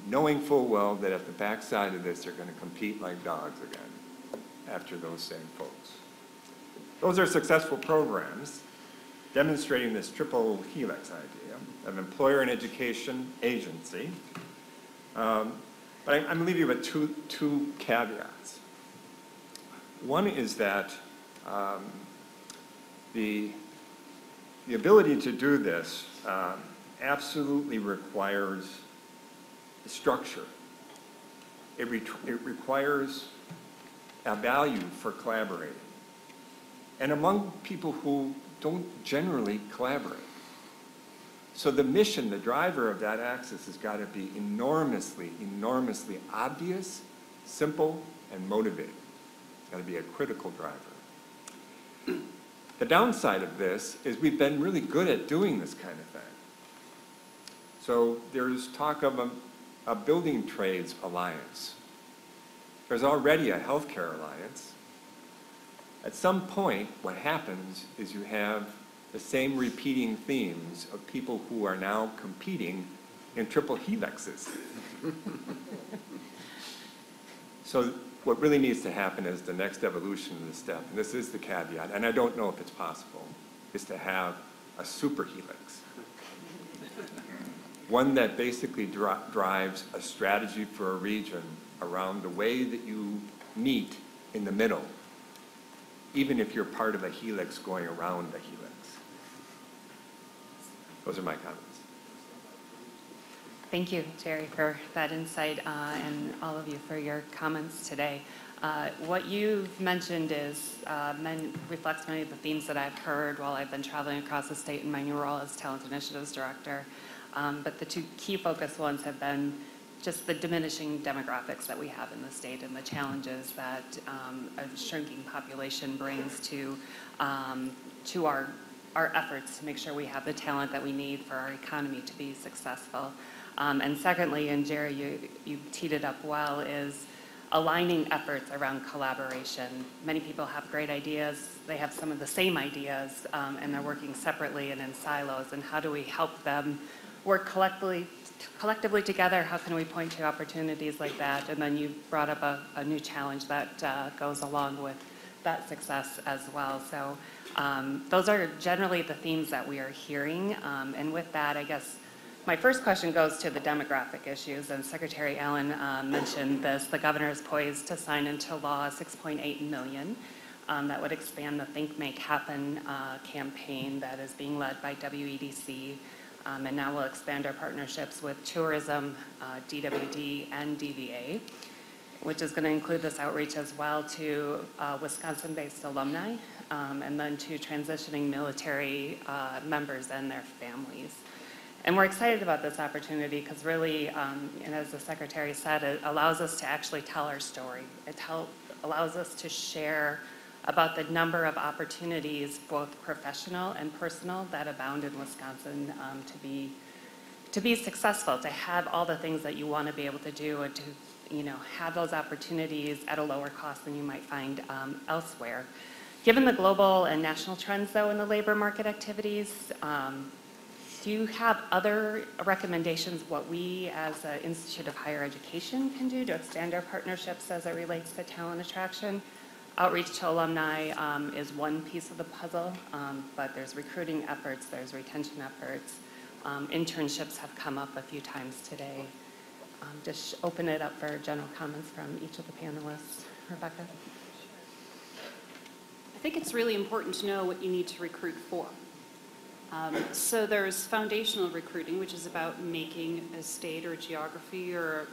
knowing full well that at the backside of this, they're going to compete like dogs again after those same folks. Those are successful programs demonstrating this triple helix idea of employer and education agency. But I'm going to leave you with two caveats. One is that the ability to do this absolutely requires structure. It requires a value for collaborating. And among people who don't generally collaborate. So the mission, the driver of that axis has got to be enormously, enormously obvious, simple, and motivating. It's got to be a critical driver. The downside of this is we've been really good at doing this kind of thing. So there's talk of a building trades alliance. There's already a healthcare alliance. At some point, what happens is you have the same repeating themes of people who are now competing in triple helixes. So what really needs to happen is the next evolution of the step, and this is the caveat, and I don't know if it's possible, is to have a super helix. One that basically drives a strategy for a region around the way that you meet in the middle, even if you're part of a helix going around a helix. Those are my comments. Thank you, Jerry, for that insight and all of you for your comments today. What you've mentioned reflects many of the themes that I've heard while I've been traveling across the state in my new role as Talent Initiatives Director. But the two key focus ones have been just the diminishing demographics that we have in the state and the challenges that a shrinking population brings to our efforts to make sure we have the talent that we need for our economy to be successful. And secondly, and Jerry, you teed it up well, is aligning efforts around collaboration. Many people have great ideas. They have some of the same ideas, and they're working separately and in silos. And how do we help them work collectively together? How can we point to opportunities like that? And then you brought up a new challenge that goes along with that success as well. So those are generally the themes that we are hearing. And with that, I guess my first question goes to the demographic issues. And Secretary Allen mentioned this. The governor is poised to sign into law $6.8 million that would expand the Think, Make, Happen campaign that is being led by WEDC. And now we'll expand our partnerships with tourism, DWD, and DVA, which is going to include this outreach as well to Wisconsin-based alumni, and then to transitioning military members and their families. And we're excited about this opportunity because really, and as the Secretary said, it allows us to actually tell our story. It allows us to share about the number of opportunities, both professional and personal, that abound in Wisconsin to be successful, to have all the things that you want to be able to do, and to have those opportunities at a lower cost than you might find elsewhere. Given the global and national trends, though, in the labor market activities, do you have other recommendations what we as an Institute of Higher Education can do to extend our partnerships as it relates to talent attraction? Outreach to alumni is one piece of the puzzle, but there's recruiting efforts, there's retention efforts. Internships have come up a few times today. Just open it up for general comments from each of the panelists. Rebecca? I think it's really important to know what you need to recruit for. So there's foundational recruiting, which is about making a state or a geography or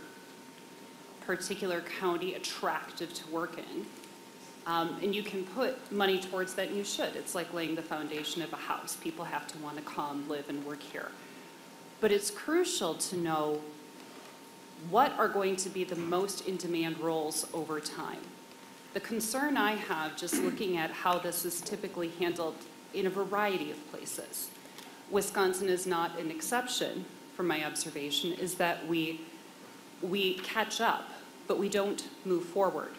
a particular county attractive to work in. And you can put money towards that, and you should. It's like laying the foundation of a house. People have to want to come, live, and work here. But it's crucial to know what are going to be the most in-demand roles over time. The concern I have, just looking at how this is typically handled in a variety of places, Wisconsin is not an exception from my observation, is that we catch up, but we don't move forward.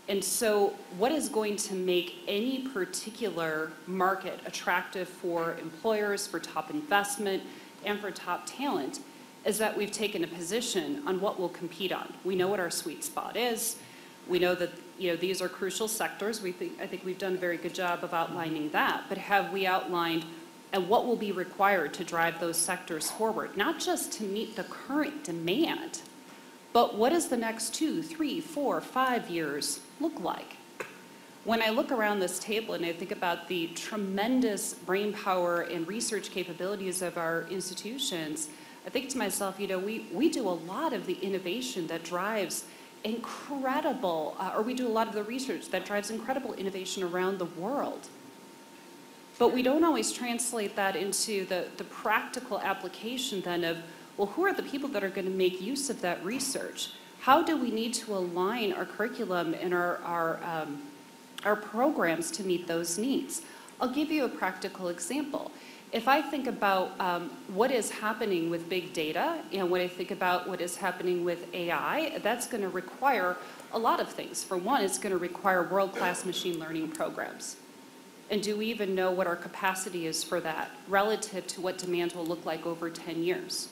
And so what is going to make any particular market attractive for employers, for top investment, and for top talent is that we've taken a position on what we'll compete on. We know what our sweet spot is. We know that these are crucial sectors. I think we've done a very good job of outlining that. But have we outlined and what will be required to drive those sectors forward? Not just to meet the current demand, but what does the next 2, 3, 4, 5 years look like? When I look around this table and I think about the tremendous brain power and research capabilities of our institutions, I think to myself, we do a lot of the innovation that drives incredible, or we do a lot of the research that drives incredible innovation around the world. But we don't always translate that into the practical application then of, well, who are the people that are going to make use of that research? How do we need to align our curriculum and our programs to meet those needs? I'll give you a practical example. If I think about what is happening with big data and when I think about what is happening with AI, that's going to require a lot of things. For one, it's going to require world-class machine learning programs. And do we even know what our capacity is for that relative to what demand will look like over 10 years?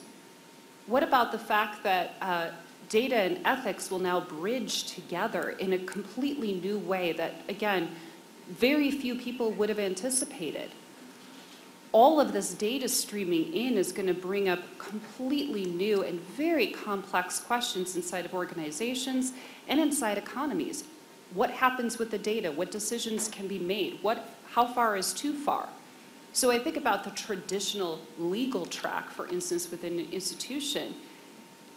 What about the fact that data and ethics will now bridge together in a completely new way that, again, very few people would have anticipated? All of this data streaming in is going to bring up completely new and very complex questions inside of organizations and inside economies. What happens with the data? What decisions can be made? How far is too far? So I think about the traditional legal track, for instance, within an institution.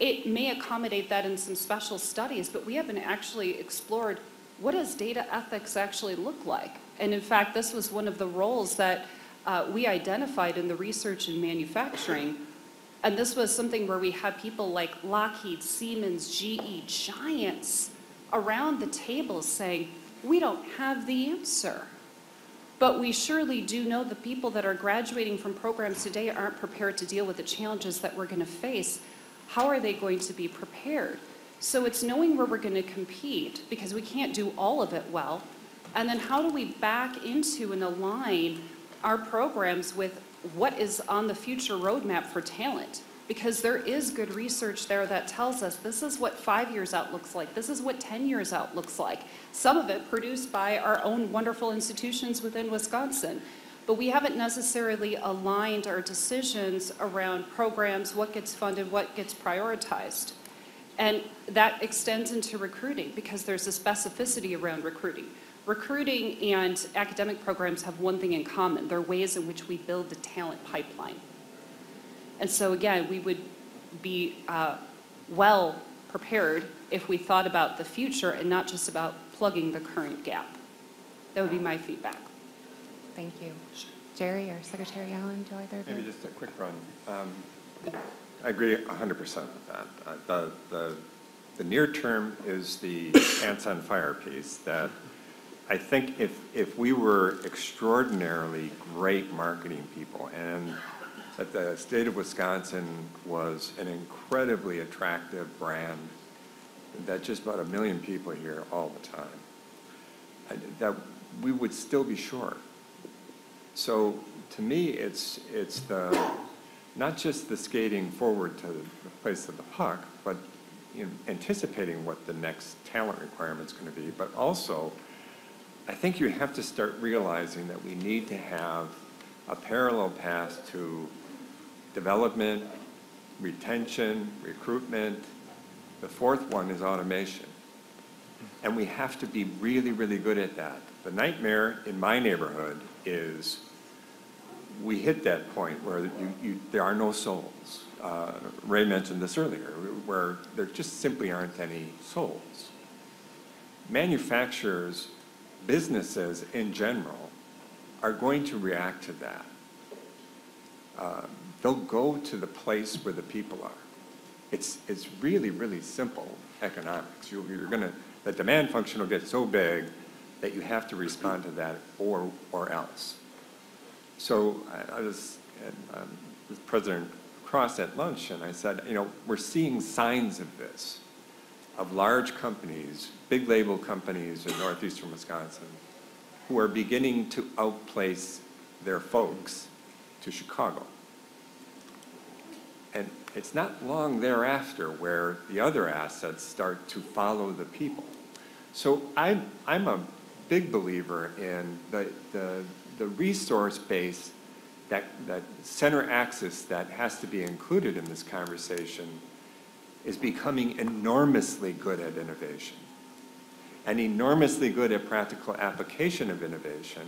It may accommodate that in some special studies, but we haven't actually explored what does data ethics actually look like. And in fact, this was one of the roles that we identified in the research and manufacturing. And this was something where we had people like Lockheed, Siemens, GE, giants around the table saying, we don't have the answer. But we surely do know the people that are graduating from programs today aren't prepared to deal with the challenges that we're going to face. How are they going to be prepared? So it's knowing where we're going to compete, because we can't do all of it well. And then how do we back into and align our programs with what is on the future roadmap for talent? Because there is good research there that tells us this is what 5 years out looks like. This is what 10 years out looks like. Some of it produced by our own wonderful institutions within Wisconsin. But we haven't necessarily aligned our decisions around programs, what gets funded, what gets prioritized. And that extends into recruiting, because there's a specificity around recruiting. Recruiting and academic programs have one thing in common. They're ways in which we build the talent pipeline. And so again, we would be well prepared if we thought about the future and not just about plugging the current gap. That would be my feedback. Thank you. Jerry or Secretary Allen, do either of you? Maybe just a quick run. I agree 100% with that. The near term is the ants on fire piece that I think if we were extraordinarily great marketing people and that the state of Wisconsin was an incredibly attractive brand, that just about 1 million people here all the time, that we would still be short. So to me, it's not just the skating forward to the place of the puck, but anticipating what the next talent requirement is going to be, but also I think you have to start realizing that we need to have a parallel path to development, retention, recruitment. The fourth one is automation. And we have to be really, really good at that. The nightmare in my neighborhood is we hit that point where there are no souls. Ray mentioned this earlier, where there just simply aren't any souls. Manufacturers, businesses in general, are going to react to that. They'll go to the place where the people are. It's really, really simple economics. The demand function will get so big that you have to respond to that or else. So I was with President Kraus at lunch, and I said, we're seeing signs of this, of large companies, big label companies in northeastern Wisconsin, who are beginning to outplace their folks to Chicago. And it's not long thereafter where the other assets start to follow the people. So I'm a big believer in the resource base, that center axis that has to be included in this conversation is becoming enormously good at innovation and enormously good at practical application of innovation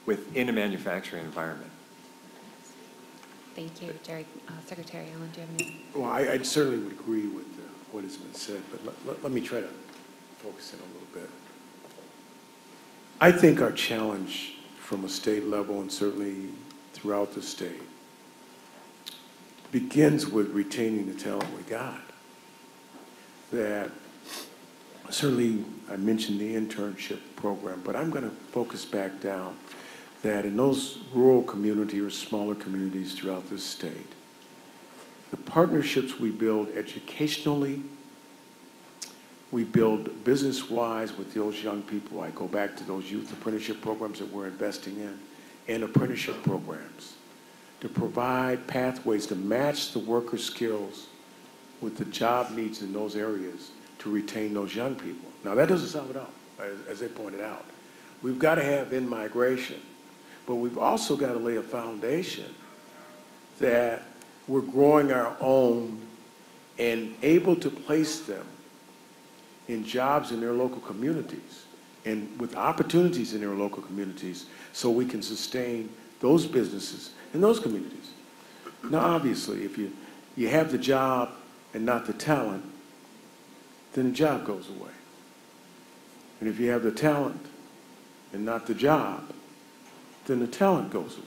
within a manufacturing environment. Thank you, Jerry. Secretary Allen, do you have any? Well, I certainly would agree with what has been said, but let me try to focus in a little bit. I think our challenge from a state level and certainly throughout the state begins with retaining the talent we got. That certainly I mentioned the internship program, but I'm going to focus back down that in those rural communities or smaller communities throughout this state, the partnerships we build educationally, we build business-wise with those young people. I go back to those youth apprenticeship programs that we're investing in, and apprenticeship programs to provide pathways to match the worker skills with the job needs in those areas to retain those young people. Now, that doesn't solve it all, as they pointed out. We've got to have in-migration, but we've also got to lay a foundation that we're growing our own and able to place them in jobs in their local communities and with opportunities in their local communities so we can sustain those businesses in those communities. Now, obviously, if you have the job and not the talent, then the job goes away. And if you have the talent and not the job, then the talent goes away.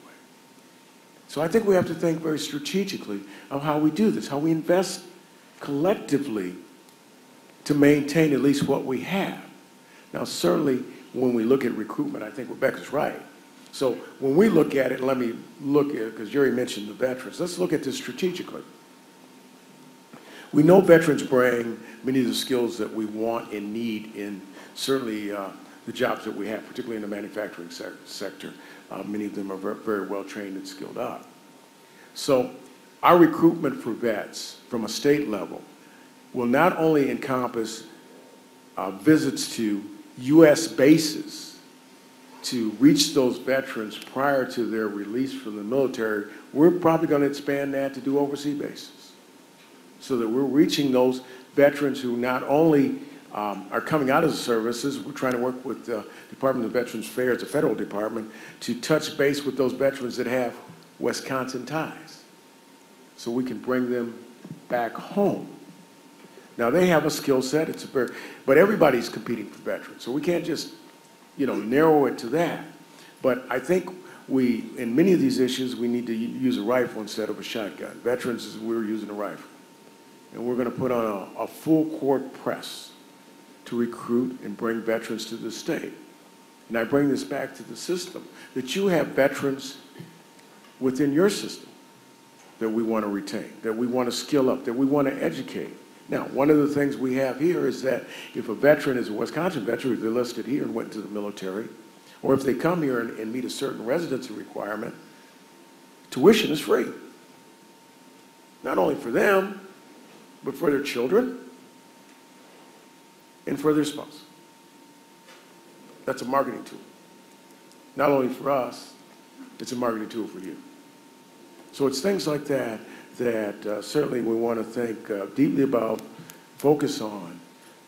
So I think we have to think very strategically of how we do this, how we invest collectively to maintain at least what we have. Now, certainly, when we look at recruitment, I think Rebecca's right. So when we look at it, let me look at it, because Jerry mentioned the veterans. Let's look at this strategically. We know veterans bring many of the skills that we want and need in certainly the jobs that we have, particularly in the manufacturing sector. Many of them are very well trained and skilled up. So our recruitment for vets from a state level will not only encompass visits to U.S. bases to reach those veterans prior to their release from the military. We're probably going to expand that to do overseas bases so that we're reaching those veterans who not only are coming out of the services. We're trying to work with the Department of Veterans Affairs, the federal department, to touch base with those veterans that have Wisconsin ties so we can bring them back home. Now, they have a skill set, but everybody's competing for veterans, so we can't just, narrow it to that. But I think in many of these issues, we need to use a rifle instead of a shotgun. Veterans, we're using a rifle. And we're going to put on a full court press to recruit and bring veterans to the state. And I bring this back to the system, that you have veterans within your system. that we want to retain, that we want to skill up, that we want to educate. Now, one of the things we have here is that if a veteran is a Wisconsin veteran, if they're listed here and went into the military, or if they come here and meet a certain residency requirement, tuition is free. Not only for them, but for their children and for their spouse. That's a marketing tool. Not only for us, it's a marketing tool for you. So it's things like that that certainly we want to think deeply about, focus on,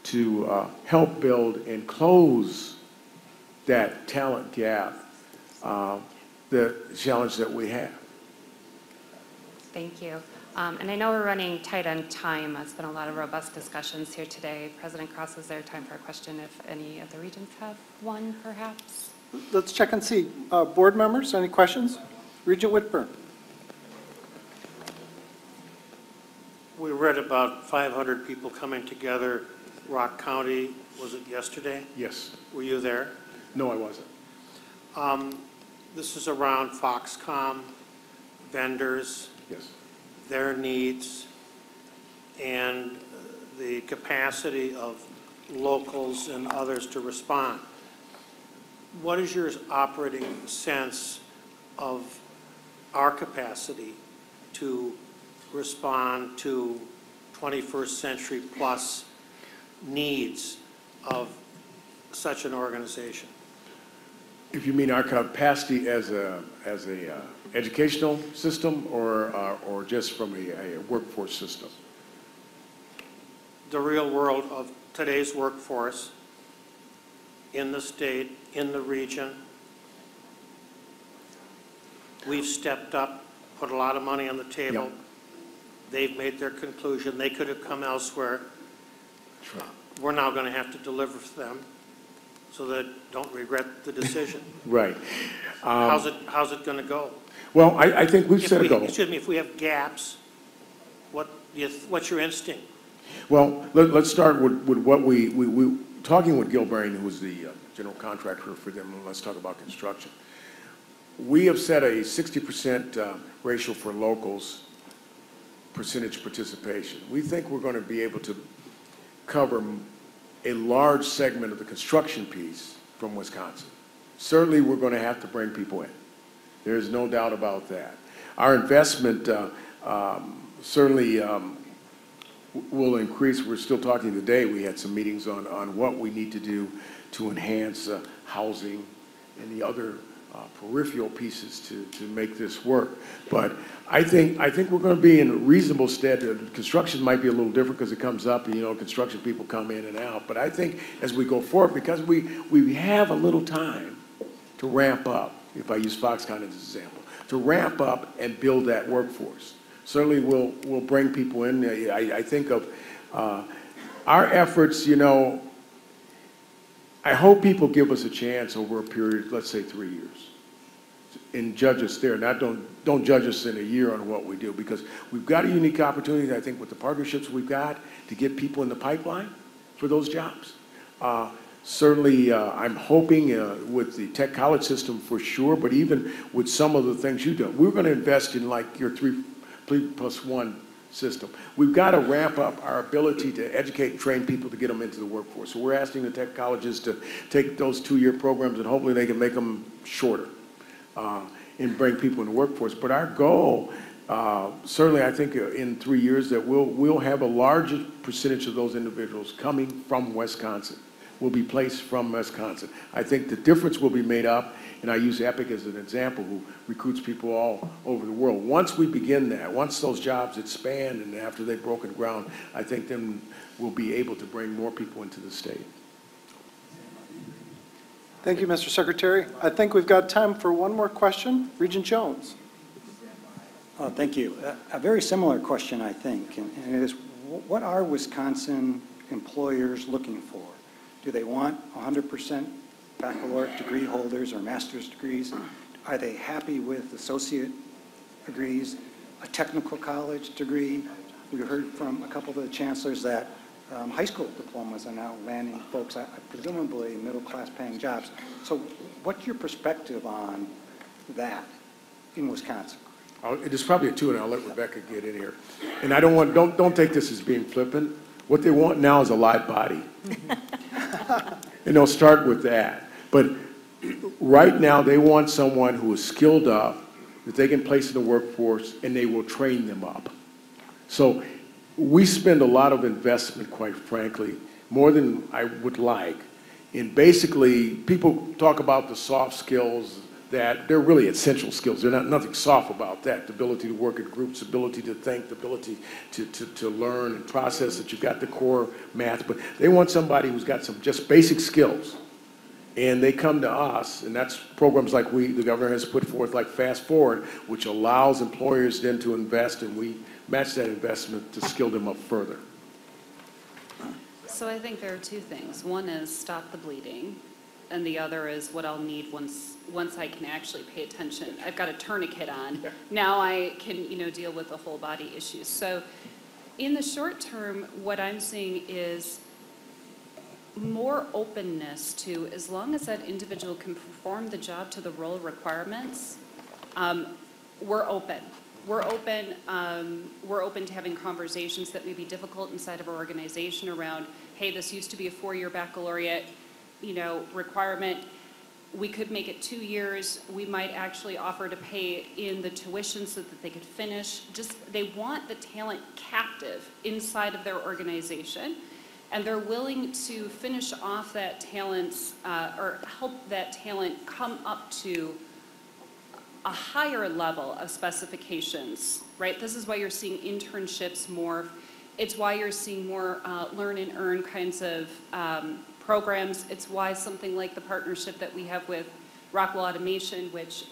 to help build and close that talent gap, the challenge that we have. Thank you. And I know we're running tight on time. It's been a lot of robust discussions here today. President Kraus, is there time for a question if any of the regents have one, perhaps? Let's check and see. Board members, any questions? Regent Whitburn. We read about 500 people coming together, Rock County, was it yesterday? Yes. Were you there? No, I wasn't. This is around Foxcom, vendors, yes, their needs, and the capacity of locals and others to respond. What is your operating sense of our capacity to respond to 21st century plus needs of such an organization? If you mean our capacity as a educational system or just from a workforce system? The real world of today's workforce in the state, in the region. We've stepped up, put a lot of money on the table. Yep. They've made their conclusion. They could have come elsewhere. Right. We're now going to have to deliver for them so that don't regret the decision. Right. How's it going to go? Well, I think we've set a goal. Excuse me, if we have gaps, what's your instinct? Well, let's start with what we talking with Gil Baring, who's the general contractor for them, and let's talk about construction. We have set a 60% ratio for locals percentage participation. We think we're going to be able to cover a large segment of the construction piece from Wisconsin. Certainly, we're going to have to bring people in. There's no doubt about that. Our investment certainly will increase. We're still talking today. We had some meetings on what we need to do to enhance housing and the other peripheral pieces to make this work. But I think we're going to be in a reasonable stead. Construction might be a little different because it comes up, and, construction people come in and out. But I think as we go forward, because we have a little time to ramp up, if I use Foxconn as an example, to ramp up and build that workforce. Certainly we'll bring people in. I think of our efforts, I hope people give us a chance over a period, let's say 3 years, and judge us there. Not don't judge us in a year on what we do, because we've got a unique opportunity, I think, with the partnerships we've got to get people in the pipeline for those jobs. Certainly, I'm hoping with the tech college system for sure, but even with some of the things you do, we're going to invest in like your 3+1 system. We've got to ramp up our ability to educate and train people to get them into the workforce. So we're asking the tech colleges to take those 2-year programs, and hopefully they can make them shorter and bring people in the workforce. But our goal, certainly I think in 3 years, that we'll have a larger percentage of those individuals coming from Wisconsin, will be placed from Wisconsin. I think the difference will be made up, and I use Epic as an example, who recruits people all over the world. Once we begin that, once those jobs expand, and after they've broken ground, I think then we'll be able to bring more people into the state. Thank you, Mr. Secretary. I think we've got time for one more question. Regent Jones. Thank you. A very similar question, I think, and it is, what are Wisconsin employers looking for? Do they want 100% baccalaureate degree holders or master's degrees? Are they happy with associate degrees, a technical college degree? We heard from a couple of the chancellors that high school diplomas are now landing folks, presumably middle-class paying jobs. So what's your perspective on that in Wisconsin? There's probably a 2, and I'll let Rebecca get in here. And I don't take this as being flippant. What they want now is a live body. And they'll start with that. But right now, they want someone who is skilled up, that they can place in the workforce, and they will train them up. So we spend a lot of investment, quite frankly, more than I would like. And basically, people talk about the soft skills, that they're really essential skills. There's nothing soft about that. The ability to work in groups, the ability to think, the ability to learn and process, that you've got the core math. But they want somebody who's got some just basic skills. And they come to us, and that's programs like the governor has put forth, like Fast Forward, which allows employers then to invest, and we match that investment to skill them up further. So I think there are two things. One is stop the bleeding, and the other is what I'll need once I can actually pay attention. I've got a tourniquet on. Yeah. Now I can, deal with the whole body issues. So in the short term, what I'm seeing is more openness to, as long as that individual can perform the job to the role requirements, we're open. We're open to having conversations that may be difficult inside of our organization around, hey, this used to be a 4-year baccalaureate, requirement. We could make it 2 years. We might actually offer to pay in the tuition so that they could finish. They want the talent captive inside of their organization, and they're willing to finish off that talent or help that talent come up to a higher level of specifications, right? This is why you're seeing internships more. It's why you're seeing more learn and earn kinds of programs. It's why something like the partnership that we have with Rockwell Automation, which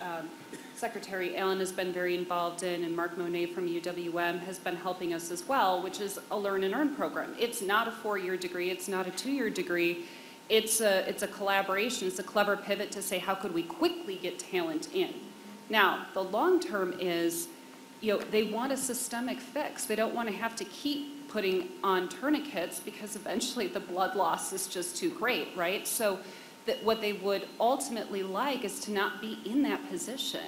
Secretary Allen has been very involved in, and Mark Monet from UWM has been helping us as well, which is a learn and earn program. It's not a 4-year degree. It's not a 2-year degree. It's a collaboration. It's a clever pivot to say, how could we quickly get talent in? Now, the long term is, they want a systemic fix. They don't want to have to keep putting on tourniquets because eventually the blood loss is just too great, right? So what they would ultimately like is to not be in that position,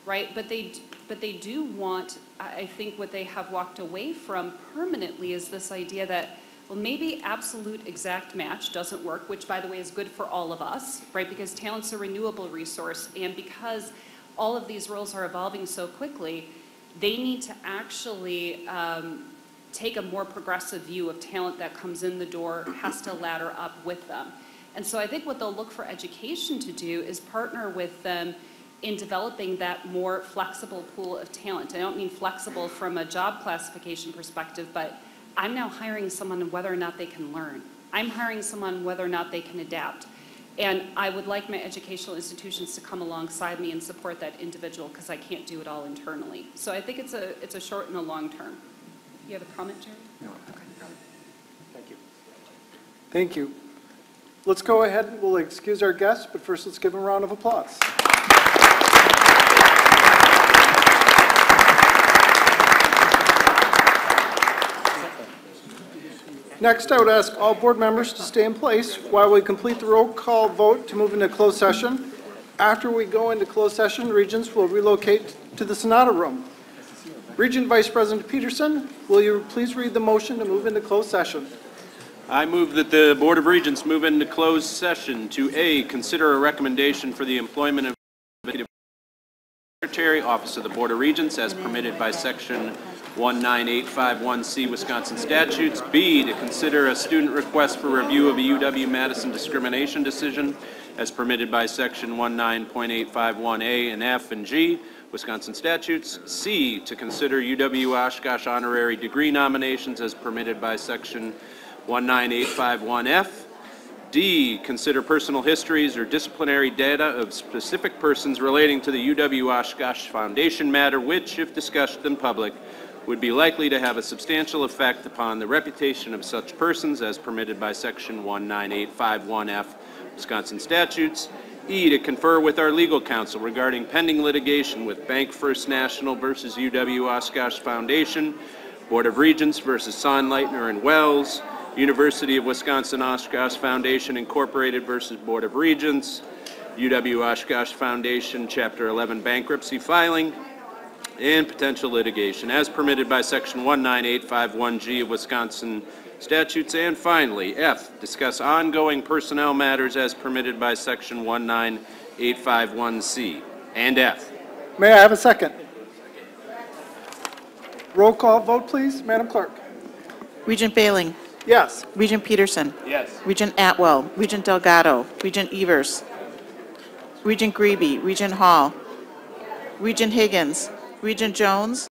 right? But they do want, I think what they have walked away from permanently is this idea that, well, maybe absolute exact match doesn't work, which, by the way, is good for all of us, right? Because talent's a renewable resource, and because all of these roles are evolving so quickly, they need to actually take a more progressive view of talent that comes in the door, has to ladder up with them. And so I think what they'll look for education to do is partner with them in developing that more flexible pool of talent. I don't mean flexible from a job classification perspective, but I'm now hiring someone whether or not they can learn. I'm hiring someone whether or not they can adapt. And I would like my educational institutions to come alongside me and support that individual, because I can't do it all internally. So I think it's a short and a long term. You have a comment, Jerry? No. Okay. Thank you. Thank you. Let's go ahead. We'll excuse our guests, but first let's give them a round of applause. Next, I would ask all board members to stay in place while we complete the roll call vote to move into closed session. After we go into closed session, Regents will relocate to the Sonata room. Regent Vice President Peterson, will you please read the motion to move into closed session? I move that the Board of Regents move into closed session to A, consider a recommendation for the employment of Executive Secretary, Office of the Board of Regents, as permitted by Section 19851C Wisconsin statutes. B, to consider a student request for review of a UW-Madison discrimination decision, as permitted by Section 19.851A and F and G Wisconsin statutes. C, to consider UW-Oshkosh honorary degree nominations, as permitted by Section 19851F. D, consider personal histories or disciplinary data of specific persons relating to the UW-Oshkosh Foundation matter, which, if discussed in public, would be likely to have a substantial effect upon the reputation of such persons, as permitted by Section 19851F Wisconsin statutes. E, to confer with our legal counsel regarding pending litigation with Bank First National versus UW-Oshkosh Foundation, Board of Regents versus Sonnleitner and Wells, University of Wisconsin-Oshkosh Foundation Incorporated versus Board of Regents, UW-Oshkosh Foundation Chapter 11 bankruptcy filing, and potential litigation as permitted by Section 19851G of Wisconsin statutes. And finally, F, discuss ongoing personnel matters as permitted by Section 19851C. And F. May I have a second? Roll call vote, please, Madam Clerk. Regent Bailing. Yes. Regent Peterson. Yes. Regent Atwell. Regent Delgado. Regent Evers. Regent Greeby. Regent Hall. Regent Higgins. Regent Jones.